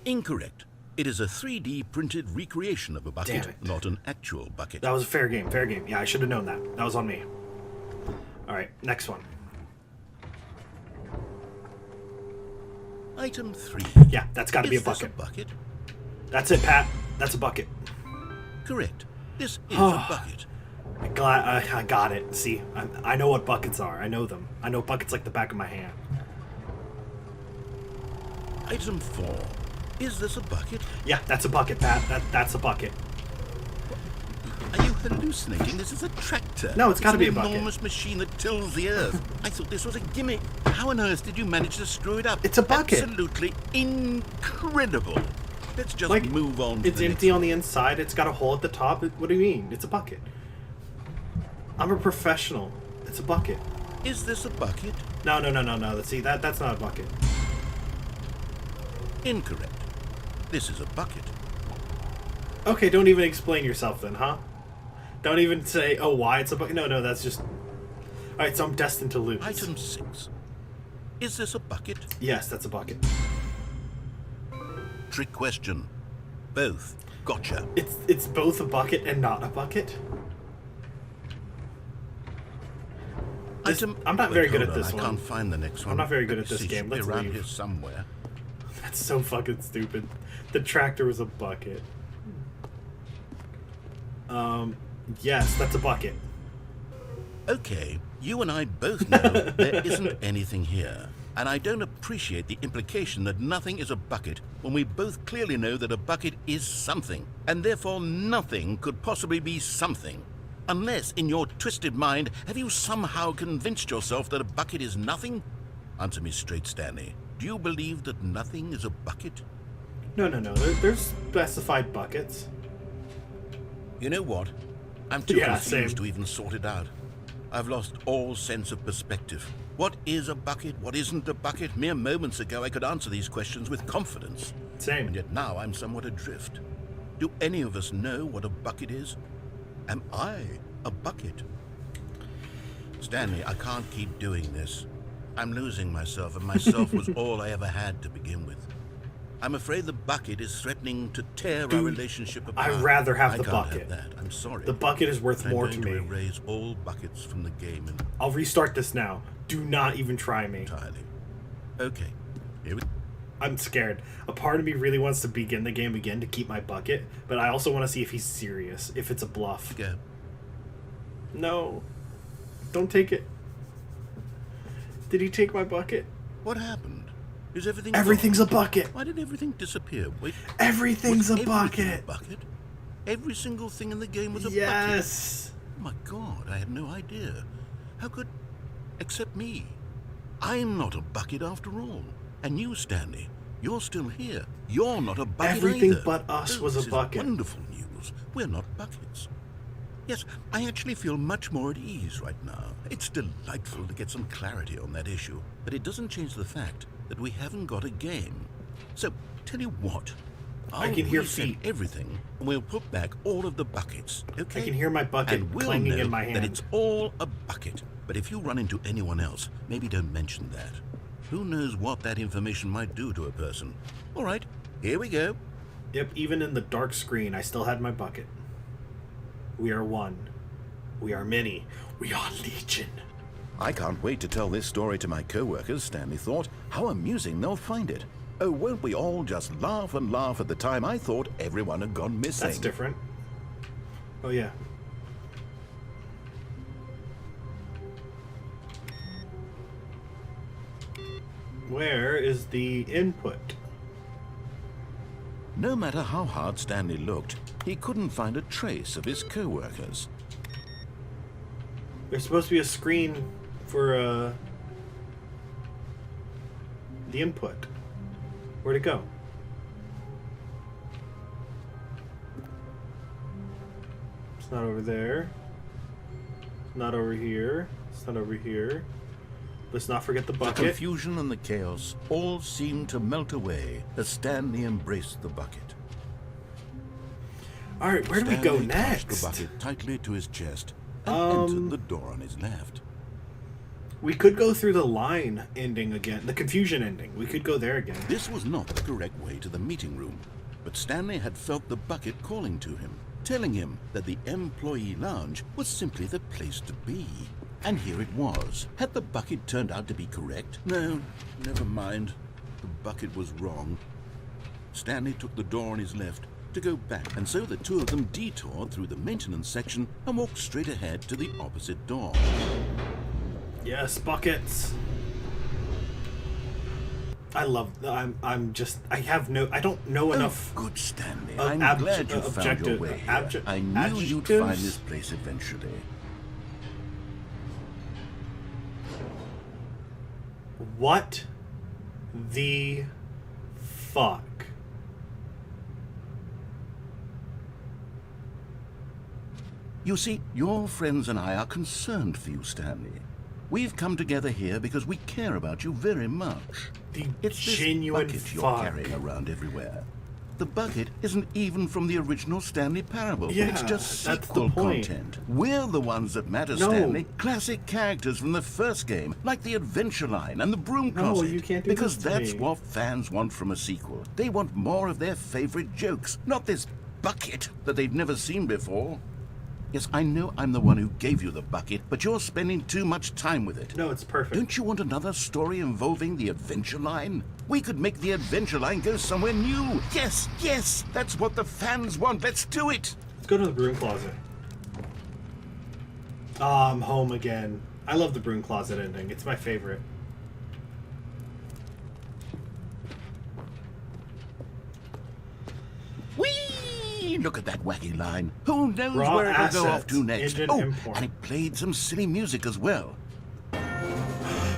Incorrect. It is a 3D printed recreation of a bucket, Damn it. not an actual bucket. That was a fair game, fair game. Yeah, I should have known that. That was on me. Alright, next one. Item 3. Yeah, that's gotta be a Is this bucket. a bucket? That's it, Pat. That's a bucket. Correct. This is a bucket. I got it. See, I know what buckets are. I know them. I know buckets like the back of my hand. Item 4. Is this a bucket? Yeah, that's a bucket, Pat. That's a bucket. Are you hallucinating? This is a tractor. No, it's gotta be a an bucket. enormous machine that tills the earth. I thought this was a gimmick. How on earth did you manage to screw it up? It's a bucket. Absolutely incredible. Let's just Like, move on to it's the empty next on the inside. It's got a hole at the top. What do you mean? It's a bucket. I'm a professional. It's a bucket. one. Is this a bucket? No. See, that's not a bucket. Incorrect. This is a bucket. Okay, don't even explain yourself then, huh? Don't even say, oh, why it's a bucket. No, that's just... Alright, so I'm destined to lose. Item 6. Is this a bucket? Yes, that's a bucket. Trick question. Both. Gotcha. It's both a bucket and not a bucket? I'm not very good at this I one. can't find the next one. I'm not very good Let at me this see, game. should be Let's around leave. here somewhere. That's so fucking stupid. The tractor was a bucket. Yes, that's a bucket. Okay, you and I both know there isn't anything here. And I don't appreciate the implication that nothing is a bucket when we both clearly know that a bucket is something, and therefore nothing could possibly be something. Unless, in your twisted mind, have you somehow convinced yourself that a bucket is nothing? Answer me straight, Stanley. Do you believe that nothing is a bucket? No. There's specified buckets. You know what? I'm too Yeah, confused same. to even sort it out. I've lost all sense of perspective. What is a bucket? What isn't a bucket? Mere moments ago I could answer these questions with confidence. Same. And yet now I'm somewhat adrift. Do any of us know what a bucket is? Am I a bucket? Stanley, I can't keep doing this. I'm losing myself, and myself was all I ever had to begin with. I'm afraid the bucket is threatening to tear our Dude, relationship apart. I'd rather have the I can't bucket. have that. I'm sorry. The bucket is worth I'm more going to me. erase all buckets from the game I'll restart this now. Do not even try me. entirely. Okay. Here we I'm scared. A part of me really wants to begin the game again to keep my bucket, but I also want to see if he's serious, if it's a bluff. Go. No. Don't take it. Did he take my bucket? What happened? Is everything Everything's gone? a bucket. Why did everything disappear? Wait. Everything's was a everything bucket. a bucket? Every single thing in the game was a bucket. Yes. Oh my God, I had no idea. How could... Except me. I'm not a bucket after all. And you, Stanley, you're still here. You're not a bucket Everything either. but us was this a is bucket. Wonderful news. We're not buckets. Yes, I actually feel much more at ease right now. It's delightful to get some clarity on that issue, but it doesn't change the fact that we haven't got a game. So, tell you what. I can hear reset feet. everything, and we'll put back all of the buckets, okay? I can hear my bucket and we'll clanging know in my hand. that it's all a bucket. But if you run into anyone else, maybe don't mention that. Who knows what that information might do to a person? All right, here we go. Yep, even in the dark screen, I still had my bucket. We are one. We are many. We are legion. I can't wait to tell this story to my co-workers, Stanley thought. How amusing they'll find it. Oh, won't we all just laugh and laugh at the time I thought everyone had gone missing? That's different. Oh, yeah. Where is the input? No matter how hard Stanley looked, he couldn't find a trace of his co-workers. There's supposed to be a screen for the input. Where'd it go? It's not over there. It's not over here. It's not over here. Let's not forget the The bucket. confusion and the chaos all seemed to melt away as Stanley embraced the bucket. All right, where do we go Stanley clutched next? the bucket tightly to his chest and entered the door on his left. We could go through the line ending again, the confusion ending. We could go there again. This was not the correct way to the meeting room, but Stanley had felt the bucket calling to him, telling him that the employee lounge was simply the place to be. And here it was. Had the bucket turned out to be correct? No, never mind. The bucket was wrong. Stanley took the door on his left to go back, and so the two of them detoured through the maintenance section and walked straight ahead to the opposite door. Yes, buckets. I love. I have no. I don't know enough. Oh, good, Stanley. of I'm glad you found your objective- way here. I knew you'd adjectives. find this place eventually. What the fuck? You see, your friends and I are concerned for you, Stanley. We've come together here because we care about you very much. The It's this genuine bucket you're fuck. carrying around everywhere. The bucket isn't even from the original Stanley Parable. Yeah, it's just that's the sequel point. content. We're the ones that matter, No. Stanley. Classic characters from the first game, like the Adventure Line and the Broom No, Closet. you can't do because this to that's me. what fans want from a sequel. They want more of their favorite jokes, not this bucket that they've never seen before. Yes, I know I'm the one who gave you the bucket, but you're spending too much time with it. No, it's perfect. Don't you want another story involving the Adventure Line? We could make the Adventure Line go somewhere new. Yes, yes, that's what the fans want. Let's do it. Let's go to the broom closet. Ah, I'm home again. I love the broom closet ending. It's my favorite. Whee! Look at that wacky line. Who knows Raw where it'll go assets, off to next? engine Oh, import. and it played some silly music as well.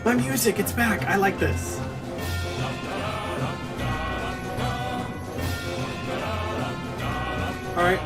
My music, it's back. I like this. All right.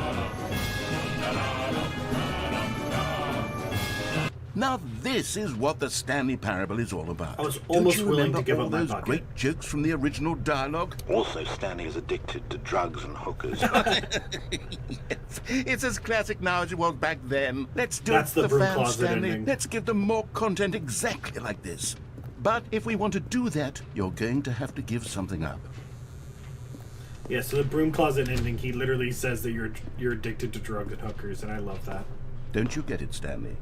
Now this is what the Stanley Parable is all about. I was almost Don't you willing remember to give all up my those bucket. great jokes from the original dialogue? Also, Stanley is addicted to drugs and hookers. Yes, it's as classic now as it was back then. Let's do That's it the for broom fans, closet Stanley. ending. Let's give them more content exactly like this. But if we want to do that, you're going to have to give something up. Yeah, so the broom closet ending, he literally says that you're addicted to drugs and hookers, and I love that. Don't you get it, Stanley?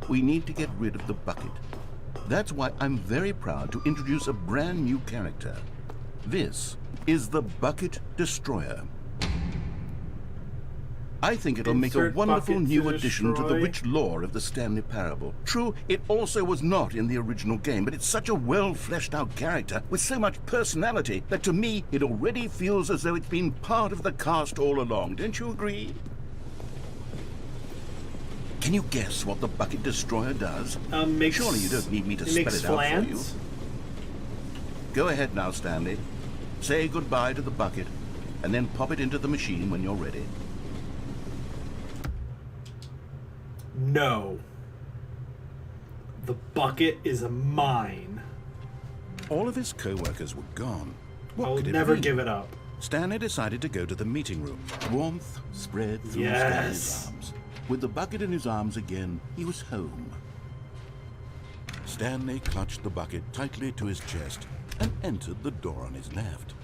We need to get rid of the bucket. That's why I'm very proud to introduce a brand new character. This is the Bucket Destroyer. I think it'll make a Insert wonderful bucket new to addition to the destroy. rich lore of the Stanley Parable. True, it also was not in the original game, but it's such a well-fleshed-out character with so much personality that to me it already feels as though it's been part of the cast all along. Don't you agree? Can you guess what the Bucket Destroyer does? Makes, Surely you don't need me to it spell makes it out for you. flans? Go ahead now, Stanley. Say goodbye to the bucket, and then pop it into the machine when you're ready. No. The bucket is mine. All of his co-workers were gone. What I will could it never mean? give it up. Stanley decided to go to the meeting room. Warmth spread through Yes. Stanley's arms. With the bucket in his arms again, he was home. Stanley clutched the bucket tightly to his chest and entered the door on his left.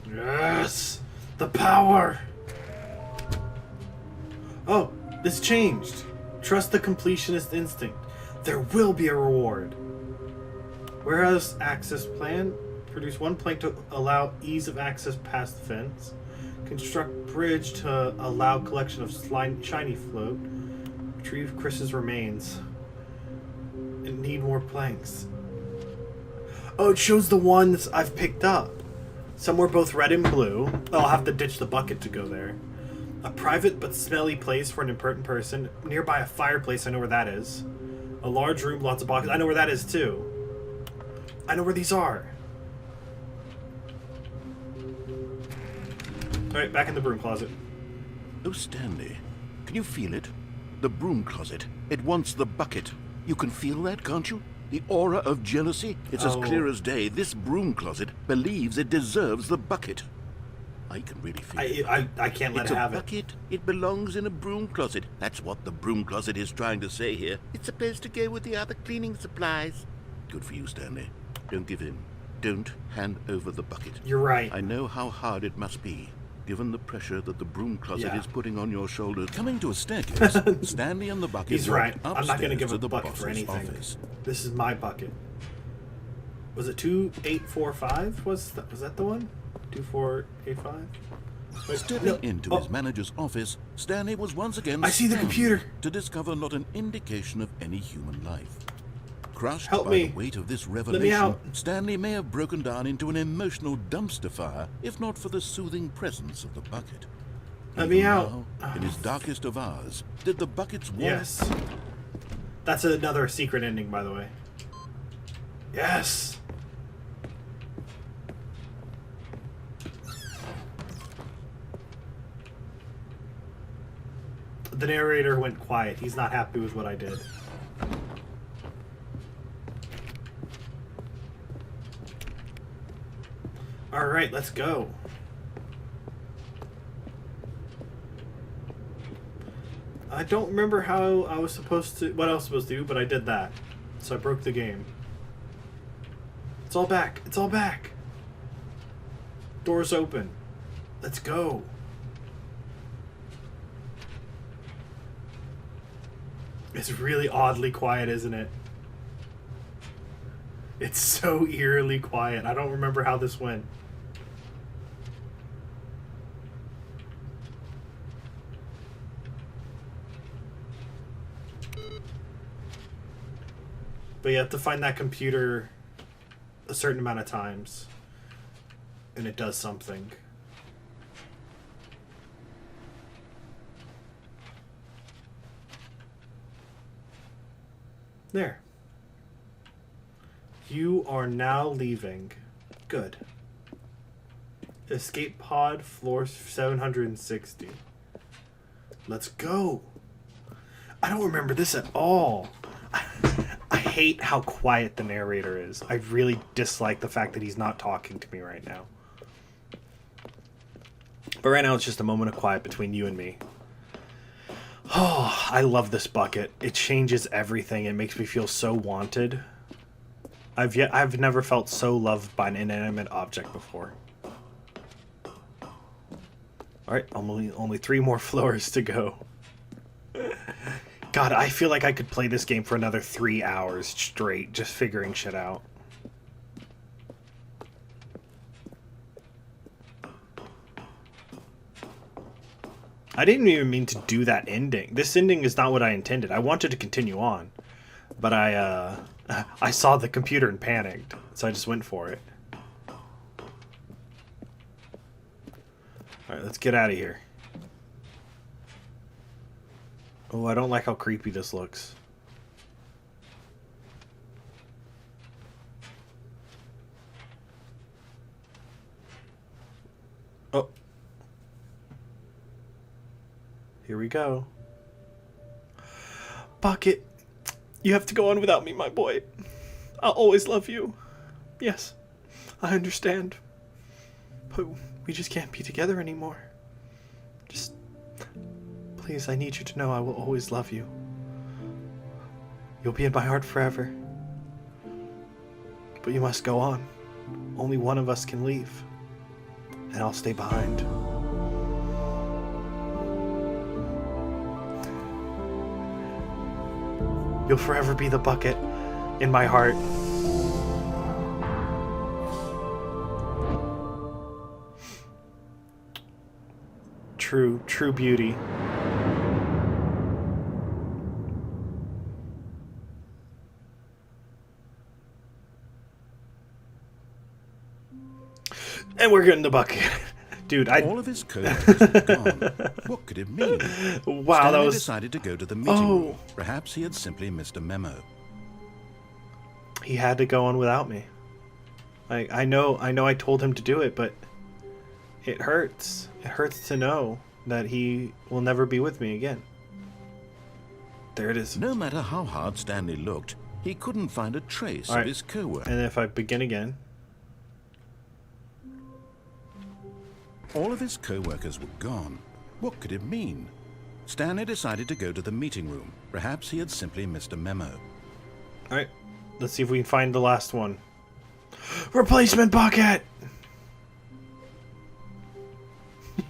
Yes! The power! Oh, this changed. Trust the completionist instinct. There will be a reward. Warehouse access plan. Produce one plank to allow ease of access past the fence. Construct bridge to allow collection of shiny float. Retrieve Chris's remains. And need more planks. Oh, it shows the ones I've picked up. Some were both red and blue. Oh, I'll have to ditch the bucket to go there. A private but smelly place for an important person. Nearby a fireplace, I know where that is. A large room, lots of boxes. I know where that is too. I know where these are. Alright, back in the broom closet. Oh, Stanley, can you feel it? The broom closet. It wants the bucket. You can feel that, can't you? The aura of jealousy. It's as Oh. clear as day. This broom closet believes it deserves the bucket. I can really feel it. I can't let It's it a have it. bucket. It belongs in a broom closet. That's what the broom closet is trying to say here. It's supposed to go with the other cleaning supplies. Good for you, Stanley. Don't give in. Don't hand over the bucket. You're right. I know how hard it must be, given the pressure that the broom closet Yeah. is putting on your shoulders. Coming to a staircase, Stanley and the bucket He's walked right. I'm not going to upstairs give to a the bucket for boss's anything. office. This is my bucket. Was it 2845? Was that the one? 2485? Stepping into his manager's office, Stanley was once again I see the stunned computer. to discover not an indication of any human life. Crushed Help by me. the weight of this me revelation, out. Stanley may have broken down into an emotional dumpster fire if not for the soothing presence of the bucket. Let Even me out. now, in his darkest of hours, did the bucket's warmth... Yes. That's another secret ending, by the way. Yes. The narrator went quiet. He's not happy with what I did. All right, let's go. I don't remember how I was supposed to, what I was supposed to do, but I did that. So I broke the game. It's all back. It's all back. Doors open. Let's go. It's really oddly quiet, isn't it? It's so eerily quiet. I don't remember how this went. But you have to find that computer a certain amount of times. And it does something. There. You are now leaving. Good. Escape pod, floor 760. Let's go. I don't remember this at all. I hate how quiet the narrator is. I really dislike the fact that he's not talking to me right now. But right now it's just a moment of quiet between you and me. Oh, I love this bucket. It changes everything. It makes me feel so wanted. I've never felt so loved by an inanimate object before. Alright, only 3 more floors to go. God, I feel like I could play this game for another 3 hours straight, just figuring shit out. I didn't even mean to do that ending. This ending is not what I intended. I wanted to continue on, but I saw the computer and panicked, so I just went for it. Alright, let's get out of here. Oh, I don't like how creepy this looks. Oh. Here we go. Bucket, you have to go on without me, my boy. I'll always love you. Yes, I understand. But we just can't be together anymore. Just, please, I need you to know I will always love you. You'll be in my heart forever. But you must go on. Only one of us can leave. And I'll stay behind. You'll forever be the bucket in my heart. True beauty. And we're getting the bucket. Dude, All of his coworkers were gone. What could it mean? Wow, Stanley that was... decided to go to the meeting room. Perhaps he had simply missed a memo. He had to go on without me. I know I told him to do it, but it hurts. It hurts to know that he will never be with me again. There it is. No matter how hard Stanley looked, he couldn't find a trace of his coworker. And if I begin again... All of his co-workers were gone. What could it mean? Stanley decided to go to the meeting room. Perhaps he had simply missed a memo. Alright, let's see if we can find the last one. Replacement bucket!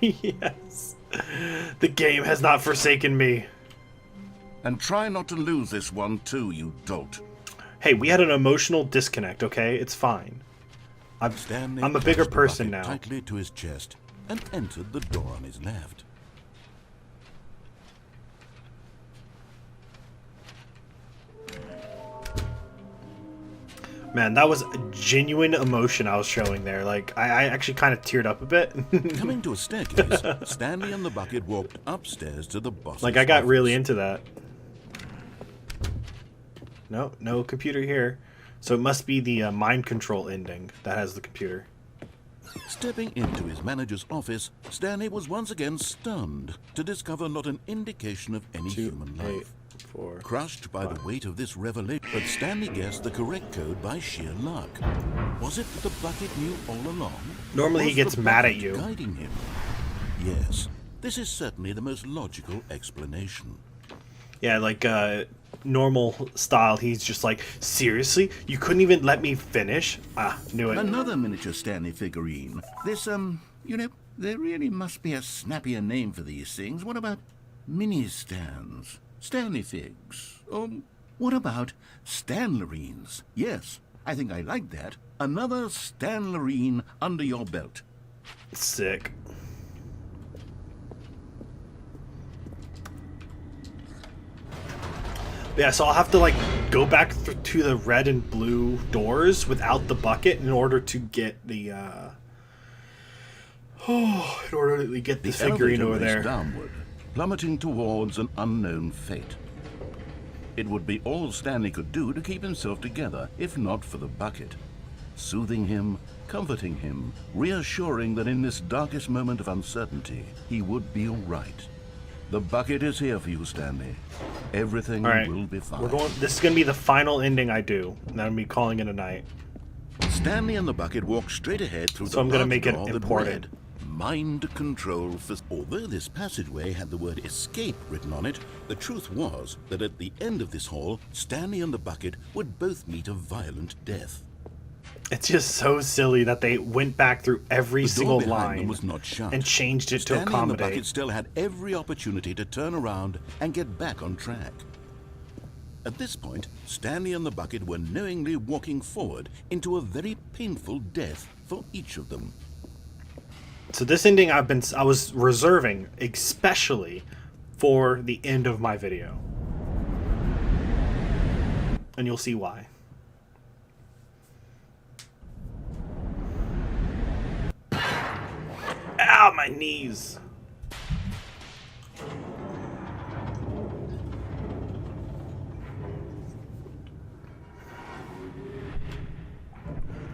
Yes. The game has not forsaken me. And try not to lose this one too, you dolt. Hey, we had an emotional disconnect, okay? It's fine. I'm a bigger person now. Tightly to his chest and entered the door on his left. Man, that was a genuine emotion I was showing there. Like, I actually kind of teared up a bit. Coming to a staircase, Stanley and the bucket walked upstairs to the boss's Like, I got office. really into that. No computer here. So it must be the mind control ending that has the computer. Stepping into his manager's office, Stanley was once again stunned to discover not an indication of any human life. 4. Crushed by the weight of this revelation, but Stanley guessed the correct code by sheer luck. Was it that the bucket knew all along? Normally he Was gets the mad at bucket you. guiding him? Yes, this is certainly the most logical explanation. Yeah, like normal style, he's just like, seriously? You couldn't even let me finish? Ah, knew it. Another miniature Stanley figurine. This, you know, there really must be a snappier name for these things. What about mini-stands? Stanley figs? Or what about Stanlerines? Yes, I think I like that. Another Stanlerine under your belt. Sick. Yeah, so I'll have to like go back to the red and blue doors without the bucket in order to get the the figurine over there. Downward, plummeting towards an unknown fate. It would be all Stanley could do to keep himself together, if not for the bucket. Soothing him, comforting him, reassuring that in this darkest moment of uncertainty, he would be all right. The bucket is here for you, Stanley. Everything will be fine. This is going to be the final ending I do. And then I'm be calling it a night. Stanley and the bucket walked straight ahead through So the I'm gonna large make it door that important. read, Mind control for... Although this passageway had the word escape written on it, the truth was that at the end of this hall, Stanley and the bucket would both meet a violent death. It's just so silly that they went back through every The single door behind them line was not shut. and changed it to Stanley and the accommodate. bucket still had every opportunity to turn around and get back on track. At this point, Stanley and the bucket were knowingly walking forward into a very painful death for each of them. So this ending I was reserving especially for the end of my video. And you'll see why. Ow, my knees.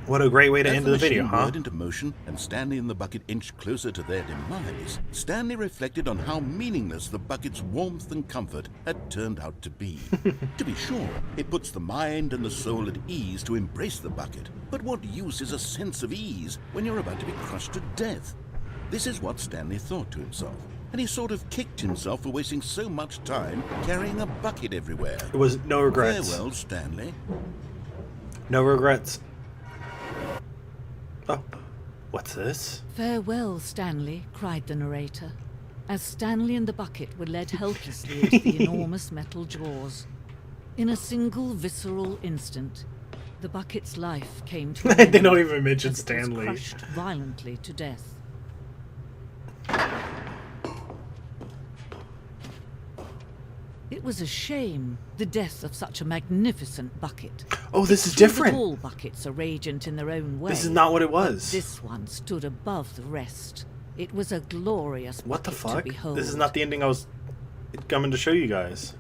What a great way to end the video, huh? Whirred into motion and Stanley and the bucket inched closer to their demise. Stanley reflected on how meaningless the bucket's warmth and comfort had turned out to be. To be sure, it puts the mind and the soul at ease to embrace the bucket. But what use is a sense of ease when you're about to be crushed to death? This is what Stanley thought to himself, and he sort of kicked himself for wasting so much time carrying a bucket everywhere. It was no regrets. Farewell, Stanley. No regrets. Oh, what's this? Farewell, Stanley, cried the narrator, as Stanley and the bucket were led helplessly into the enormous metal jaws. In a single visceral instant, the bucket's life came to an end. They don't even mention as it was Stanley. crushed violently to death. It was a shame, the death of such a magnificent bucket. Oh, this is True different. that all buckets are radiant in their own way. This is not what it but was. this one stood above the rest. It was a glorious What the bucket to fuck? behold. This is not the ending I was coming to show you guys.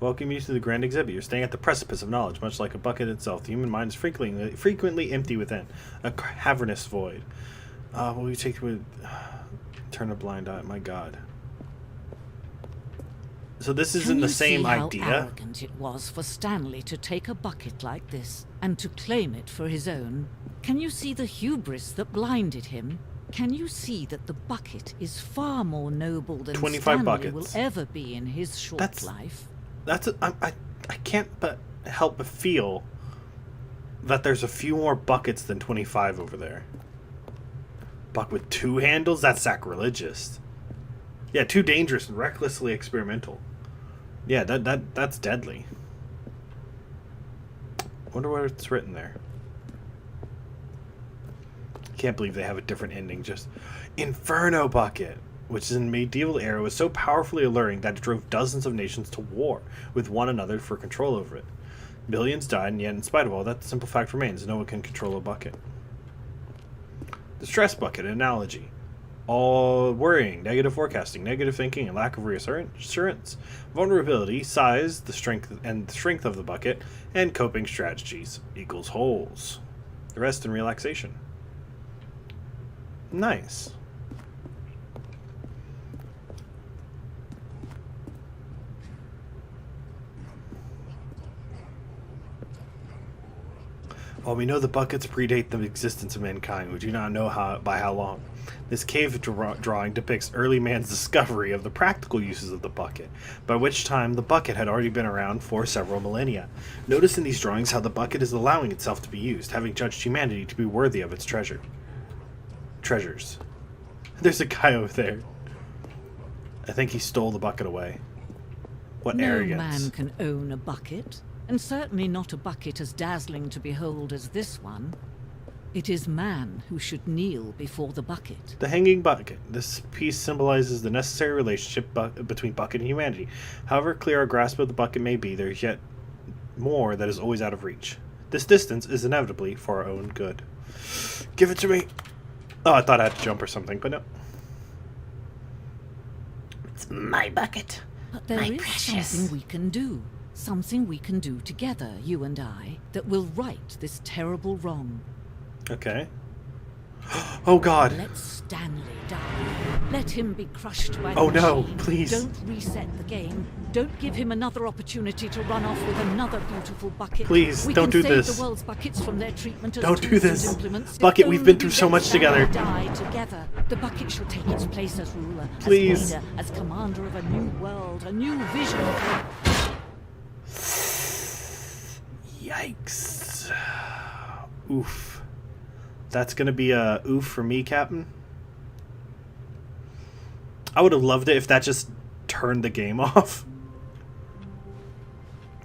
Welcome you to the grand exhibit. You're staying at the precipice of knowledge, much like a bucket itself. The human mind is frequently empty within, a cavernous void. Will you take with turn a blind eye? My God. So this isn't the same Can you idea. see how arrogant it was for Stanley to take a bucket like this and to claim it for his own? Can you see the hubris that blinded him? Can you see that the bucket is far more noble than 25 Stanley buckets. will ever be in his short life? I can't but help but feel that there's a few more buckets than 25 over there. Buck with 2 handles? That's sacrilegious. Yeah, too dangerous and recklessly experimental. Yeah, that's deadly. Wonder what it's written there. Can't believe they have a different ending. Just Inferno Bucket, which in the medieval era was so powerfully alluring that it drove dozens of nations to war with one another for control over it. Millions died, and yet in spite of all that, the simple fact remains: no one can control a bucket. The stress bucket analogy. All worrying, negative forecasting, negative thinking, and lack of reassurance, vulnerability, size, the strength of the bucket, and coping strategies equals holes. Rest and relaxation. Nice. While we know the buckets predate the existence of mankind, we do not know by how long. This cave drawing depicts early man's discovery of the practical uses of the bucket, by which time the bucket had already been around for several millennia. Notice in these drawings how the bucket is allowing itself to be used, having judged humanity to be worthy of its treasures. There's a guy over there. I think he stole the bucket away. What arrogance. No man can own a bucket, and certainly not a bucket as dazzling to behold as this one. It is man who should kneel before the bucket. The hanging bucket. This piece symbolizes the necessary relationship between bucket and humanity. However clear our grasp of the bucket may be, there is yet more that is always out of reach. This distance is inevitably for our own good. Give it to me. Oh, I thought I had to jump or something, but no. It's my bucket. But there is something we can do. Something we can do together, you and I, that will right this terrible wrong. Okay. Oh God. Let Stanley die. Let him be crushed by the Oh no, machine. please. Don't reset the game. Don't give him another opportunity to run off with another beautiful bucket. Please, we don't can do save this. the world's buckets from their treatment as Don't do tools and this. implements. Bucket, If we've been only through we so let much Stanley together. Die together. The bucket shall take its place as ruler, Please. as leader, as commander of a new world, a new vision. Yikes. Oof. That's gonna be a oof for me, Captain. I would have loved it if that just turned the game off.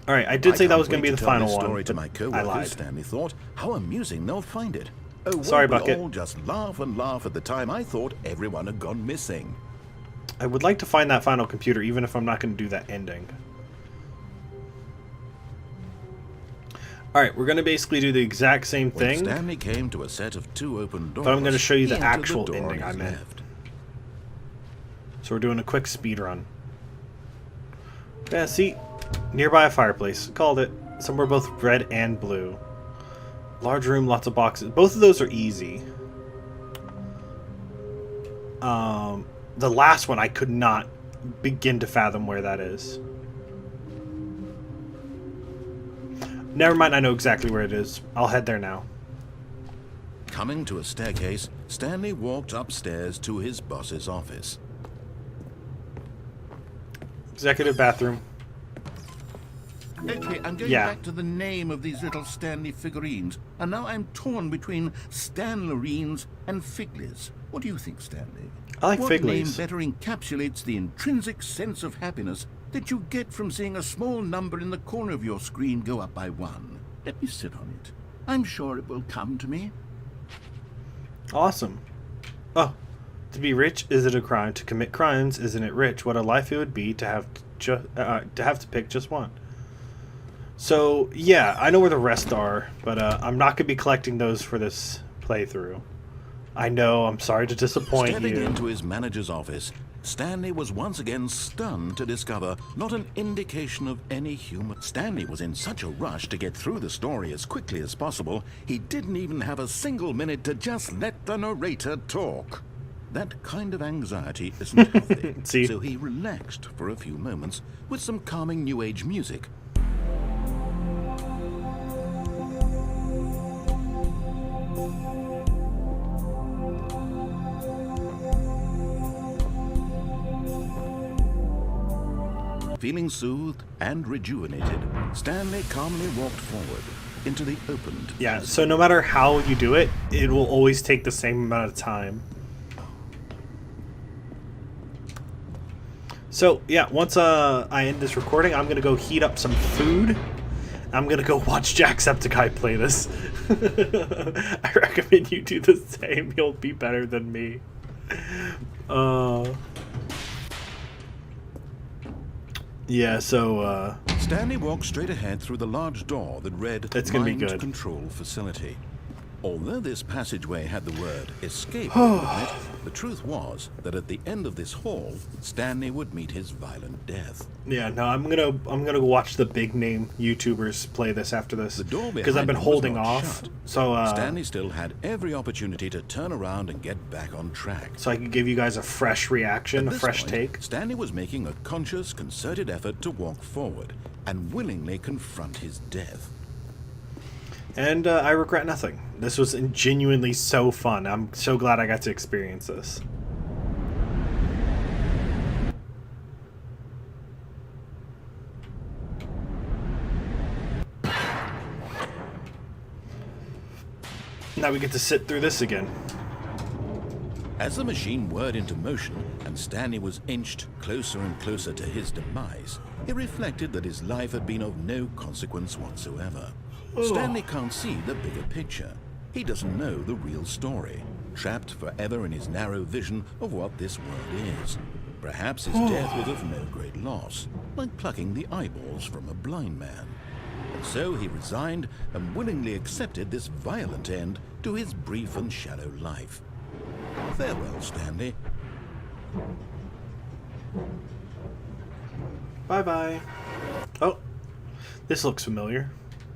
Alright, I did say that was gonna be the final one. Story to but my I co-workers, lied. Stanley thought. How amusing they'll find it. Oh, Sorry, won't we Bucket. all just laugh and laugh at the time I thought everyone had gone missing. I would like to find that final computer, even if I'm not going to do that ending. Alright, we're going to basically do the exact same When thing, Stanley came to a set of 2 open doors, but I'm going to show you he the entered actual door on ending I his meant. left. So we're doing a quick speed run. Yeah, see? Nearby a fireplace. Called it. Some were both red and blue. Large room, lots of boxes. Both of those are easy. The last one I could not begin to fathom where that is. Never mind, I know exactly where it is. I'll head there now. Coming to a staircase, Stanley walked upstairs to his boss's office. Executive bathroom. Okay, I'm going Yeah. back to the name of these little Stanley figurines, and now I'm torn between Stanlerines and Figlies. What do you think, Stanley? I like what name Figlies. better encapsulates the intrinsic sense of happiness that you get from seeing a small number in the corner of your screen go up by 1? Let me sit on it. I'm sure it will come to me. Awesome. Oh, to be rich, is it a crime? To commit crimes, isn't it rich? What a life it would be to have to pick just one. So yeah, I know where the rest are, but I'm not gonna be collecting those for this playthrough. I know. I'm sorry to disappoint Stepping you. into his manager's office, Stanley was once again stunned to discover not an indication of any human. Stanley was in such a rush to get through the story as quickly as possible, he didn't even have a single minute to just let the narrator talk. That kind of anxiety isn't healthy, See? so he relaxed for a few moments with some calming New Age music. Feeling soothed and rejuvenated, Stanley calmly walked forward into the opened. Yeah. So no matter how you do it, it will always take the same amount of time. So yeah, once I end this recording, I'm gonna go heat up some food. I'm gonna go watch Jacksepticeye play this. I recommend you do the same. You'll be better than me. Yeah. So Stanley walked straight ahead through the large door that read It's gonna be Mind good. Control Facility. Although this passageway had the word escape written on it, the truth was that at the end of this hall, Stanley would meet his violent death. yeah, no, I'm gonna go watch the big name YouTubers play this after this The door because I've behind been him was holding not off. shut. So Stanley still had every opportunity to turn around and get back on track. so I can give you guys a fresh reaction, At a this fresh point, take. Stanley was making a conscious, concerted effort to walk forward and willingly confront his death. And I regret nothing. This was genuinely so fun. I'm so glad I got to experience this. Now we get to sit through this again. As the machine whirred into motion and Stanley was inched closer and closer to his demise, he reflected that his life had been of no consequence whatsoever. Stanley can't see the bigger picture. He doesn't know the real story, trapped forever in his narrow vision of what this world is. Perhaps his death was of no great loss, like plucking the eyeballs from a blind man. And so he resigned and willingly accepted this violent end to his brief and shallow life. Farewell, Stanley. Bye-bye. Oh, this looks familiar.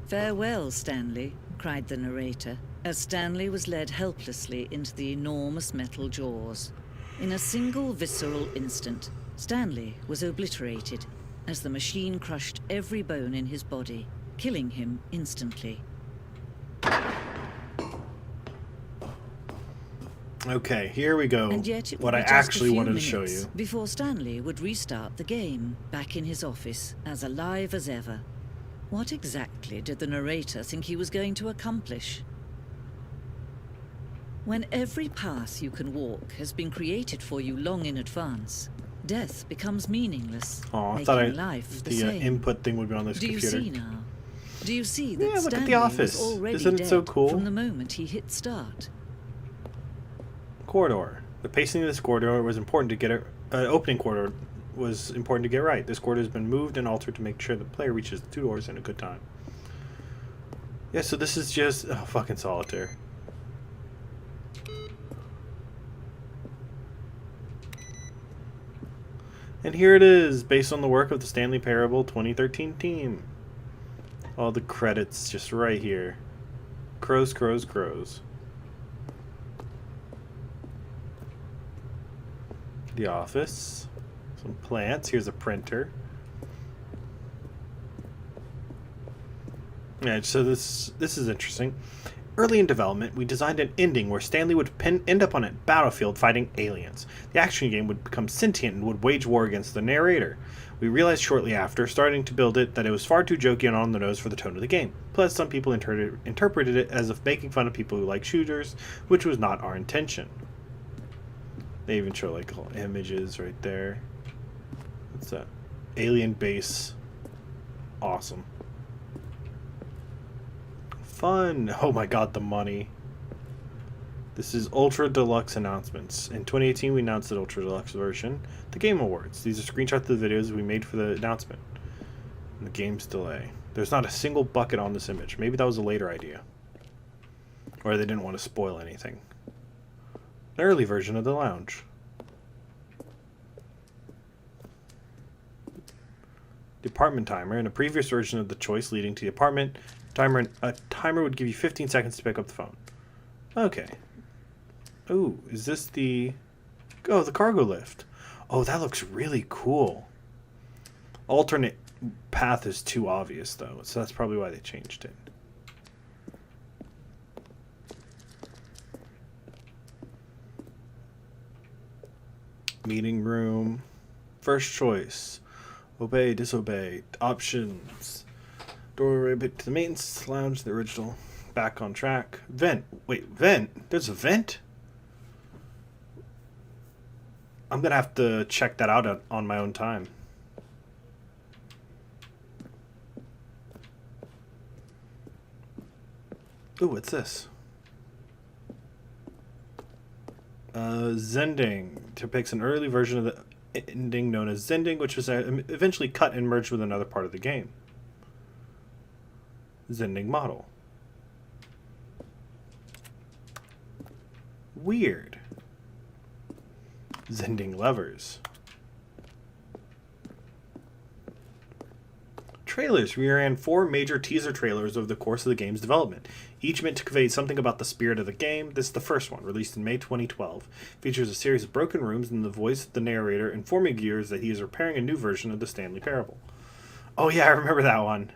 Farewell, Stanley, cried the narrator, as Stanley was led helplessly into the enormous metal jaws. In a single visceral instant, Stanley was obliterated as the machine crushed every bone in his body, killing him instantly. Okay, here we go. And yet it What would I be just a actually few wanted to show minutes you. before Stanley would restart the game, back in his office, as alive as ever. What exactly did the narrator think he was going to accomplish? When every path you can walk has been created for you long in advance, death becomes meaningless, Oh, I making thought life the the same. input thing would be on this Do computer. you see now? Do you see that Yeah, look at The Stanley was Office. already Isn't it dead so cool? from the moment he hit start? Corridor. The pacing of this corridor was important to get it. Opening corridor was important to get right. This corridor has been moved and altered to make sure the player reaches the 2 doors in a good time. Yeah, so this is just fucking solitaire. And here it is, based on the work of the Stanley Parable 2013 team. All the credits just right here. Crows, crows, crows. The office. Some plants. Here's a printer. Yeah, so this is interesting. Early in development, we designed an ending where Stanley would end up on a battlefield fighting aliens. The action game would become sentient and would wage war against the narrator. We realized shortly after, starting to build it, that it was far too jokey and on the nose for the tone of the game. Plus, some people interpreted it as if making fun of people who like shooters, which was not our intention. They even show like little images right there. What's that? Alien base. Awesome. Fun. Oh my god, the money. This is Ultra Deluxe announcements. In 2018, we announced the Ultra Deluxe version, the Game Awards. These are screenshots of the videos we made for the announcement. And the game's delay. There's not a single bucket on this image. Maybe that was a later idea. Or they didn't want to spoil anything. An early version of the lounge. The apartment timer. In a previous version of the choice leading to the apartment timer, a timer would give you 15 seconds to pick up the phone. Okay. Oh, is this the... Oh, the cargo lift. Oh, that looks really cool. Alternate path is too obvious, though, so that's probably why they changed it. Meeting room. First choice. Obey, disobey. Options. Doorway to the maintenance lounge, the original. Back on track. Vent. Wait, vent? There's a vent? I'm gonna have to check that out on my own time. Ooh, what's this? Zending depicts an early version of the ending known as Zending, which was eventually cut and merged with another part of the game. Zending model. Weird. Zending levers. Trailers. We ran 4 major teaser trailers over the course of the game's development, each meant to convey something about the spirit of the game. This is the first one, released in May 2012. Features a series of broken rooms and the voice of the narrator informing viewers that he is repairing a new version of the Stanley Parable. Oh yeah, I remember that one.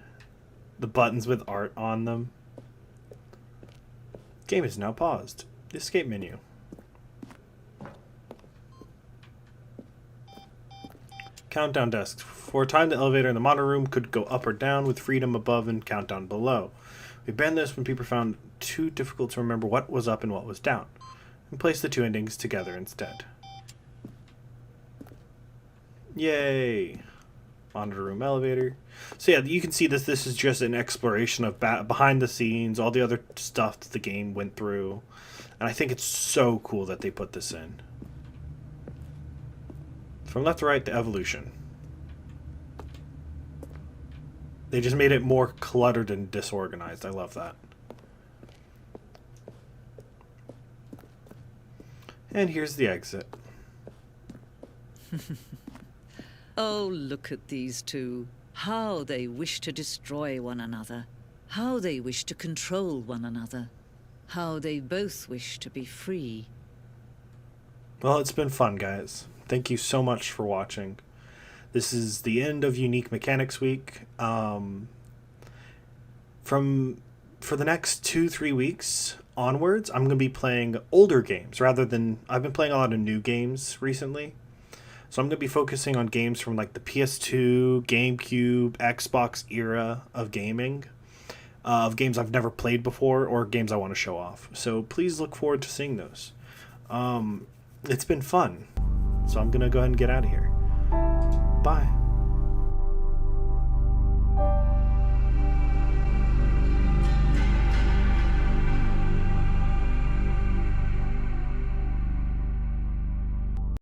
The buttons with art on them. Game is now paused. Escape menu. Countdown desk. For a time, the elevator in the monitor room could go up or down with freedom above and countdown below. We banned this when people found it too difficult to remember what was up and what was down, and placed the 2 endings together instead. Yay! Monitor room, elevator. So yeah, you can see this. This is just an exploration of behind the scenes, all the other stuff that the game went through, and I think it's so cool that they put this in. From left to right, the evolution. They just made it more cluttered and disorganized. I love that. And here's the exit. Oh, look at these two. How they wish to destroy one another. How they wish to control one another. How they both wish to be free. Well, it's been fun, guys. Thank you so much for watching. This is the end of Unique Mechanics Week. For the next 2-3 weeks onwards, I'm going to be playing older games rather than... I've been playing a lot of new games recently. So I'm going to be focusing on games from like the PS2, GameCube, Xbox era of gaming. Of games I've never played before or games I want to show off. So please look forward to seeing those. It's been fun. So I'm going to go ahead and get out of here. Bye.